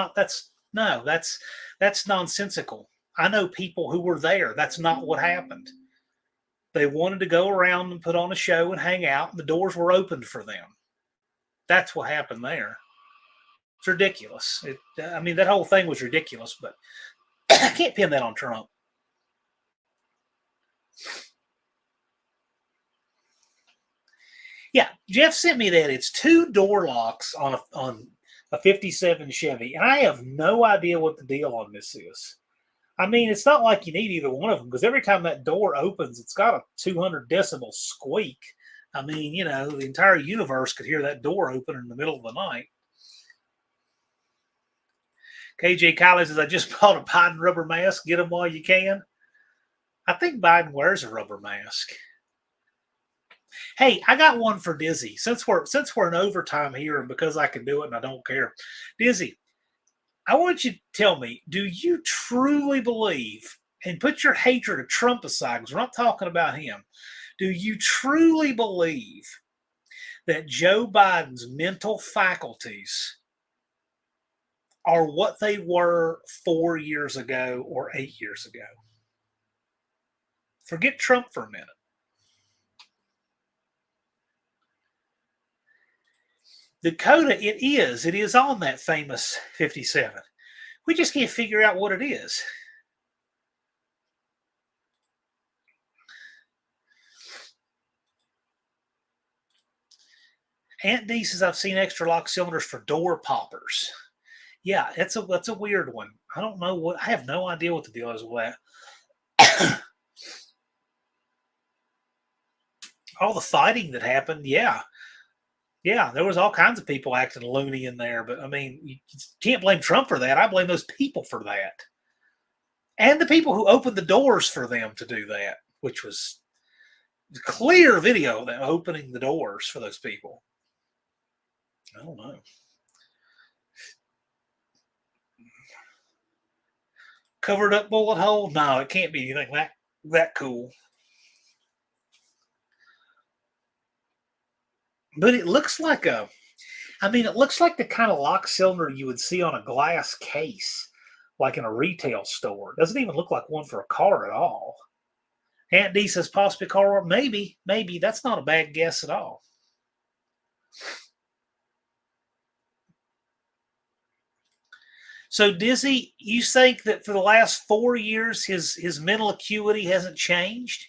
nonsensical. I know people who were there. That's not what happened. They wanted to go around and put on a show and hang out, and the doors were opened for them. That's what happened there. It's ridiculous. That whole thing was ridiculous, but I can't pin that on Trump. Yeah, Jeff sent me that. It's two door locks on a 57 Chevy, and I have no idea what the deal on this is. I mean, it's not like you need either one of them because every time that door opens, it's got a 200 decibel squeak. I mean, the entire universe could hear that door open in the middle of the night. KJ Kylie says, I just bought a Biden rubber mask. Get them while you can. I think Biden wears a rubber mask. Hey, I got one for Dizzy. Since we're in overtime here and because I can do it and I don't care. Dizzy, I want you to tell me, do you truly believe, and put your hatred of Trump aside because we're not talking about him, do you truly believe that Joe Biden's mental faculties are what they were 4 years ago or 8 years ago? Forget Trump for a minute. Dakota, it is on that famous 57. We just can't figure out what it is. Aunt D says I've seen extra lock cylinders for door poppers. Yeah, that's a weird one. I don't know what. I have no idea what the deal is with that. All the fighting that happened, yeah, there was all kinds of people acting loony in there. But I mean, you can't blame Trump for that. I blame those people for that, and the people who opened the doors for them to do that, which was clear video of them opening the doors for those people. I don't know. Covered up bullet hole? No, it can't be anything that cool. But it looks like it looks like the kind of lock cylinder you would see on a glass case, like in a retail store. It doesn't even look like one for a car at all. Aunt D says possibly car. Maybe. That's not a bad guess at all. So, Dizzy, you think that for the last 4 years, his mental acuity hasn't changed?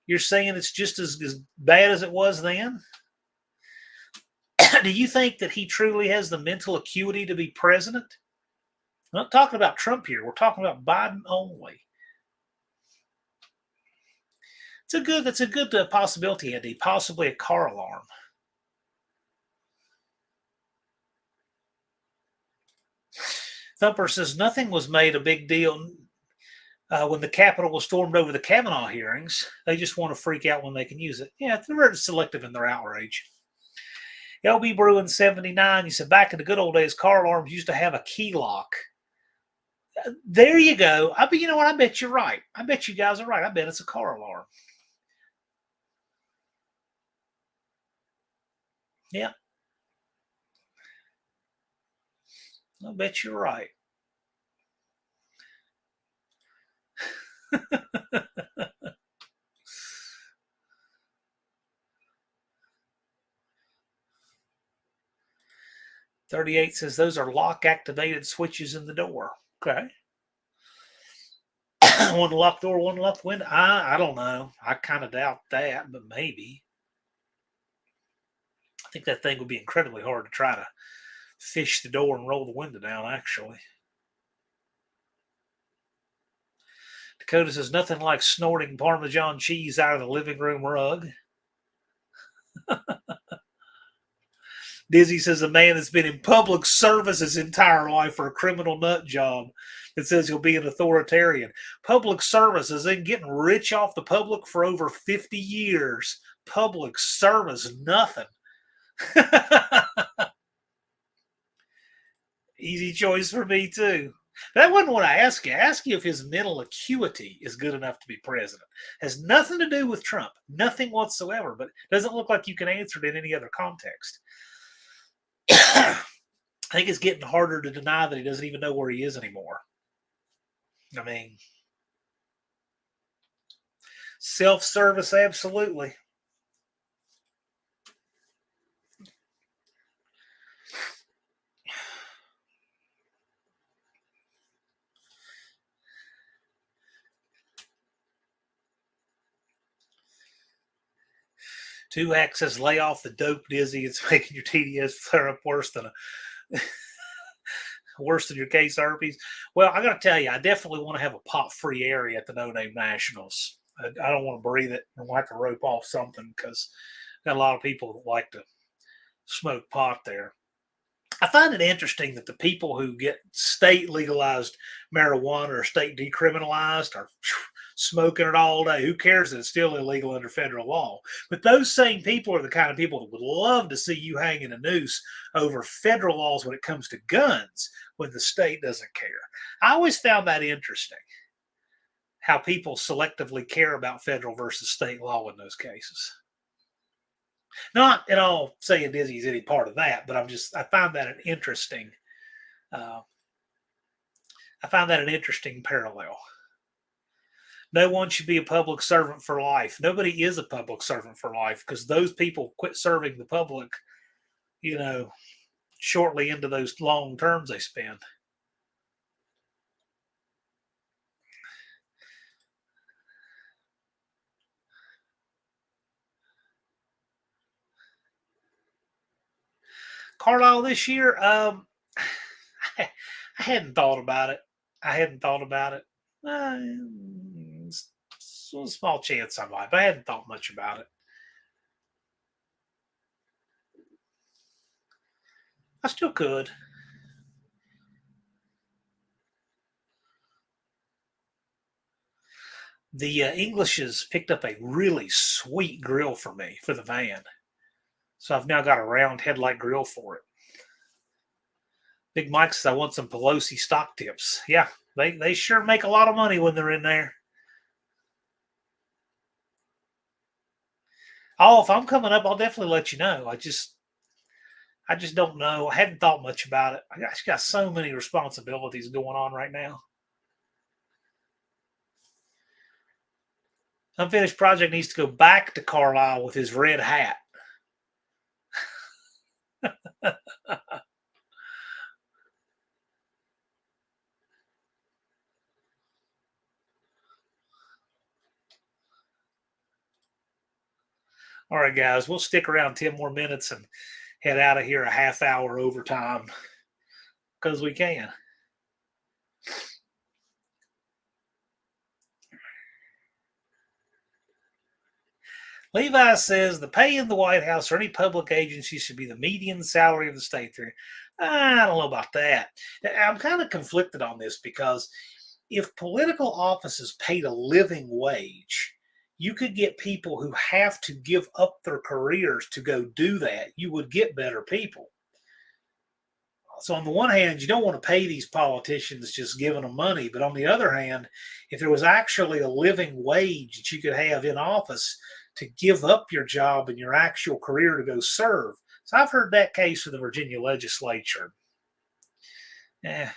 You're saying it's just as bad as it was then? Do you think that he truly has the mental acuity to be president? We're not talking about Trump here. We're talking about Biden only. That's a good possibility, Andy. Possibly a car alarm. Thumper says nothing was made a big deal when the Capitol was stormed over the Kavanaugh hearings. They just want to freak out when they can use it. Yeah, they're very selective in their outrage. LB Bruin 79, he said, back in the good old days, car alarms used to have a key lock. There you go. You know what? I bet you're right. I bet you guys are right. I bet it's a car alarm. Yeah. I bet you're right. $38 says those are lock activated switches in the door. Okay. One locked door, one locked window. I don't know. I kind of doubt that, but maybe. I think that thing would be incredibly hard to try to fish the door and roll the window down, actually. Dakota says nothing like snorting Parmesan cheese out of the living room rug. Dizzy says a man that's been in public service his entire life for a criminal nut job that says he'll be an authoritarian. Public service is in getting rich off the public for over 50 years. Public service, nothing. Easy choice for me, too. That wasn't what I asked you. I asked you if his mental acuity is good enough to be president. Has nothing to do with Trump. Nothing whatsoever, but doesn't look like you can answer it in any other context. I think it's getting harder to deny that he doesn't even know where he is anymore. I mean, self-service, absolutely. Two says lay off the dope, Dizzy. It's making your TDS flare up worse than your case herpes. Well, I got to tell you, I definitely want to have a pot-free area at the No Name Nationals. I don't want to breathe it. I want to rope off something because got a lot of people that like to smoke pot there. I find it interesting that the people who get state legalized marijuana or state decriminalized are smoking it all day. Who cares that it's still illegal under federal law? But those same people are the kind of people that would love to see you hanging a noose over federal laws when it comes to guns when the state doesn't care. I always found that interesting, how people selectively care about federal versus state law in those cases. Not at all saying Disney's any part of that, but I find that an interesting I find that an interesting parallel. No one should be a public servant for life. Nobody is a public servant for life because those people quit serving the public, you know, shortly into those long terms they spend. Carlisle this year, I hadn't thought about it. I hadn't thought about it. A small chance I might, but I hadn't thought much about it. I still could. The Englishes picked up a really sweet grill for me for the van. So I've now got a round headlight grill for it. Big Mike says I want some Pelosi stock tips. Yeah, they sure make a lot of money when they're in there. Oh, if I'm coming up, I'll definitely let you know. I just don't know. I hadn't thought much about it. I just got so many responsibilities going on right now. Unfinished project needs to go back to Carlisle with his red hat. All right, guys, we'll stick around 10 more minutes and head out of here a half hour overtime because we can. Levi says the pay in the White House or any public agency should be the median salary of the state. There, I don't know about that. I'm kind of conflicted on this because if political offices paid a living wage, you could get people who have to give up their careers to go do that. You would get better people. So on the one hand, you don't want to pay these politicians just giving them money, but on the other hand, if there was actually a living wage that you could have in office to give up your job and your actual career to go serve. So I've heard that case with the Virginia legislature. Eh.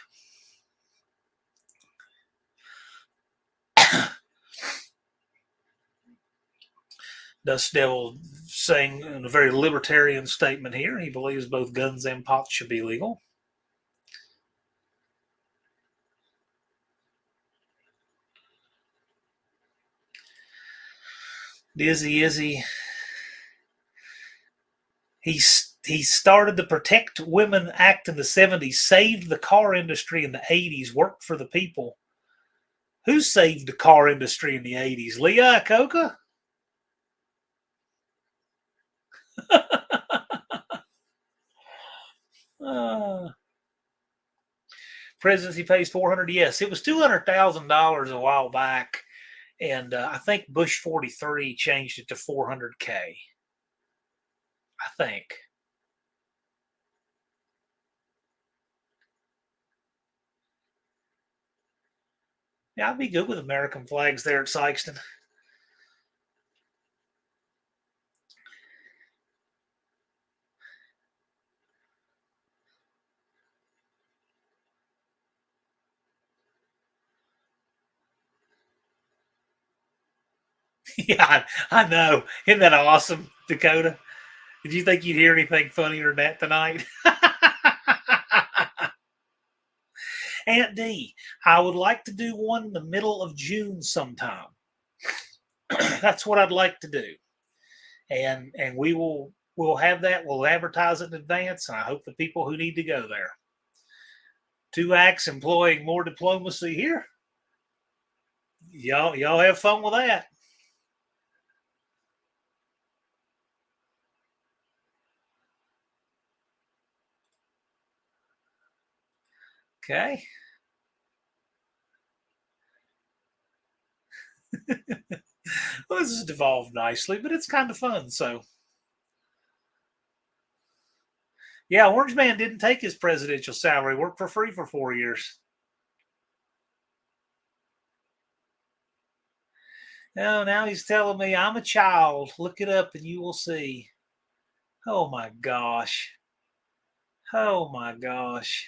Dust Devil saying in a very libertarian statement here, he believes both guns and pot should be legal. Dizzy Izzy, he started the Protect Women Act in the 70s, saved the car industry in the 80s, worked for the people. Who saved the car industry in the 80s? Lee Iacocca? Presidency pays 400. Yes, it was $200,000 a while back, and I think Bush 43 changed it to 400K. I think. Yeah, I'd be good with American flags there at Sykeston. Yeah, I know. Isn't that awesome, Dakota? Did you think you'd hear anything funnier than that tonight? Aunt D, I would like to do one in the middle of June sometime. That's what I'd like to do. And we'll have that. We'll advertise it in advance. And I hope the people who need to go there. Two acts employing more diplomacy here. Y'all have fun with that. Okay. Well, this has devolved nicely, but it's kind of fun. So, yeah, Orange Man didn't take his presidential salary, worked for free for 4 years. Now he's telling me I'm a child. Look it up and you will see. Oh my gosh. Oh my gosh.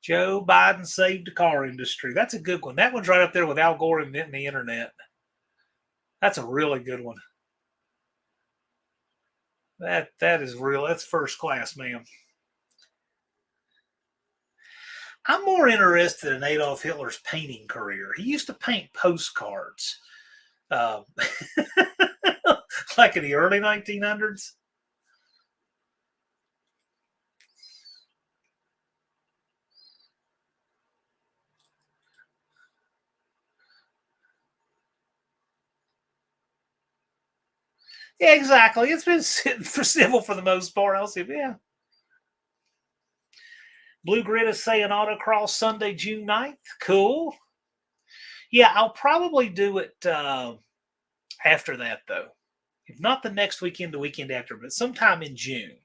Joe Biden saved the car industry. That's a good one. That one's right up there with Al Gore inventing the internet. That's a really good one. That is real. That's first class, ma'am. I'm more interested in Adolf Hitler's painting career. He used to paint postcards, um, like in the early 1900s. Yeah, exactly. It's been sitting for civil for the most part. I'll see. Yeah. Blue Grid is saying autocross Sunday, June 9th. Cool. Yeah, I'll probably do it after that, though. If not the next weekend, the weekend after, but sometime in June.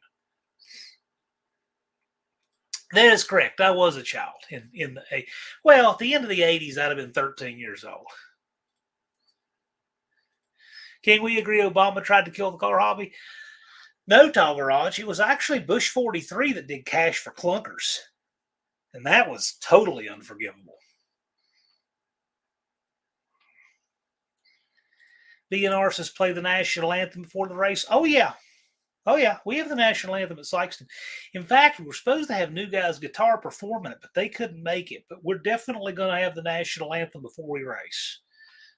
That is correct. I was a child in the well at the end of the 80s. I'd have been 13 years old. Can we agree Obama tried to kill the car hobby? No, Talgarage. It was actually Bush 43 that did cash for clunkers, and that was totally unforgivable. BNR says play the national anthem before the race. Oh yeah, oh yeah. We have the national anthem at Sykeston. In fact, we were supposed to have new guys guitar performing it, but they couldn't make it. But we're definitely going to have the national anthem before we race.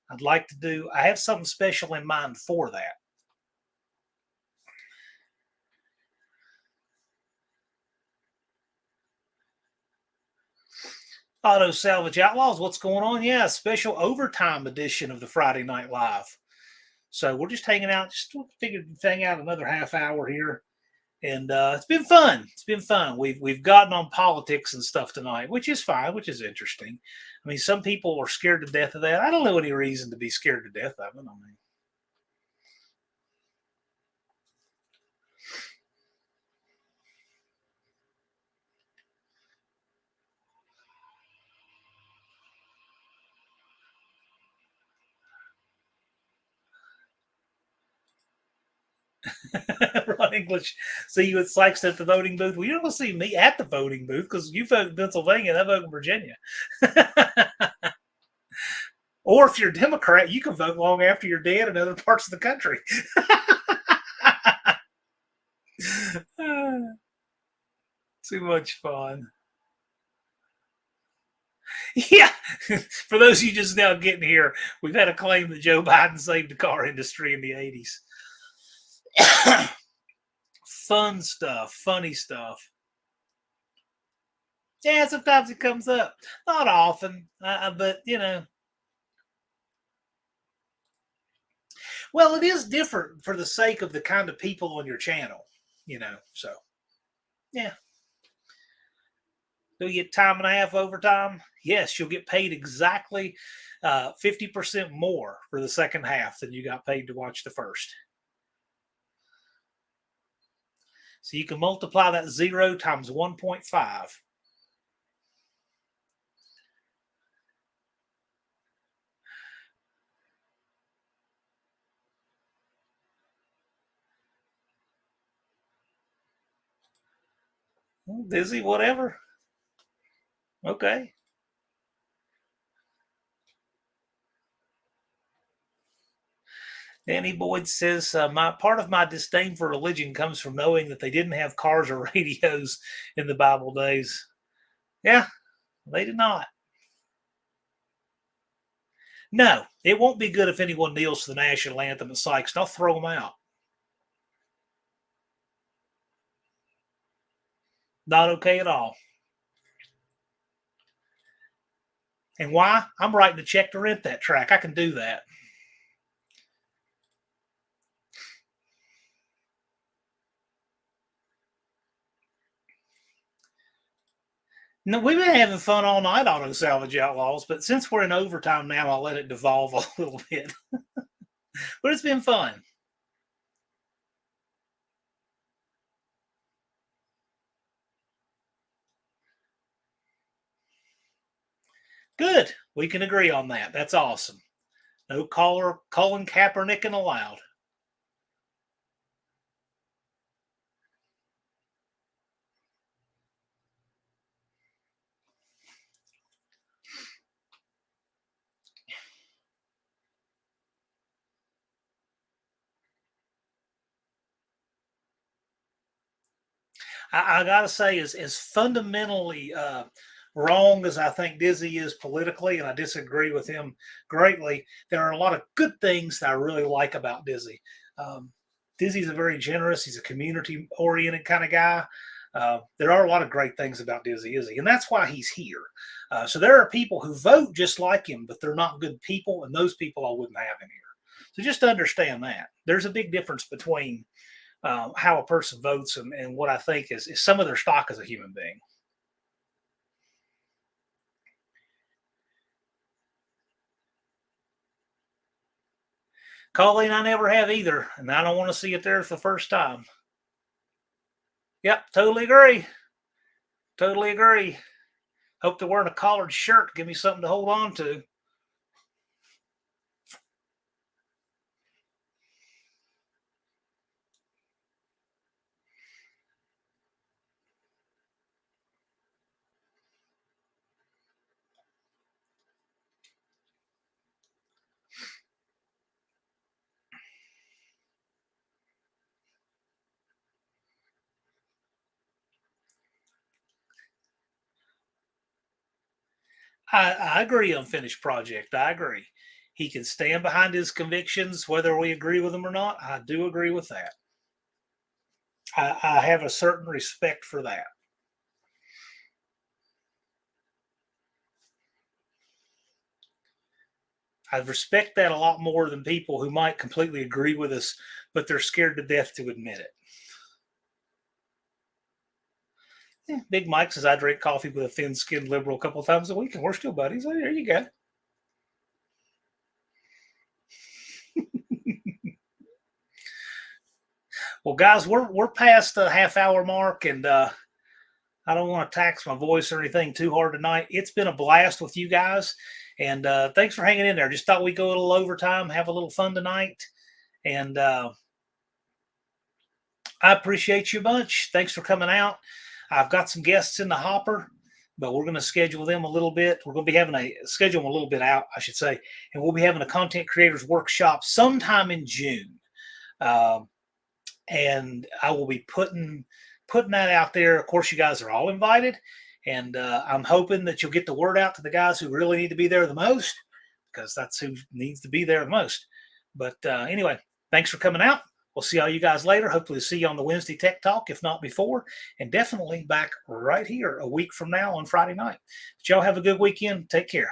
I'd like to do. I have something special in mind for that. Auto Salvage Outlaws, what's going on? Yeah, special overtime edition of the Friday Night Live. So we're just hanging out, just figured to hang out another half hour here. And it's been fun. It's been fun. We've gotten on politics and stuff tonight, which is fine, which is interesting. I mean, some people are scared to death of that. I don't know any reason to be scared to death of it. I mean, Ron English, see you at Sykes at the voting booth. Well, you're going to see me at the voting booth because you vote in Pennsylvania and I vote in Virginia. Or if you're a Democrat, you can vote long after you're dead in other parts of the country. Too much fun. Yeah. For those of you just now getting here, we've had a claim that Joe Biden saved the car industry in the 80s. Fun stuff, funny stuff. Yeah, sometimes it comes up. Not often, but you know. Well, it is different for the sake of the kind of people on your channel, you know. So, yeah. Do you get time and a half overtime? Yes, you'll get paid exactly 50% more for the second half than you got paid to watch the first. So you can multiply that 0 times 1.5. Dizzy, whatever. Okay. Danny Boyd says, "My part of my disdain for religion comes from knowing that they didn't have cars or radios in the Bible days." Yeah, they did not. No, it won't be good if anyone kneels to the national anthem at Sykes. I'll throw them out. Not okay at all. And why? I'm writing a check to rent that track. I can do that. No, we've been having fun all night on those Salvage Outlaws, but since we're in overtime now, I'll let it devolve a little bit. But it's been fun. Good. We can agree on that. That's awesome. No Colin Kaepernicking allowed. I gotta say, as fundamentally wrong as I think Dizzy is politically, and I disagree with him greatly, there are a lot of good things that I really like about Dizzy. Um, Dizzy's a very generous, he's a community oriented kind of guy. There are a lot of great things about Dizzy, is he? And that's why he's here. So there are people who vote just like him, but they're not good people, and those people I wouldn't have in here. So just understand that there's a big difference between how a person votes and what I think is some of their stock as a human being. Colleen, I never have either, and I don't want to see it there for the first time. Yep, totally agree. Totally agree. Hope they're wearing a collared shirt. Give me something to hold on to. I agree on finished project. I agree. He can stand behind his convictions, whether we agree with them or not. I do agree with that. I have a certain respect for that. I respect that a lot more than people who might completely agree with us, but they're scared to death to admit it. Yeah, Big Mike says I drink coffee with a thin-skinned liberal a couple of times a week, and we're still buddies. Oh, there you go. Well, guys, we're past the half-hour mark, and I don't want to tax my voice or anything too hard tonight. It's been a blast with you guys, and thanks for hanging in there. Just thought we'd go a little overtime, have a little fun tonight, and I appreciate you a bunch. Thanks for coming out. I've got some guests in the hopper, but we're going to schedule them a little bit. We're going to be having a schedule them a little bit out, I should say, and we'll be having a content creators workshop sometime in June. And I will be putting that out there. Of course, you guys are all invited, and I'm hoping that you'll get the word out to the guys who really need to be there the most, because that's who needs to be there the most. But anyway, thanks for coming out. We'll see all you guys later. Hopefully see you on the Wednesday Tech Talk, if not before, and definitely back right here a week from now on Friday night. But y'all have a good weekend. Take care.